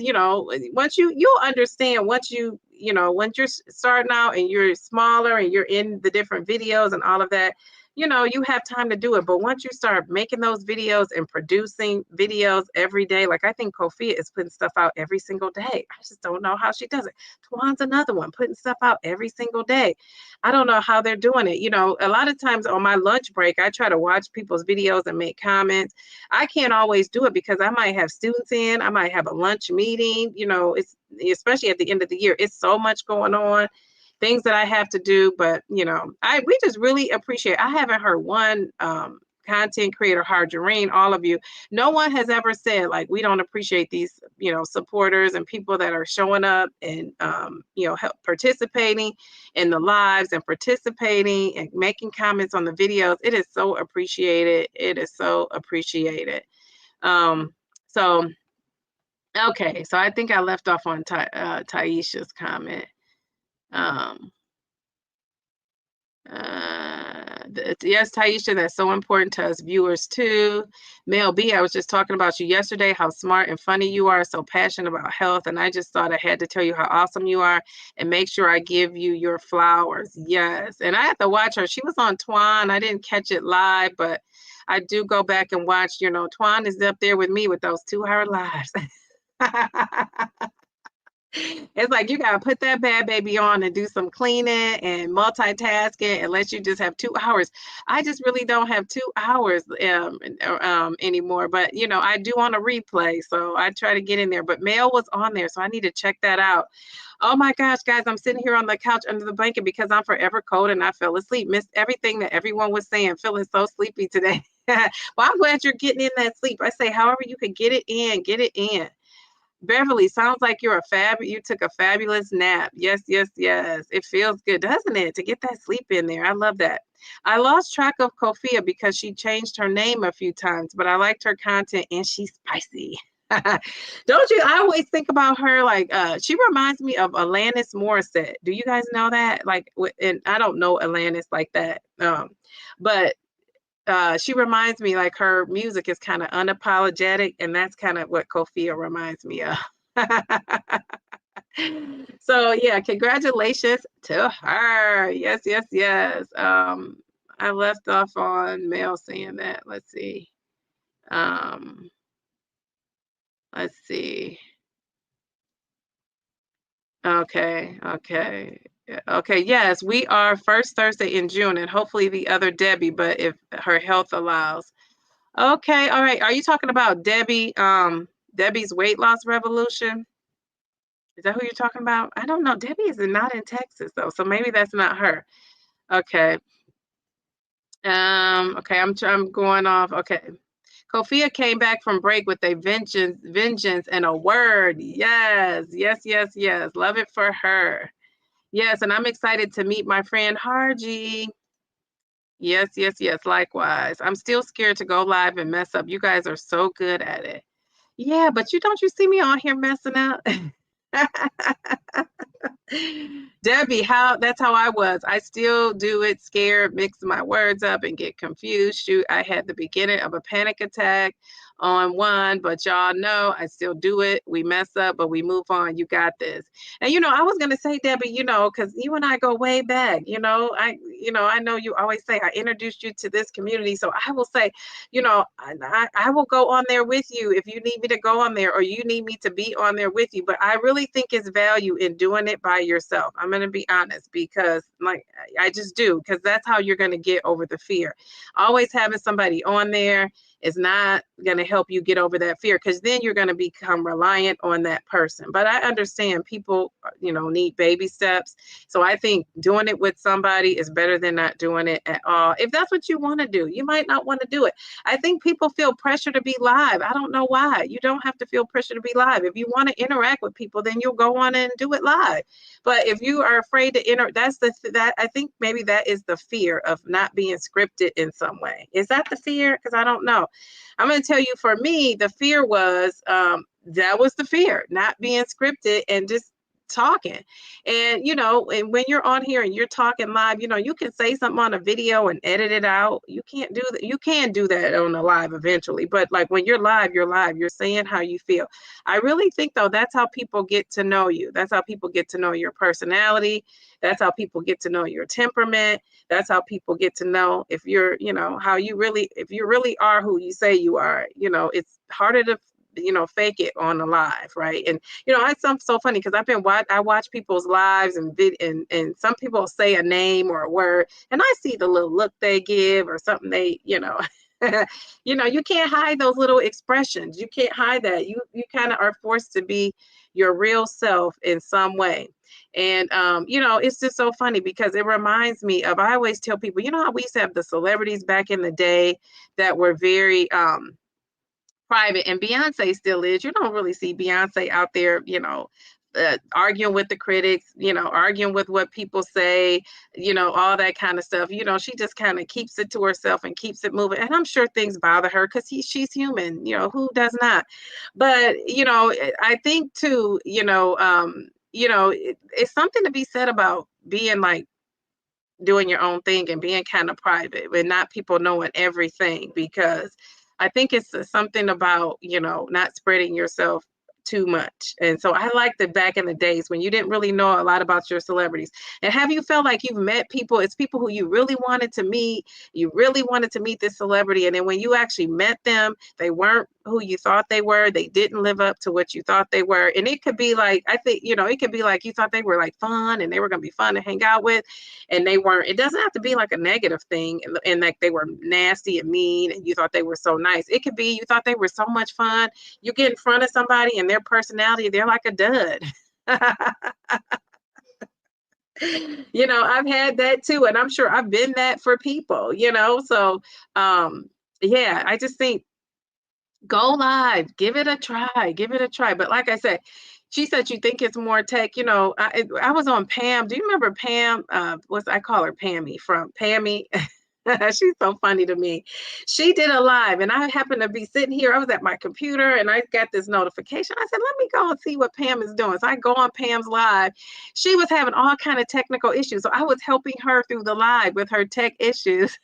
S1: you'll understand once once you're starting out and you're smaller and you're in the different videos and all of that, you have time to do it. But once you start making those videos and producing videos every day, like I think Kofia is putting stuff out every single day. I just don't know how she does it. Twan's another one, putting stuff out every single day. I don't know how they're doing it. A lot of times on my lunch break, I try to watch people's videos and make comments. I can't always do it because I might have students in, I might have a lunch meeting, it's especially at the end of the year. It's so much going on. Things that I have to do, but we just really appreciate. I haven't heard one content creator, Harjareen, all of you. No one has ever said like we don't appreciate these, supporters and people that are showing up and help participating in the lives and participating and making comments on the videos. It is so appreciated. It is so appreciated. So okay, so I think I left off on Taisha's comment. Yes, Taisha, that's so important to us viewers too. Mel B, I was just talking about you yesterday, how smart and funny you are, so passionate about health. And I just thought I had to tell you how awesome you are and make sure I give you your flowers. Yes. And I had to watch her. She was on Twan. I didn't catch it live, but I do go back and watch. Twan is up there with me with those 2 hour lives. It's like you gotta put that bad baby on and do some cleaning and multitasking unless you just have 2 hours. I just really don't have 2 hours anymore. But I do on a replay, so I try to get in there. But Mail was on there, so I need to check that out. Oh my gosh, guys, I'm sitting here on the couch under the blanket because I'm forever cold and I fell asleep. Missed everything that everyone was saying. Feeling so sleepy today. Well, I'm glad you're getting in that sleep. I say, however you can get it in, get it in. Beverly, sounds like you took a fabulous nap. Yes, yes, yes. It feels good, doesn't it, to get that sleep in there? I love that. I lost track of Kofia because she changed her name a few times, but I liked her content and she's spicy. Don't you? I always think about her like she reminds me of Alanis Morissette. Do you guys know that? Like, and I don't know Alanis like that. But she reminds me like her music is kind of unapologetic, and that's kind of what Kofia reminds me of. So yeah, congratulations to her. Yes, yes, yes. I left off on Mel saying that. Um, let's see. Okay, okay. Okay, yes, we are first Thursday in June, and hopefully the other Debbie, but if her health allows. Okay, all right. Are you talking about Debbie's weight loss revolution? Is that who you're talking about? I don't know. Debbie is not in Texas though, so maybe that's not her. Okay. Okay, I'm going off. Okay. Kofia came back from break with a vengeance and a word. Yes, yes, yes, yes. Love it for her. Yes, and I'm excited to meet my friend Harji. Yes, yes, yes. Likewise. I'm still scared to go live and mess up. You guys are so good at it. Yeah, but you see me on here messing up? Debbie, that's how I was. I still do it scared, mix my words up and get confused. Shoot, I had the beginning of a panic attack on one, but y'all know I still do it. We mess up, but we move on. You got this. And I was gonna say, Debbie, because you and I go way back. I know you always say I introduced you to this community. So I will say, I will go on there with you if you need me to go on there or you need me to be on there with you. But I really think it's value in doing it by yourself. I'm going to be honest because like I just do, because that's how you're going to get over the fear. Always having somebody on there is not going to help you get over that fear, because then you're going to become reliant on that person. But I understand people, need baby steps. So I think doing it with somebody is better than not doing it at all. If that's what you want to do, you might not want to do it. I think people feel pressure to be live. I don't know why. You don't have to feel pressure to be live. If you want to interact with people, then you'll go on and do it live. But if you are afraid to that I think maybe that is the fear of not being scripted in some way. Is that the fear? Because I don't know. I'm going to tell you, for me, the fear was that was the fear, not being scripted and just talking. And and when you're on here and you're talking live, you can say something on a video and edit it out. You can't do that. You can do that on a live eventually, but like when you're live, you're saying how you feel. I really think though that's how people get to know you. That's how people get to know your personality. That's how people get to know your temperament. That's how people get to know if you're, if you really are who you say you are. It's harder to fake it on the live, right? And it's so funny because I watch people's lives and some people say a name or a word, and I see the little look they give or something they, you can't hide those little expressions. You can't hide that. You kind of are forced to be your real self in some way. And it's just so funny because it reminds me of, I always tell people, how we used to have the celebrities back in the day that were very private, and Beyonce still is. You don't really see Beyonce out there, arguing with the critics, arguing with what people say, all that kind of stuff. She just kind of keeps it to herself and keeps it moving. And I'm sure things bother her because she's human, who does not? But, I think too, it's something to be said about being like doing your own thing and being kind of private, but not people knowing everything, because I think it's something about, not spreading yourself too much. And so I liked it back in the days when you didn't really know a lot about your celebrities. And have you felt like you've met people, it's people who you really wanted to meet, you really wanted to meet this celebrity, and then when you actually met them, they weren't who you thought they were, they didn't live up to what you thought they were. And it could be like, I think, it could be like you thought they were like fun and they were going to be fun to hang out with, and they weren't. It doesn't have to be like a negative thing, and like they were nasty and mean and you thought they were so nice. It could be you thought they were so much fun, you get in front of somebody and their personality, they're like a dud. I've had that too, and I'm sure I've been that for people, so yeah, I just think go live, give it a try, give it a try. But like I said, she said you think it's more tech. I was on Pam. Do you remember Pam? I call her Pammy from Pammy. She's so funny to me. She did a live, and I happened to be sitting here. I was at my computer, and I got this notification. I said, let me go and see what Pam is doing. So I go on Pam's live. She was having all kind of technical issues, so I was helping her through the live with her tech issues.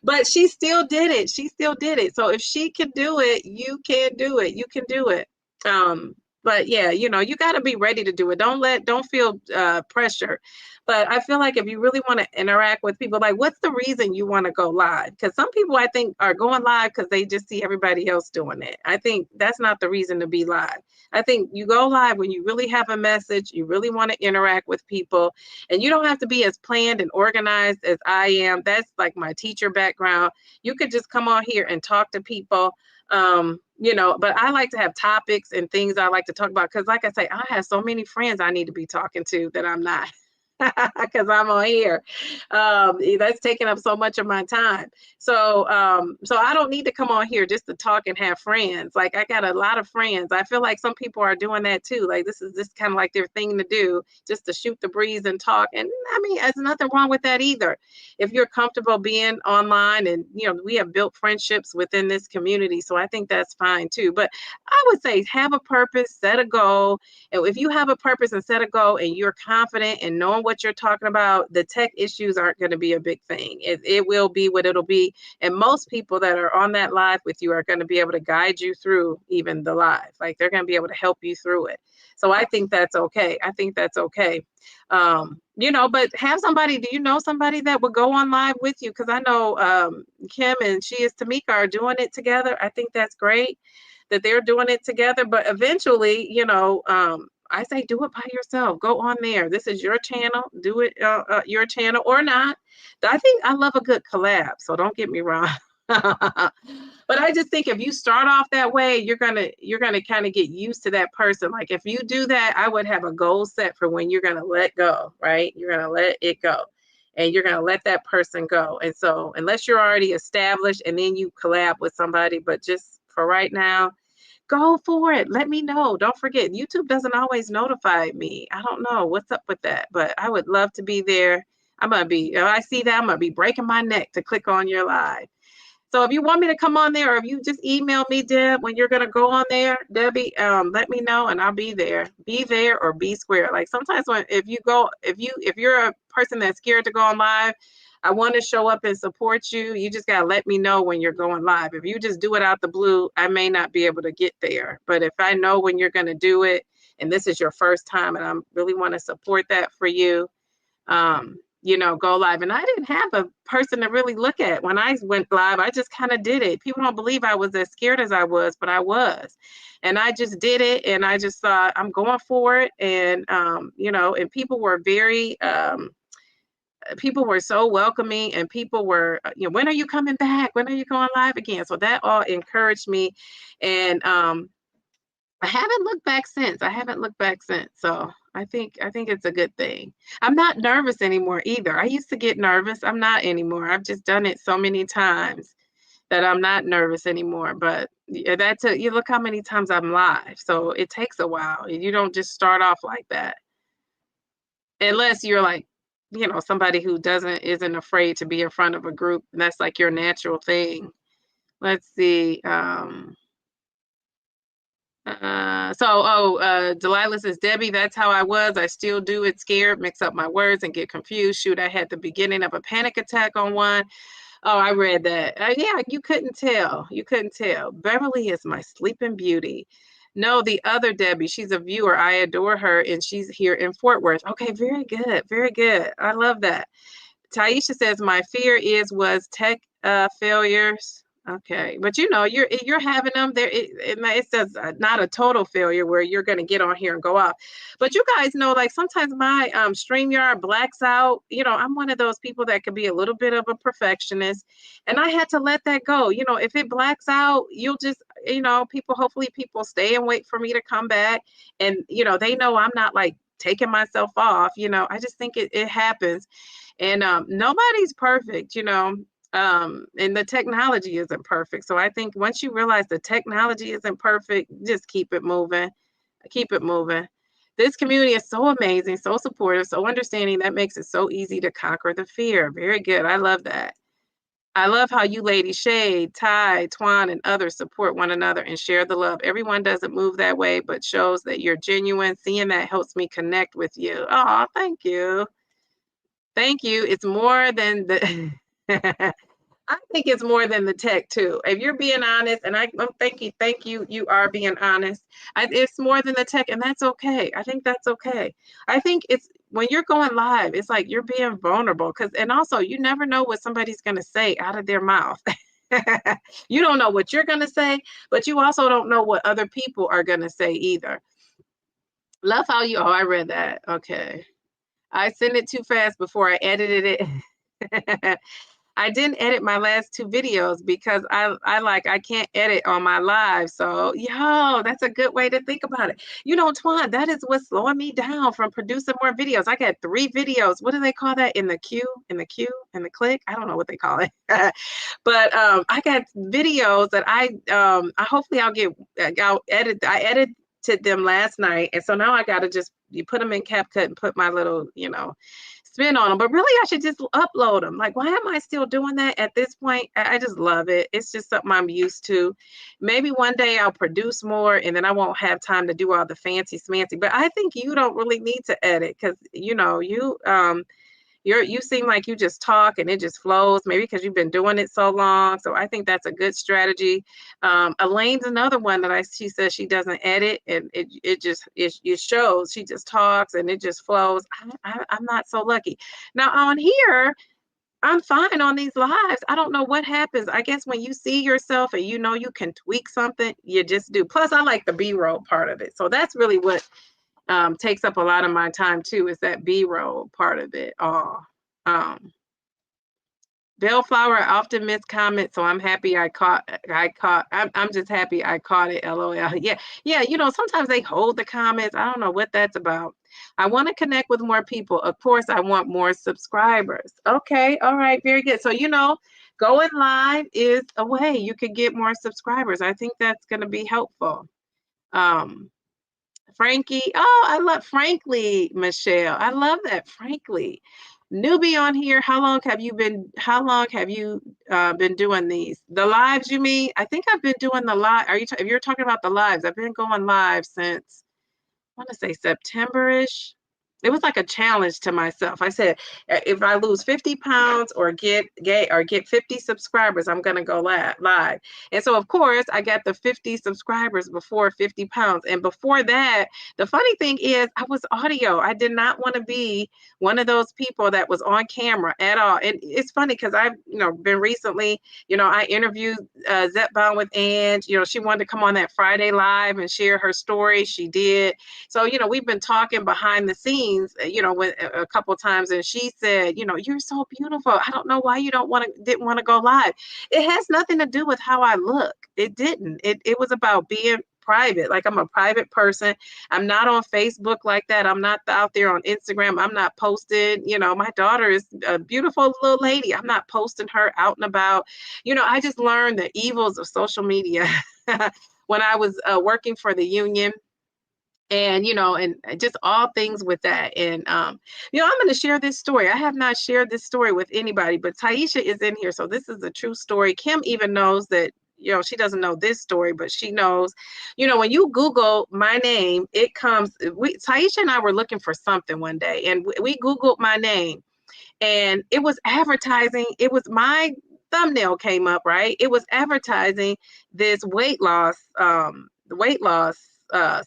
S1: But she still did it. She still did it. So if she can do it, you can do it. You can do it. But yeah, you got to be ready to do it. Don't feel pressure. But I feel like if you really want to interact with people, like, what's the reason you want to go live? Because some people, I think, are going live because they just see everybody else doing it. I think that's not the reason to be live. I think you go live when you really have a message, you really want to interact with people, and you don't have to be as planned and organized as I am. That's like my teacher background. You could just come on here and talk to people. But I like to have topics and things I like to talk about, because like I say, I have so many friends I need to be talking to that I'm not. Because I'm on here. That's taking up so much of my time. So I don't need to come on here just to talk and have friends. Like, I got a lot of friends. I feel like some people are doing that too. Like, this is just kind of like their thing to do, just to shoot the breeze and talk. And I mean, there's nothing wrong with that either. If you're comfortable being online, and we have built friendships within this community, so I think that's fine too. But I would say have a purpose, set a goal. And if you have a purpose and set a goal and you're confident and knowing what you're talking about, the tech issues aren't going to be a big thing. It will be what it'll be. And most people that are on that live with you are going to be able to guide you through even the live. Like, they're going to be able to help you through it. So I think that's okay. I think that's okay. But have somebody, do you know somebody that would go on live with you? Because I know Kim and She Is Tamika are doing it together. I think that's great that they're doing it together. But eventually, I say do it by yourself. Go on there. This is your channel. Do it your channel or not. I think I love a good collab, so don't get me wrong. But I just think if you start off that way, you're gonna kind of get used to that person. Like, if you do that, I would have a goal set for when you're gonna let go, right? You're gonna let it go. And you're going to let that person go. And so unless you're already established and then you collab with somebody, but just for right now, go for it. Let me know. Don't forget, YouTube doesn't always notify me. I don't know what's up with that, but I would love to be there. If I see that, I'm going to be breaking my neck to click on your live. So if you want me to come on there, or if you just email me, Deb, when you're going to go on there, Debbie, let me know and I'll be there. Be there or be square. Like, sometimes if you're a person that's scared to go on live, I want to show up and support you. You just got to let me know when you're going live. If you just do it out the blue, I may not be able to get there. But if I know when you're going to do it, and this is your first time, and I really want to support that for you, go live. And I didn't have a person to really look at when I went live. I just kind of did it. People don't believe I was as scared as I was, but I was. And I just did it. And I just thought, I'm going for it. And, and people were people were so welcoming, and people were, when are you coming back? When are you going live again? So that all encouraged me. And I haven't looked back since. So I think it's a good thing. I'm not nervous anymore either. I used to get nervous. I'm not anymore. I've just done it so many times that I'm not nervous anymore. But you look how many times I'm live. So it takes a while. You don't just start off like that. Unless you're like, somebody who isn't afraid to be in front of a group. And that's like your natural thing. Let's see. Delilah says, Debbie, that's how I was. I still do it scared, mix up my words and get confused. Shoot, I had the beginning of a panic attack on one. Oh, I read that. Yeah, you couldn't tell. You couldn't tell. Beverly is my sleeping beauty. No, the other Debbie, she's a viewer. I adore her, and she's here in Fort Worth. Okay, very good. Very good. I love that. Taisha says, my fear was tech failures. Okay, but you know, you're having them there. It says not a total failure where you're going to get on here and go off. But you guys know, like sometimes my StreamYard blacks out. You know, I'm one of those people that could be a little bit of a perfectionist, and I had to let that go. You know, if it blacks out, you'll just, you know, hopefully people stay and wait for me to come back, and you know, they know I'm not like taking myself off. You know, I just think it happens. And nobody's perfect, you know, and the technology isn't perfect. So I think once you realize the technology isn't perfect, just keep it moving. Keep it moving. This community is so amazing, so supportive, so understanding. That makes it so easy to conquer the fear. Very good. I love that. I love how you ladies, Shade, Ty, Twan, and others support one another and share the love. Everyone doesn't move that way, but shows that you're genuine. Seeing that helps me connect with you. Oh, thank you. Thank you. It's more than the I think it's more than the tech too. If you're being honest, and thank you, you are being honest. It's more than the tech, and that's okay. I think that's okay. I think it's when you're going live, it's like you're being vulnerable and also you never know what somebody's gonna say out of their mouth. You don't know what you're gonna say, but you also don't know what other people are gonna say either. Love how you, I read that. Okay. I sent it too fast before I edited it. I didn't edit my last 2 videos because I can't edit on my live. So, yo, that's a good way to think about it. You know, Twan, that is what's slowing me down from producing more videos. I got 3 videos. What do they call that? In the queue, in the click? I don't know what they call it. But I got videos that I hopefully I'll edit. I edited them last night. And so now I got to you put them in CapCut and put my little, you know, spin on them. But really, I should just upload them. Like, why am I still doing that at this point? I just love it. It's just something I'm used to. Maybe one day I'll produce more and then I won't have time to do all the fancy smancy. But I think you don't really need to edit because, you know, you seem like you just talk and it just flows, maybe because you've been doing it so long. So I think that's a good strategy. Elaine's another one that she says she doesn't edit and it shows. She just talks and it just flows. I'm not so lucky. Now on here, I'm fine on these lives. I don't know what happens. I guess when you see yourself and you know you can tweak something, you just do. Plus, I like the B-roll part of it. So that's really what takes up a lot of my time too, is that B-roll part of it. Bellflower often miss comments, so I'm happy I'm just happy I caught it. LOL. Yeah, you know, sometimes they hold the comments. I don't know what that's about. I want to connect with more people. Of course, I want more subscribers. Okay, all right, very good. So, you know, going live is a way you could get more subscribers. I think that's going to be helpful. Frankie, oh, I love Frankly, Michelle. I love that, Frankly. Newbie on here. How long have you been doing these? The lives, you mean? I think I've been doing the live. If you're talking about the lives, I've been going live since I want to say September-ish. It was like a challenge to myself. I said, if I lose 50 pounds or get 50 subscribers, I'm going to go live. And so, of course, I got the 50 subscribers before 50 pounds. And before that, the funny thing is I was audio. I did not want to be one of those people that was on camera at all. And it's funny because I've, you know, been recently, you know, I interviewed Zepbound with Ange. You know, she wanted to come on that Friday live and share her story. She did. So, you know, we've been talking behind the scenes, you know, a couple of times, and she said, you know, you're so beautiful. I don't know why you didn't want to go live. It has nothing to do with how I look. It didn't. It was about being private. Like, I'm a private person. I'm not on Facebook like that. I'm not out there on Instagram. I'm not posted. You know, my daughter is a beautiful little lady. I'm not posting her out and about. You know, I just learned the evils of social media when I was working for the union. And, you know, and just all things with that. And, you know, I'm going to share this story. I have not shared this story with anybody, but Taisha is in here. So this is a true story. Kim even knows that, she doesn't know this story, but she knows, when you Google my name, it comes, Taisha and I were looking for something one day, and we Googled my name, and it was advertising. It was my thumbnail came up, right? It was advertising this weight loss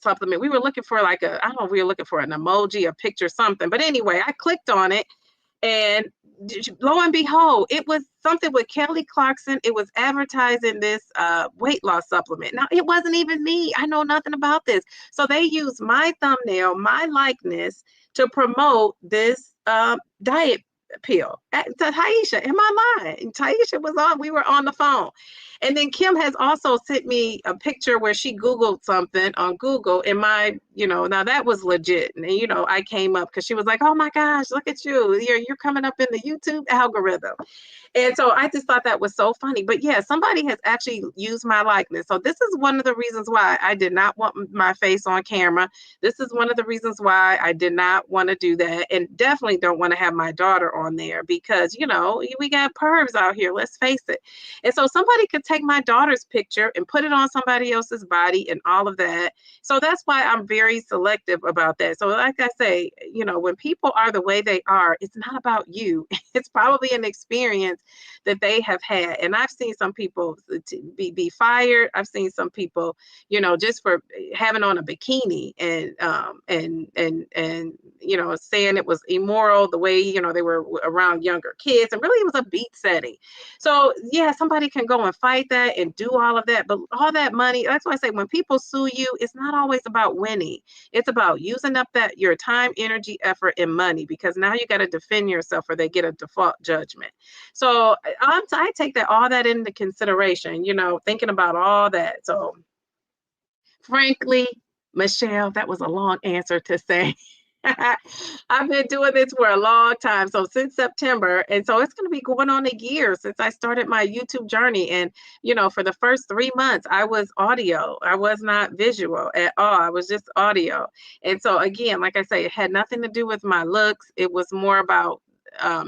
S1: supplement. We were looking for I don't know if we were looking for an emoji, a picture, something. But anyway, I clicked on it, and lo and behold, it was something with Kelly Clarkson. It was advertising this weight loss supplement. Now, it wasn't even me. I know nothing about this. So they used my thumbnail, my likeness, to promote this diet pill. Taisha, am I lying? Taisha was on, we were on the phone. And then Kim has also sent me a picture where she Googled something on Google, and now that was legit. And, I came up because she was like, oh my gosh, look at you. You're coming up in the YouTube algorithm. And so I just thought that was so funny. But yeah, somebody has actually used my likeness. So this is one of the reasons why I did not want my face on camera. This is one of the reasons why I did not want to do that. And definitely don't want to have my daughter on there because, we got pervs out here. Let's face it. And so somebody could take my daughter's picture and put it on somebody else's body and all of that. So that's why I'm very selective about that. So like I say, when people are the way they are, it's not about you. It's probably an experience that they have had. And I've seen some people be fired. I've seen some people, just for having on a bikini and saying it was immoral the way, they were around younger kids, and really it was a beat setting. So yeah, somebody can go and fight that and do all of that, but all that money, that's why I say when people sue you, it's not always about winning. It's about using up your time, energy, effort, and money, because now you got to defend yourself or they get a default judgment. So I take all that into consideration, thinking about all that. So frankly, Michelle, that was a long answer to say. I've been doing this for a long time. So since September. And so it's going to be going on a year since I started my YouTube journey. And, for the first 3 months, I was audio. I was not visual at all. I was just audio. And so again, like I say, it had nothing to do with my looks. It was more about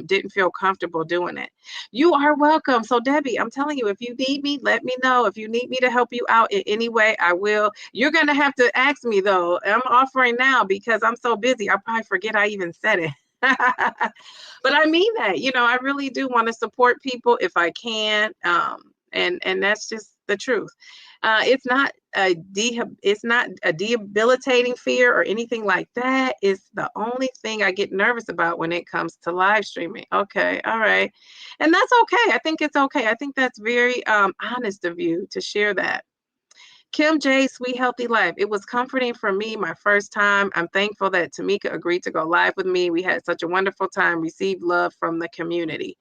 S1: didn't feel comfortable doing it. You are welcome. So Debbie, I'm telling you, if you need me, let me know. If you need me to help you out in any way, I will. You're going to have to ask me though. I'm offering now because I'm so busy. I'll probably forget I even said it. But I mean that, I really do want to support people if I can. And that's just the truth. It's not a debilitating fear or anything like that. It's the only thing I get nervous about when it comes to live streaming. Okay, all right. And that's okay. I think it's okay. I think that's very honest of you to share that. Kim J, Sweet Healthy Life. It was comforting for me my first time. I'm thankful that Tamika agreed to go live with me. We had such a wonderful time, received love from the community.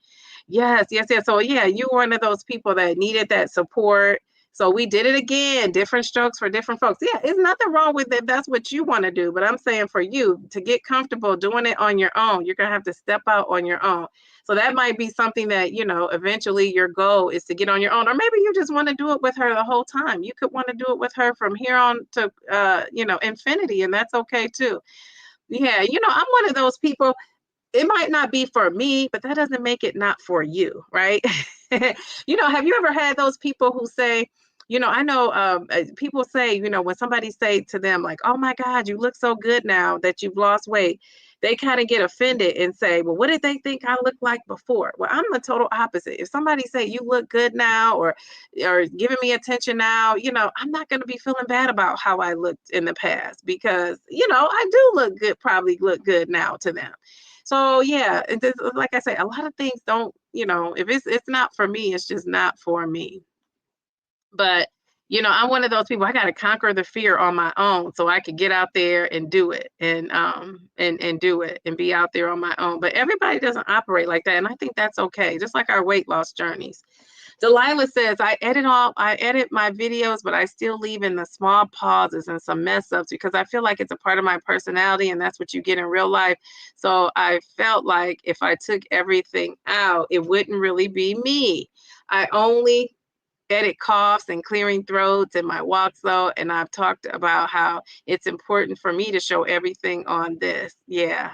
S1: Yes. So yeah, you were one of those people that needed that support. So we did it again, different strokes for different folks. Yeah, it's nothing wrong with it. That's what you want to do. But I'm saying for you to get comfortable doing it on your own, you're going to have to step out on your own. So that might be something that, eventually your goal is to get on your own. Or maybe you just want to do it with her the whole time. You could want to do it with her from here on to, infinity. And that's okay too. Yeah, I'm one of those people. It might not be for me, but that doesn't make it not for you, right? Have you ever had those people who say, I know people say, when somebody say to them like, oh my God, you look so good now that you've lost weight, they kind of get offended and say, well, what did they think I looked like before? Well, I'm the total opposite. If somebody say you look good now or giving me attention now, I'm not going to be feeling bad about how I looked in the past because, I do look good, probably look good now to them. So yeah, and this, like I say, a lot of things don't, if it's not for me, it's just not for me. But I'm one of those people. I got to conquer the fear on my own, so I could get out there and do it, and do it, and be out there on my own. But everybody doesn't operate like that, and I think that's okay. Just like our weight loss journeys. Delilah says, I edit my videos, but I still leave in the small pauses and some mess ups because I feel like it's a part of my personality and that's what you get in real life. So I felt like if I took everything out, it wouldn't really be me. I only edit coughs and clearing throats in my walks though. And I've talked about how it's important for me to show everything on this. Yeah.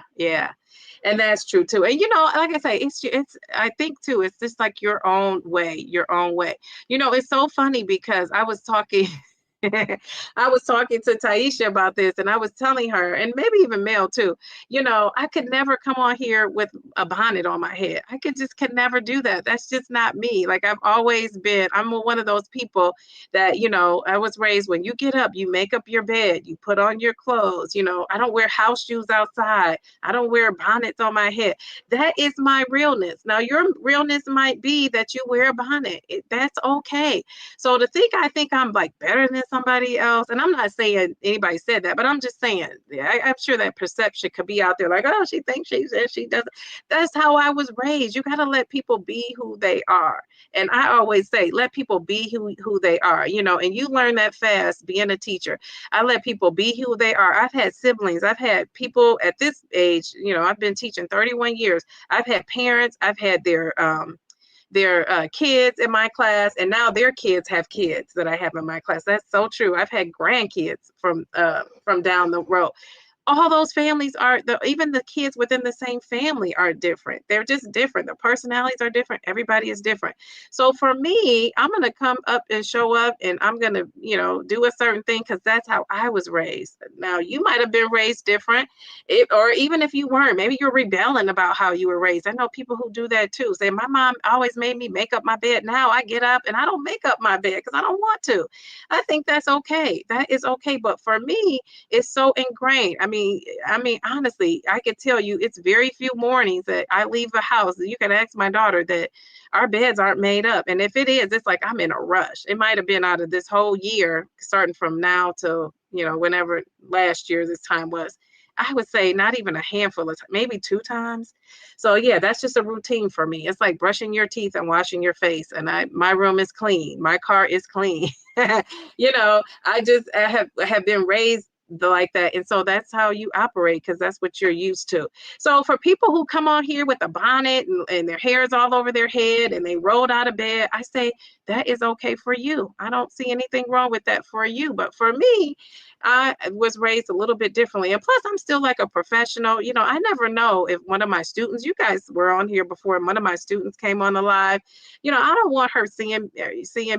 S1: And that's true too. And like I say, it's I think too, it's just like your own way, your own way. It's so funny because I was talking I was talking to Taisha about this, and I was telling her, and maybe even Mel too, I could never come on here with a bonnet on my head. Could never do that. That's just not me. Like I'm one of those people that, I was raised when you get up, you make up your bed, you put on your clothes. I don't wear house shoes outside. I don't wear bonnets on my head. That is my realness. Now, your realness might be that you wear a bonnet. That's okay. So I think I'm like better than somebody else, and I'm not saying anybody said that, but I'm just saying, I'm sure that perception could be out there like, oh, she thinks she says she doesn't. That's how I was raised. You got to let people be who they are. And I always say, let people be who they are, and you learn that fast being a teacher. I let people be who they are. I've had siblings. I've had people at this age, I've been teaching 31 years. I've had parents. I've had their kids in my class, and now their kids have kids that I have in my class. That's so true. I've had grandkids from down the road. All those families even the kids within the same family are different. They're just different. The personalities are different. Everybody is different. So for me, I'm going to come up and show up, and I'm going to, do a certain thing because that's how I was raised. Now, you might have been raised different, or even if you weren't, maybe you're rebelling about how you were raised. I know people who do that too. Say, my mom always made me make up my bed. Now I get up and I don't make up my bed because I don't want to. I think that's okay. That is okay. But for me, it's so ingrained. I mean, honestly, I could tell you it's very few mornings that I leave the house. You can ask my daughter that our beds aren't made up. And if it is, it's like I'm in a rush. It might have been out of this whole year, starting from now till, whenever last year this time was. I would say not even a handful of times, maybe 2 times. So yeah, that's just a routine for me. It's like brushing your teeth and washing your face. And my room is clean. My car is clean. I have been raised like that. And so that's how you operate because that's what you're used to. So for people who come on here with a bonnet and their hair is all over their head and they rolled out of bed, I say that is okay for you. I don't see anything wrong with that for you. But for me, I was raised a little bit differently. And plus, I'm still like a professional. I never know if one of my students, you guys were on here before, and one of my students came on the live. I don't want her seeing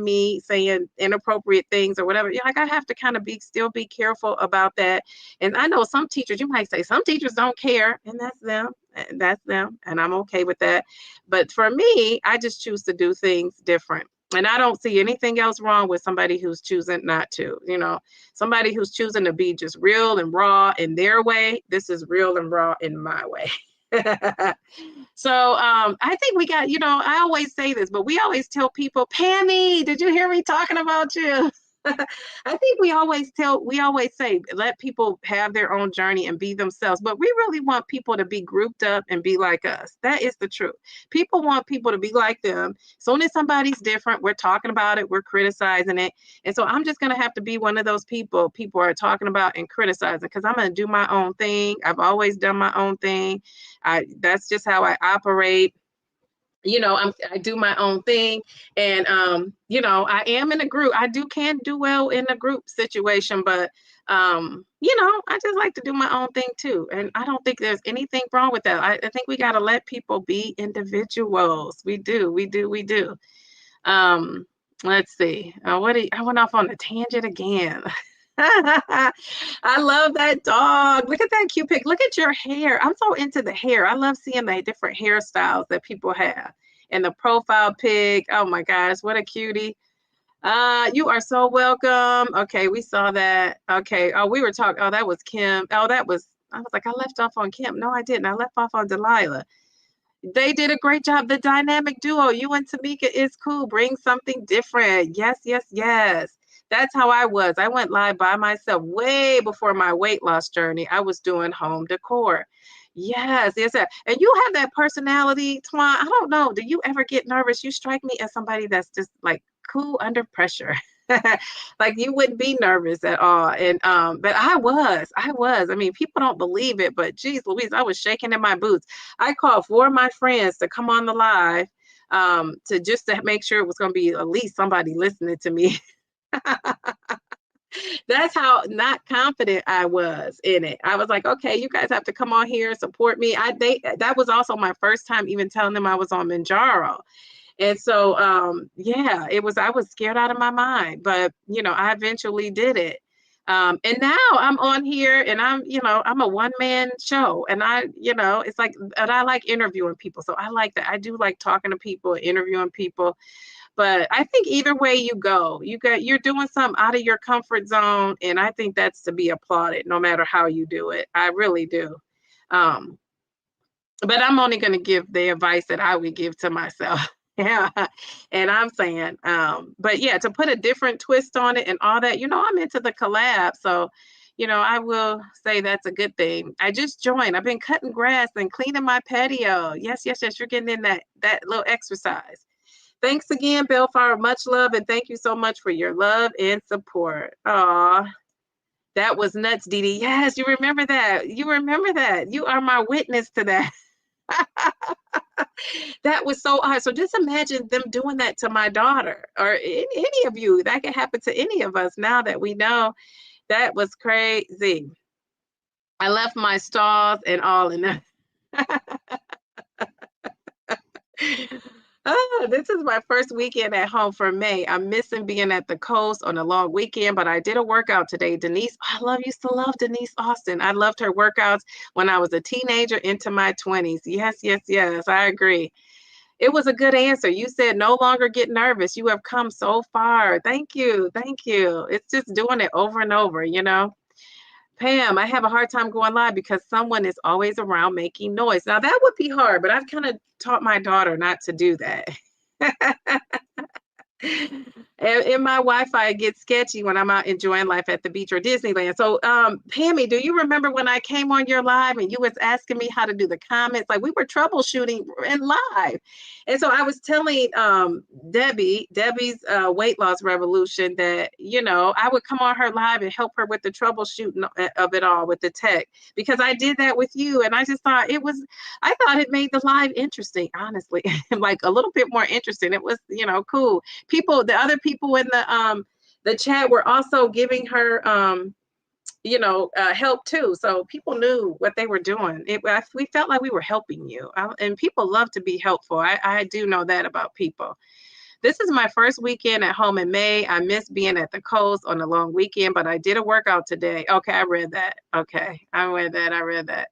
S1: me saying inappropriate things or whatever. Like, I have to kind of still be careful about that. And I know some teachers, you might say some teachers don't care, and that's them. And that's them. And I'm okay with that. But for me, I just choose to do things different. And I don't see anything else wrong with somebody who's choosing not to, somebody who's choosing to be just real and raw in their way. This is real and raw in my way. So I think we got, I always say this, but we always tell people, Pammy, did you hear me talking about you? I think we always say, let people have their own journey and be themselves. But we really want people to be grouped up and be like us. That is the truth. People want people to be like them. As soon as somebody's different, we're talking about it, we're criticizing it. And so I'm just going to have to be one of those people are talking about and criticizing because I'm going to do my own thing. I've always done my own thing. That's just how I operate. I do my own thing, and I am in a group. Can do well in a group situation, but I just like to do my own thing too, and I don't think there's anything wrong with that. I think we got to let people be individuals. We do. Let's see. I went off on a tangent again. I love that dog. Look at that cute pic. Look at your hair. I'm so into the hair. I love seeing the different hairstyles that people have. And the profile pic. Oh my gosh, what a cutie. You are so welcome. Okay, we saw that. Okay. Oh, we were talking. Oh, that was Kim. I was like, I left off on Kim. No, I didn't. I left off on Delilah. They did a great job. The dynamic duo, you and Tamika, is cool. Bring something different. Yes, yes, yes. That's how I was. I went live by myself way before my weight loss journey. I was doing home decor. Yes, yes, yes. And you have that personality, Twan. I don't know. Do you ever get nervous? You strike me as somebody that's just like cool under pressure. Like you wouldn't be nervous at all. And but I was. I mean, people don't believe it, but geez Louise, I was shaking in my boots. I called 4 of my friends to come on the live to make sure it was going to be at least somebody listening to me. That's how not confident I was in it. I was like, okay, you guys have to come on here and support me. That was also my first time even telling them I was on Mounjaro. And so yeah, I was scared out of my mind, but I eventually did it. And now I'm on here and I'm a one-man show, and it's like, and I like interviewing people. So I like that. I do like talking to people, interviewing people. But I think either way you go, you're doing something out of your comfort zone, and I think that's to be applauded, no matter how you do it. I really do. Um, but I'm only going to give the advice that I would give to myself. Yeah. And I'm saying, but yeah, to put a different twist on it and all that, I'm into the collab. So, I will say that's a good thing. I just joined. I've been cutting grass and cleaning my patio. Yes, yes, yes. You're getting in that little exercise. Thanks again, Bellfire. Much love, and thank you so much for your love and support. Aw, that was nuts, Dee Dee. Yes, you remember that. You remember that. You are my witness to that. That was so odd. So just imagine them doing that to my daughter, or any of you. That could happen to any of us now that we know. That was crazy. I left my stalls and all in there. Oh, this is my first weekend at home for May. I'm missing being at the coast on a long weekend, but I did a workout today. Denise, used to love Denise Austin. I loved her workouts when I was a teenager into my 20s. Yes, yes, yes, I agree. It was a good answer. You said no longer get nervous. You have come so far. Thank you. Thank you. It's just doing it over and over. Pam, I have a hard time going live because someone is always around making noise. Now that would be hard, but I've kind of taught my daughter not to do that. And my Wi-Fi gets sketchy when I'm out enjoying life at the beach or Disneyland. So, Pammy, do you remember when I came on your live and you was asking me how to do the comments? Like, we were troubleshooting in live. And so I was telling Debbie's weight loss revolution that, I would come on her live and help her with the troubleshooting of it all with the tech, because I did that with you. And I just thought I thought it made the live interesting, honestly, like a little bit more interesting. It was, cool. The other people in the chat were also giving her help too, so people knew what they were doing. We felt like we were helping you, and people love to be helpful. I do know that about people. This is my first weekend at home in May. I miss being at the coast on a long weekend, but I did a workout today. Okay, I read that. Okay, I read that.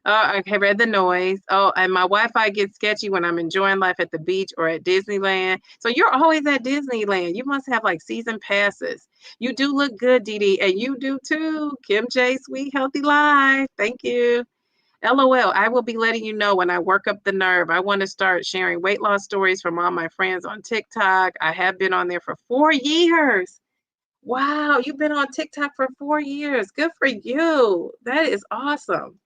S1: Oh, okay, read the noise. Oh, and my Wi-Fi gets sketchy when I'm enjoying life at the beach or at Disneyland. So you're always at Disneyland. You must have like season passes. You do look good, Dee Dee, and you do too. Kim J, Sweet Healthy Life. Thank you. LOL, I will be letting you know when I work up the nerve. I want to start sharing weight loss stories from all my friends on TikTok. I have been on there for 4 years. Wow, you've been on TikTok for 4 years. Good for you. That is awesome.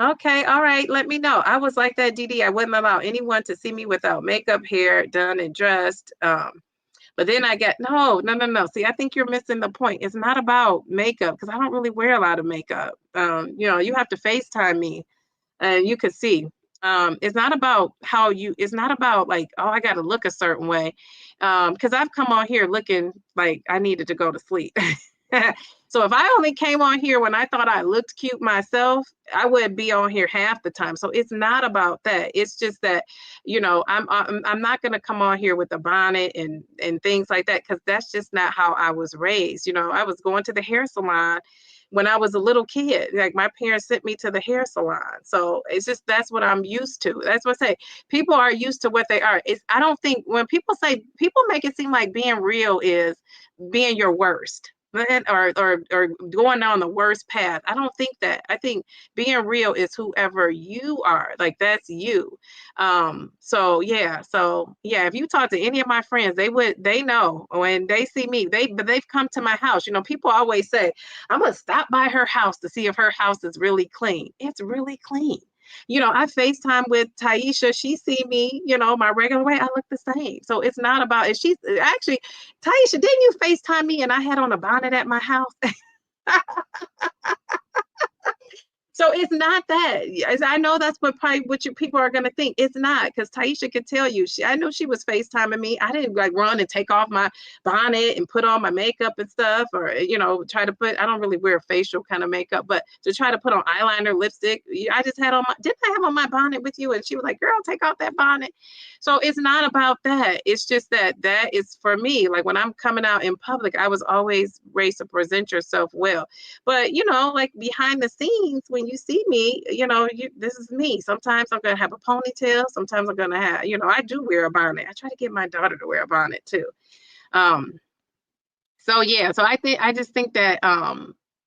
S1: Okay, all right. Let me know. I was like that, Dee Dee. I wouldn't allow anyone to see me without makeup, hair done and dressed. But then I get no. See, I think you're missing the point. It's not about makeup, because I don't really wear a lot of makeup. You have to FaceTime me and you could see. It's not about it's not about like, oh, I got to look a certain way. Because I've come on here looking like I needed to go to sleep. So if I only came on here when I thought I looked cute myself, I would be on here half the time. So it's not about that. It's just that, I'm not going to come on here with a bonnet and things like that, because that's just not how I was raised. I was going to the hair salon when I was a little kid. Like, my parents sent me to the hair salon. So it's just, that's what I'm used to. That's what I say. People are used to what they are. I don't think when people make it seem like being real is being your worst, or going down the worst path. I don't think that. I think being real is whoever you are. Like, that's you. So yeah, if you talk to any of my friends, they know when they see me, they've come to my house. People always say, I'm gonna stop by her house to see if her house is really clean. It's really clean. I FaceTime with Taisha. She see me, my regular way. I look the same. So it's not about, and she's actually, Taisha, didn't you FaceTime me and I had on a bonnet at my house? So it's not that. I know that's what probably what you people are gonna think. It's not, because Taisha could tell you. I know she was FaceTiming me. I didn't like run and take off my bonnet and put on my makeup and stuff, or try to put. I don't really wear facial kind of makeup, but to try to put on eyeliner, lipstick. I just had on my. Didn't I have on my bonnet with you? And she was like, "Girl, take off that bonnet." So it's not about that. It's just that is for me. Like when I'm coming out in public, I was always raised to present yourself well. But like behind the scenes, when you see me, this is me. Sometimes I'm gonna have a ponytail. Sometimes I'm gonna have, I do wear a bonnet. I try to get my daughter to wear a bonnet too. So yeah, so I just think that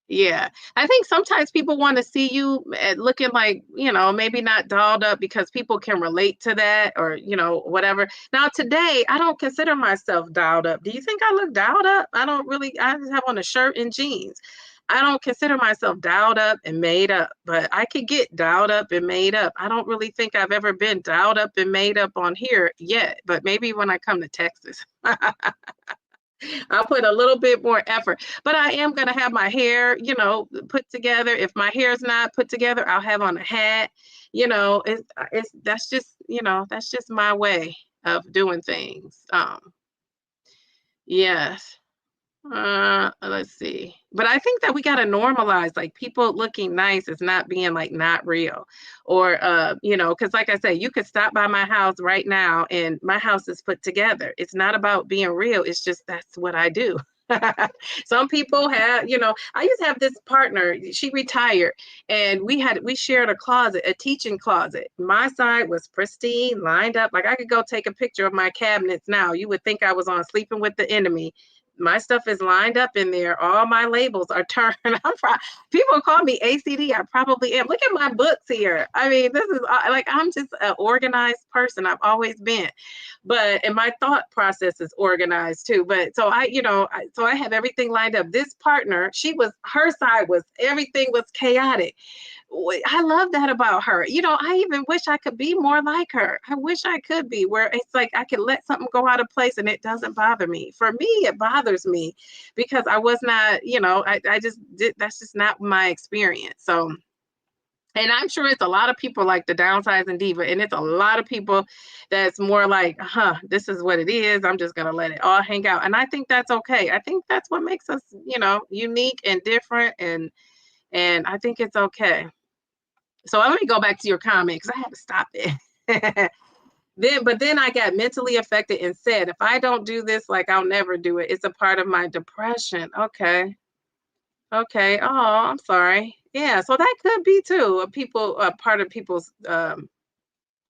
S1: yeah, I think sometimes people want to see you looking like, maybe not dolled up, because people can relate to that, or whatever. Now today, I don't consider myself dialed up. Do you think I look dialed up? I don't really. I just have on a shirt and jeans. I don't consider myself dialed up and made up, but I could get dialed up and made up. I don't really think I've ever been dialed up and made up on here yet, but maybe when I come to Texas. I'll put a little bit more effort, but I am going to have my hair, put together. If my hair is not put together, I'll have on a hat. That's just my way of doing things. Yes. Let's see. But I think that we got to normalize, like, people looking nice is not being like not real, or because like I said, you could stop by my house right now and my house is put together. It's not about being real. It's just that's what I do. Some people have, I used to have this partner. She retired, and we shared a closet, a teaching closet. My side was pristine, lined up. Like I could go take a picture of my cabinets now. You would think I was on Sleeping with the Enemy. My stuff is lined up in there. All my labels are turned. People call me ACD. I probably am. Look at my books here. I mean, this is like, I'm just an organized person. I've always been, and my thought process is organized too. But so I have everything lined up. This partner, her side was, everything was chaotic. I love that about her. I even wish I could be more like her. I wish I could be, where it's like I could let something go out of place and it doesn't bother me. For me, it bothers me because I was not, I just did. That's just not my experience. So, and I'm sure it's a lot of people like the Downsizing Diva, and it's a lot of people that's more like, this is what it is. I'm just going to let it all hang out. And I think that's okay. I think that's what makes us, unique and different. And I think it's okay. So let me go back to your comment, because I had to stop it. Then I got mentally affected and said, if I don't do this, like, I'll never do it. It's a part of my depression. Okay. Oh, I'm sorry. Yeah, so that could be too a part of people's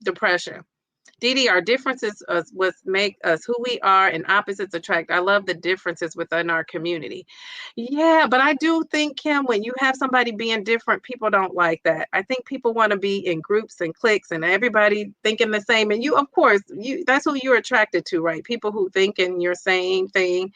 S1: depression. Dee, our differences what make us who we are, and opposites attract. I love the differences within our community. Yeah, but I do think, Kim, when you have somebody being different, people don't like that. I think people want to be in groups and cliques and everybody thinking the same. And of course, that's who you're attracted to, right? People who think in your same thing.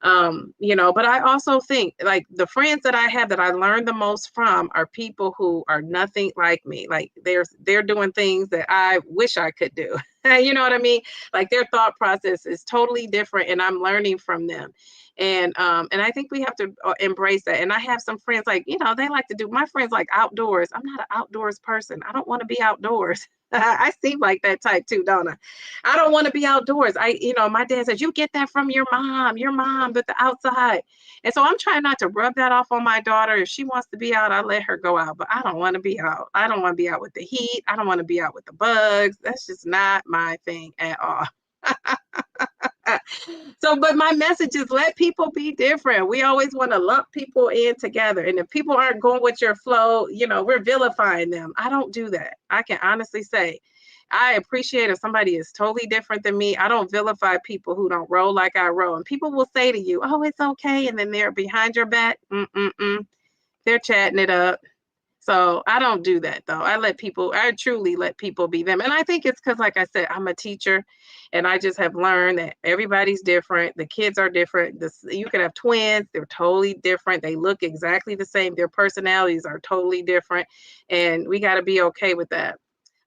S1: But I also think, like, the friends that I have that I learned the most from are people who are nothing like me. Like they're doing things that I wish I could do. You know what I mean? Like their thought process is totally different, and I'm learning from them. And I think we have to embrace that. And I have some friends, like, they like to do, my friends like outdoors. I'm not an outdoors person. I don't want to be outdoors. I seem like that type too, don't I? I don't want to be outdoors. My dad says, you get that from your mom, but the outside. And so I'm trying not to rub that off on my daughter. If she wants to be out, I let her go out, but I don't want to be out. I don't want to be out with the heat. I don't want to be out with the bugs. That's just not my thing at all. So, but my message is, let people be different. We always want to lump people in together. And if people aren't going with your flow, we're vilifying them. I don't do that. I can honestly say I appreciate if somebody is totally different than me. I don't vilify people who don't roll like I roll. And people will say to you, oh, it's okay. And then they're behind your back. They're chatting it up. So I don't do that, though. I truly let people be them. And I think it's because, like I said, I'm a teacher, and I just have learned that everybody's different. The kids are different. You could have twins. They're totally different. They look exactly the same. Their personalities are totally different. And we got to be okay with that.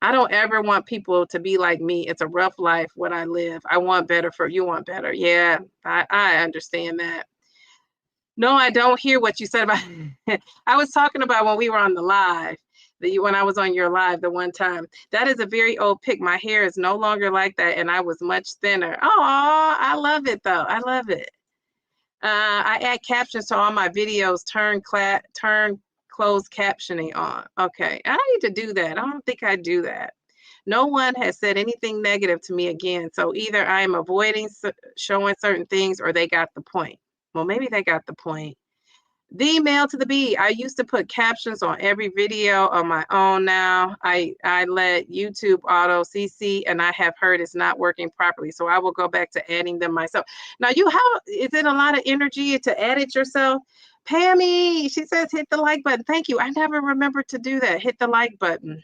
S1: I don't ever want people to be like me. It's a rough life, what I live. I want better for you. Want better. Yeah, I understand that. No, I don't hear what you said about I was talking about when we were on the live, when I was on your live the one time. That is a very old pic. My hair is no longer like that, and I was much thinner. Oh, I love it though. I love it. I add captions to all my videos. Turn closed captioning on. Okay, I need to do that. I don't think I do that. No one has said anything negative to me again. So either I am avoiding showing certain things, or they got the point. Well, maybe they got the point. The Mail to the B. I used to put captions on every video on my own. Now I let YouTube auto CC, and I have heard it's not working properly. So I will go back to adding them myself. Now, is it a lot of energy to add it yourself? Pammy, she says hit the like button. Thank you. I never remembered to do that. Hit the like button.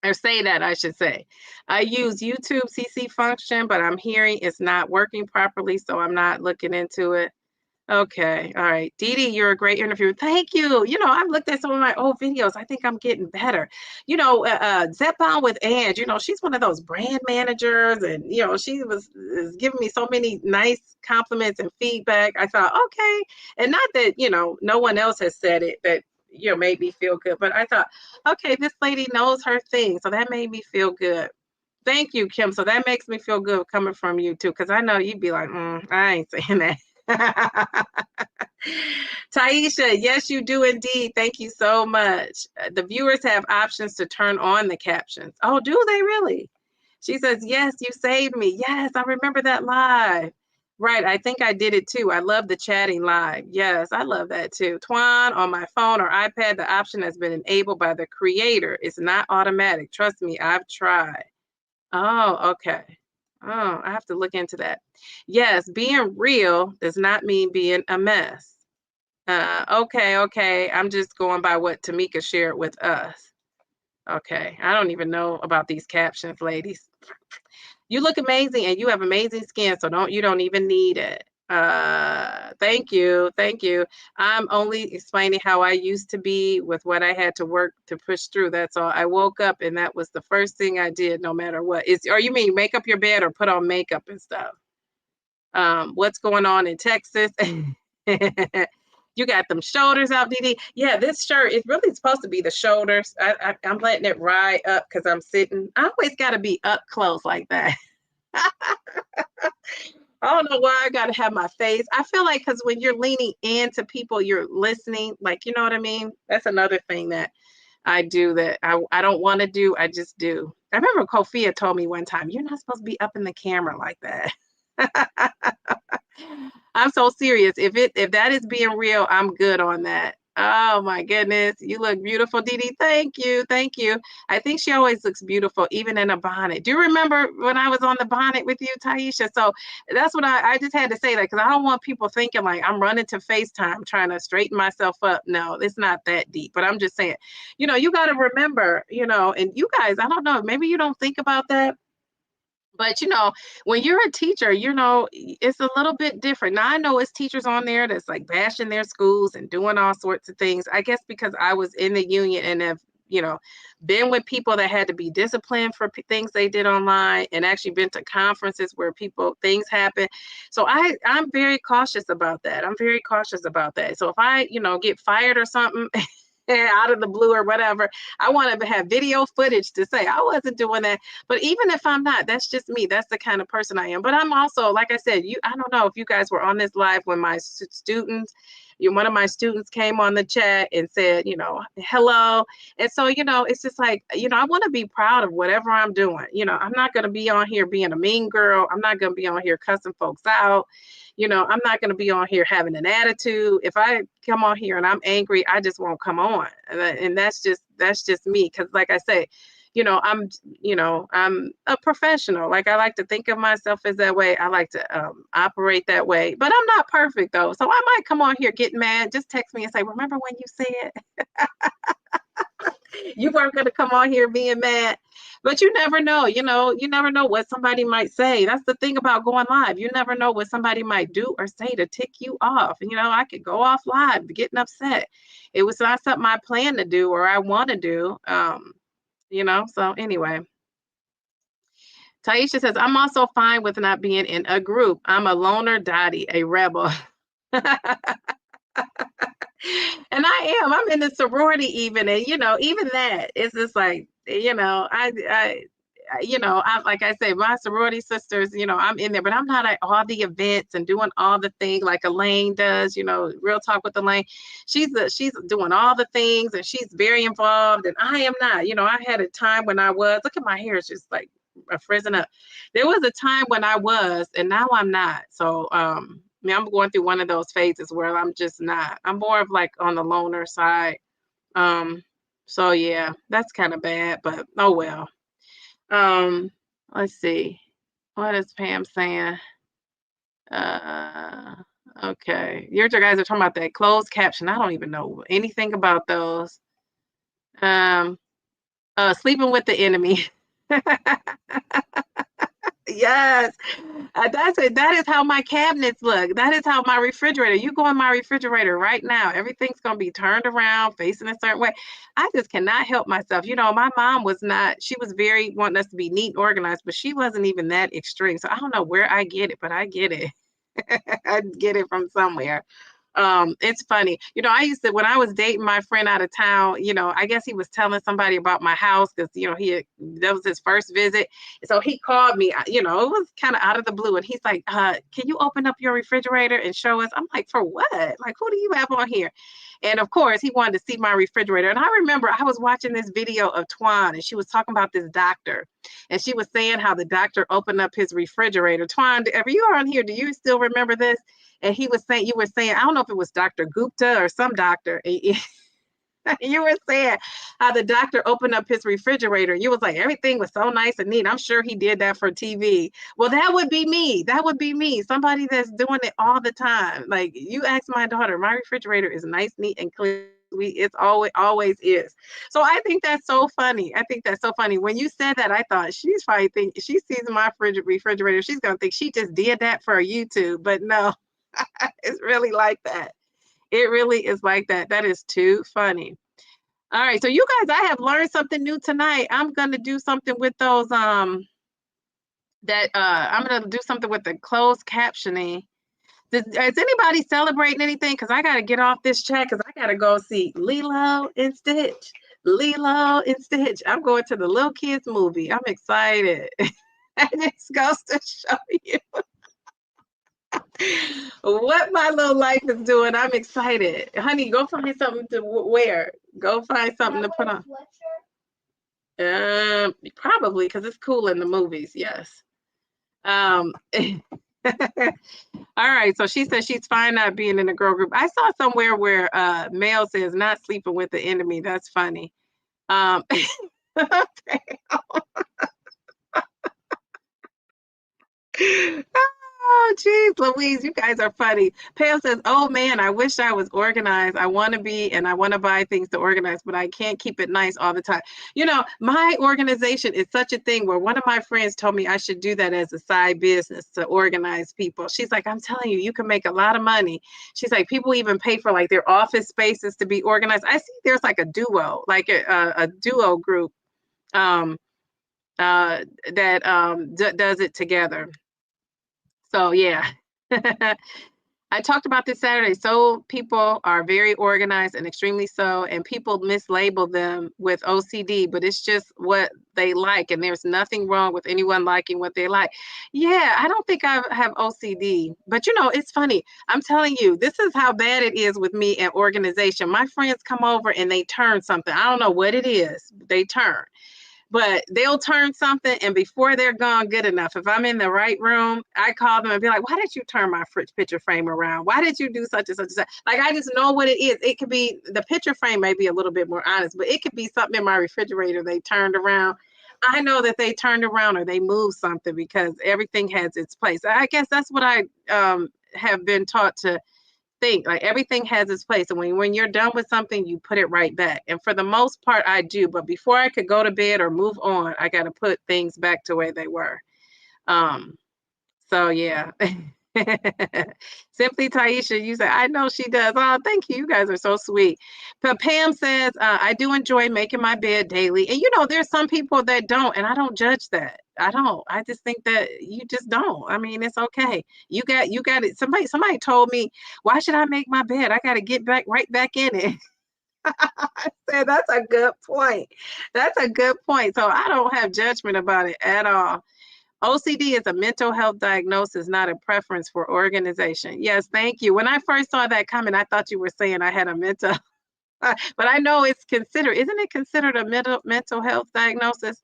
S1: Or say that, I should say. I use YouTube CC function, but I'm hearing it's not working properly, so I'm not looking into it. Okay. All right. Dee Dee, you're a great interviewer. Thank you. I've looked at some of my old videos. I think I'm getting better. Zepbound with Ange, she's one of those brand managers, and, she is giving me so many nice compliments and feedback. I thought, okay. And not that, no one else has said it that, made me feel good, but I thought, okay, this lady knows her thing. So that made me feel good. Thank you, Kim. So that makes me feel good coming from you too, because I know you'd be like, I ain't saying that. Taisha, yes, you do indeed. Thank you so much. The viewers have options to turn on the captions. Oh, do they really? She says, yes, you saved me. Yes, I remember that live. Right, I think I did it too. I love the chatting live. Yes, I love that too. Twan, on my phone or iPad, the option has been enabled by the creator. It's not automatic. Trust me, I've tried. Oh, okay. Oh, I have to look into that. Yes, being real does not mean being a mess. Okay. I'm just going by what Tamika shared with us. Okay. I don't even know about these captions, ladies. You look amazing and you have amazing skin, so you don't even need it. Thank you. I'm only explaining how I used to be with what I had to work to push through. That's all. I woke up and that was the first thing I did, no matter what. Or you mean make up your bed or put on makeup and stuff? What's going on in Texas? You got them shoulders out, Dee. Yeah, this shirt is really supposed to be the shoulders. I'm letting it ride up because I'm sitting. I always got to be up close like that. I don't know why I got to have my face. I feel like because when you're leaning into people, you're listening. Like, you know what I mean? That's another thing that I do that I don't want to do. I just do. I remember Kofia told me one time, you're not supposed to be up in the camera like that. I'm so serious. If that is being real, I'm good on that. Oh my goodness. You look beautiful, Dee Dee. Thank you. I think she always looks beautiful, even in a bonnet. Do you remember when I was on the bonnet with you, Taisha? So that's what I just had to say that because I don't want people thinking like I'm running to FaceTime trying to straighten myself up. No, it's not that deep. But I'm just saying, you got to remember, and you guys, I don't know, maybe you don't think about that. But when you're a teacher, it's a little bit different. Now I know it's teachers on there that's like bashing their schools and doing all sorts of things. I guess because I was in the union and have, been with people that had to be disciplined for things they did online, and actually been to conferences where things happen. So I'm very cautious about that. So if I, get fired or something, out of the blue or whatever, I want to have video footage to say I wasn't doing that. But even if I'm not, that's just me. That's the kind of person I am. But I'm also, like I said, I don't know if you guys were on this live when my students, one of my students came on the chat and said, hello. And so, it's just like, I want to be proud of whatever I'm doing. I'm not going to be on here being a mean girl. I'm not going to be on here cussing folks out. I'm not going to be on here having an attitude. If I come on here and I'm angry, I just won't come on. And that's just me. Cause like I say, I'm a professional. Like I like to think of myself as that way. I like to operate that way, but I'm not perfect though. So I might come on here getting mad. Just text me and say, remember when you said you weren't going to come on here being mad? But you never know, you never know what somebody might say. That's the thing about going live. You never know what somebody might do or say to tick you off. I could go off live getting upset. It was not something I plan to do or I want to do. So anyway. Taisha says, I'm also fine with not being in a group. I'm a loner, Dottie, a rebel. And I'm in the sorority even, and even that, it's just like, I like I say, my sorority sisters, I'm in there, but I'm not at all the events and doing all the things like Elaine does, Real Talk with Elaine. She's doing all the things and she's very involved, and I am not. I had a time when I was, look at my hair, it's just like frizzing up. There was a time when I was, and now I'm not. So I'm going through one of those phases where I'm just not. I'm more of like on the loner side. Um, so yeah, that's kind of bad, but oh well. Um, let's see. What is Pam saying? Uh, okay. Your two guys are talking about that closed caption. I don't even know anything about those. Um, sleeping with the enemy. Yes. That's it. That is how my cabinets look. That is how my refrigerator. You go in my refrigerator right now. Everything's gonna be turned around, facing a certain way. I just cannot help myself. My mom was not, she was very wanting us to be neat and organized, but she wasn't even that extreme. So I don't know where I get it, but I get it. I get it from somewhere. It's funny. I used to, when I was dating my friend out of town, I guess he was telling somebody about my house because, that was his first visit. So he called me, it was kind of out of the blue. And he's like, can you open up your refrigerator and show us? I'm like, for what? Like, who do you have on here? And of course, he wanted to see my refrigerator. And I remember I was watching this video of Twan, and she was talking about this doctor. And she was saying how the doctor opened up his refrigerator. Twan, if you are on here, do you still remember this? And he was saying, you were saying, I don't know if it was Dr. Gupta or some doctor. You were saying how the doctor opened up his refrigerator. You was like, everything was so nice and neat. I'm sure he did that for TV. Well, that would be me. That would be me. Somebody that's doing it all the time. Like, you ask my daughter, my refrigerator is nice, neat, and clean. It's always is. So I think that's so funny. I think that's so funny. When you said that, I thought she's probably think she sees my refrigerator. She's gonna think she just did that for YouTube. But no, it's really like that. It really is like that. That is too funny. All right, so you guys, I have learned something new tonight. I'm gonna do something with those I'm gonna do something with the closed captioning. Is anybody celebrating anything? Because I gotta get off this chat because I gotta go see Lilo and Stitch. Lilo and Stitch. I'm going to the little kids movie. I'm excited. And it goes to show you what my little life is doing. I'm excited. Honey, go find something to wear. Go find something to put on. Probably because it's cool in the movies. Yes. All right. So she says she's fine not being in a girl group. I saw somewhere where male says not sleeping with the enemy. That's funny. Oh, geez, Louise, you guys are funny. Pam says, oh man, I wish I was organized. I want to be, and I want to buy things to organize, but I can't keep it nice all the time. My organization is such a thing where one of my friends told me I should do that as a side business to organize people. She's like, I'm telling you, you can make a lot of money. She's like, people even pay for like their office spaces to be organized. I see there's like a duo, like a duo group that does it together. So yeah, I talked about this Saturday. So people are very organized and extremely so, and people mislabel them with OCD, but it's just what they like. And there's nothing wrong with anyone liking what they like. Yeah, I don't think I have OCD, but it's funny. I'm telling you, this is how bad it is with me and organization. My friends come over and they turn something. I don't know what it is. They turn. But they'll turn something, and before they're gone good enough, if I'm in the right room, I call them and be like, why did you turn my picture frame around? Why did you do such and such and such? Like, I just know what it is. It could be, the picture frame may be a little bit more honest, but it could be something in my refrigerator they turned around. I know that they turned around or they moved something because everything has its place. I guess that's what I have been taught to think. Like, everything has its place, and when you're done with something, you put it right back. And for the most part, I do. But before I could go to bed or move on, I got to put things back to where they were. So yeah. Simply Taisha, you say, I know she does. Oh, thank you. You guys are so sweet. But Pam says, I do enjoy making my bed daily. And there's some people that don't, and I don't judge that. I don't. I just think that you just don't. I mean, it's okay. You got it. Somebody told me, why should I make my bed? I got to get right back in it. I said, that's a good point. That's a good point. So I don't have judgment about it at all. OCD is a mental health diagnosis, not a preference for organization. Yes, thank you. When I first saw that comment, I thought you were saying I had a mental, but I know isn't it considered a mental health diagnosis?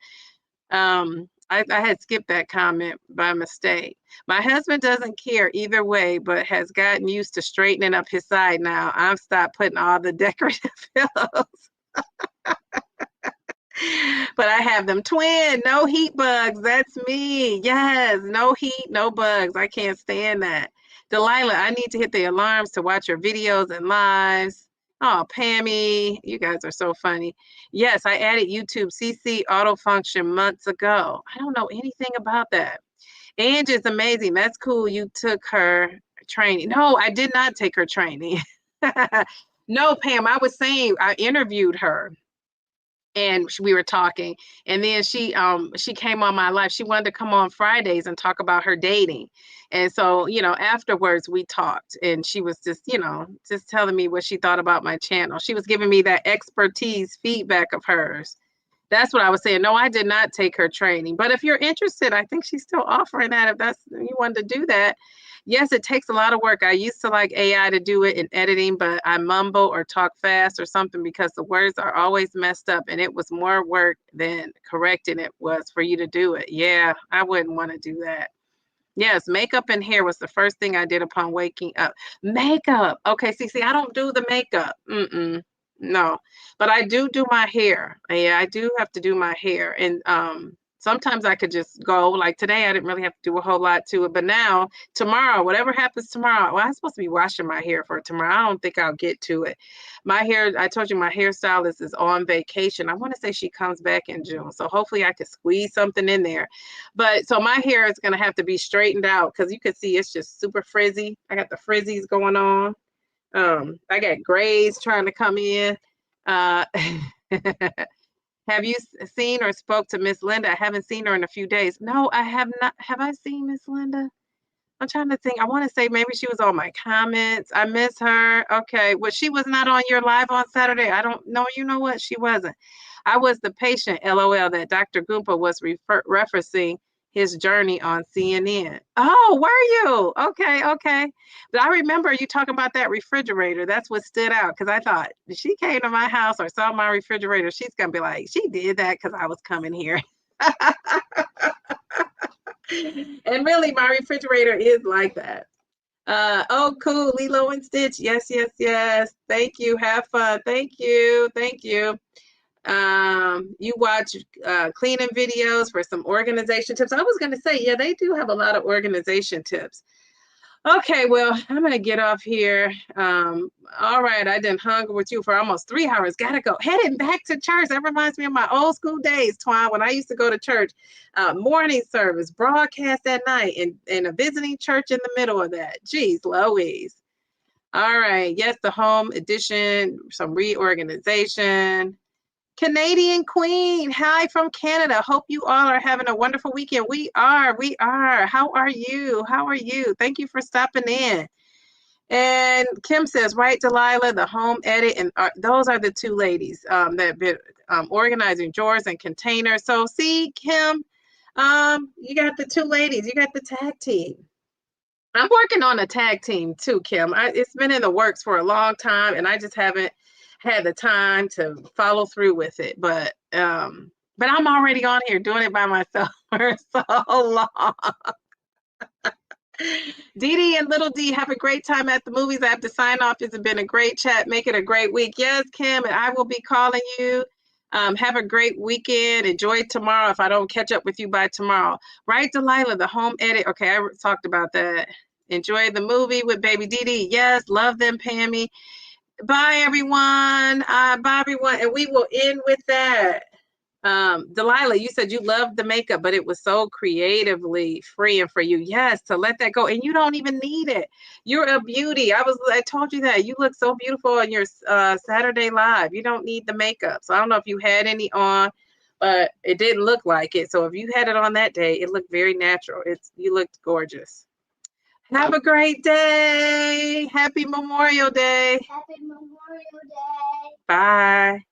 S1: I had skipped that comment by mistake. My husband doesn't care either way, but has gotten used to straightening up his side now. I've stopped putting all the decorative pillows. But I have them twin, no heat bugs. That's me. Yes, no heat, no bugs. I can't stand that. Delilah, I need to hit the alarms to watch your videos and lives. Oh, Pammy, you guys are so funny. Yes, I added YouTube CC auto function months ago. I don't know anything about that. Angie is amazing. That's cool. You took her training. No, I did not take her training. No, Pam, I was saying I interviewed her and we were talking, and then she came on my live. She wanted to come on Fridays and talk about her dating, and so afterwards we talked, and she was just telling me what she thought about my channel. She was giving me that expertise feedback of hers. That's what I was saying. No, I did not take her training, but if you're interested, I think she's still offering that if you wanted to do that. Yes, it takes a lot of work. I used to like AI to do it in editing, but I mumble or talk fast or something because the words are always messed up, and it was more work than correcting it was for you to do it. Yeah, I wouldn't want to do that. Yes, makeup and hair was the first thing I did upon waking up. Makeup. Okay, see, I don't do the makeup. No, but I do my hair. Yeah, I do have to do my hair, and sometimes I could just go, like today I didn't really have to do a whole lot to it, but now tomorrow, whatever happens tomorrow, well, I'm supposed to be washing my hair for tomorrow. I don't think I'll get to it. My hair, I told you my hairstylist is on vacation. I want to say she comes back in June, so hopefully I could squeeze something in there. But so my hair is going to have to be straightened out because you can see it's just super frizzy. I got the frizzies going on. I got grays trying to come in. Have you seen or spoke to Miss Linda? I haven't seen her in a few days. No, I have not. Have I seen Miss Linda? I'm trying to think. I want to say maybe she was on my comments. I miss her. Okay. Well, she was not on your live on Saturday. I don't know. You know what? She wasn't. I was the patient, LOL, that Dr. Goompa was referencing his journey on CNN. Oh, were you? Okay. But I remember you talking about that refrigerator. That's what stood out because I thought if she came to my house or saw my refrigerator, she's going to be like, she did that because I was coming here. And really, my refrigerator is like that. Oh, cool. Lilo and Stitch. Yes. Thank you. Have fun. Thank you. You watch cleaning videos for some organization tips. I was going to say, yeah, they do have a lot of organization tips. Okay, well, I'm going to get off here. All right, I done hung with you for almost 3 hours. Gotta go. Heading back to church. That reminds me of my old school days, Twan, when I used to go to church. Morning service, broadcast at night, and a visiting church in the middle of that. Geez, Louise. All right, yes, the home edition, some reorganization. Canadian Queen, hi from Canada. Hope you all are having a wonderful weekend. We are. How are you? Thank you for stopping in. And Kim says, right, Delilah, the home edit, and those are the two ladies that have been organizing drawers and containers. So see, Kim, you got the two ladies. You got the tag team. I'm working on a tag team too, Kim. It's been in the works for a long time, and I just haven't had the time to follow through with it. But I'm already on here doing it by myself for so long. Dee and Little D, have a great time at the movies. I have to sign off. It's been a great chat. Make it a great week. Yes, Kim, and I will be calling you. Have a great weekend. Enjoy tomorrow if I don't catch up with you by tomorrow. Right, Delilah, the home edit. Okay, I talked about that. Enjoy the movie with baby Dee. Yes, love them, Pammy. Bye, everyone. And we will end with that. Delilah, you said you loved the makeup, but it was so creatively freeing for you. Yes, to let that go. And you don't even need it. You're a beauty. I told you that. You look so beautiful on your Saturday live. You don't need the makeup. So I don't know if you had any on, but it didn't look like it. So if you had it on that day, it looked very natural. You looked gorgeous. Have a great day. Happy Memorial Day.
S2: Happy Memorial Day.
S1: Bye.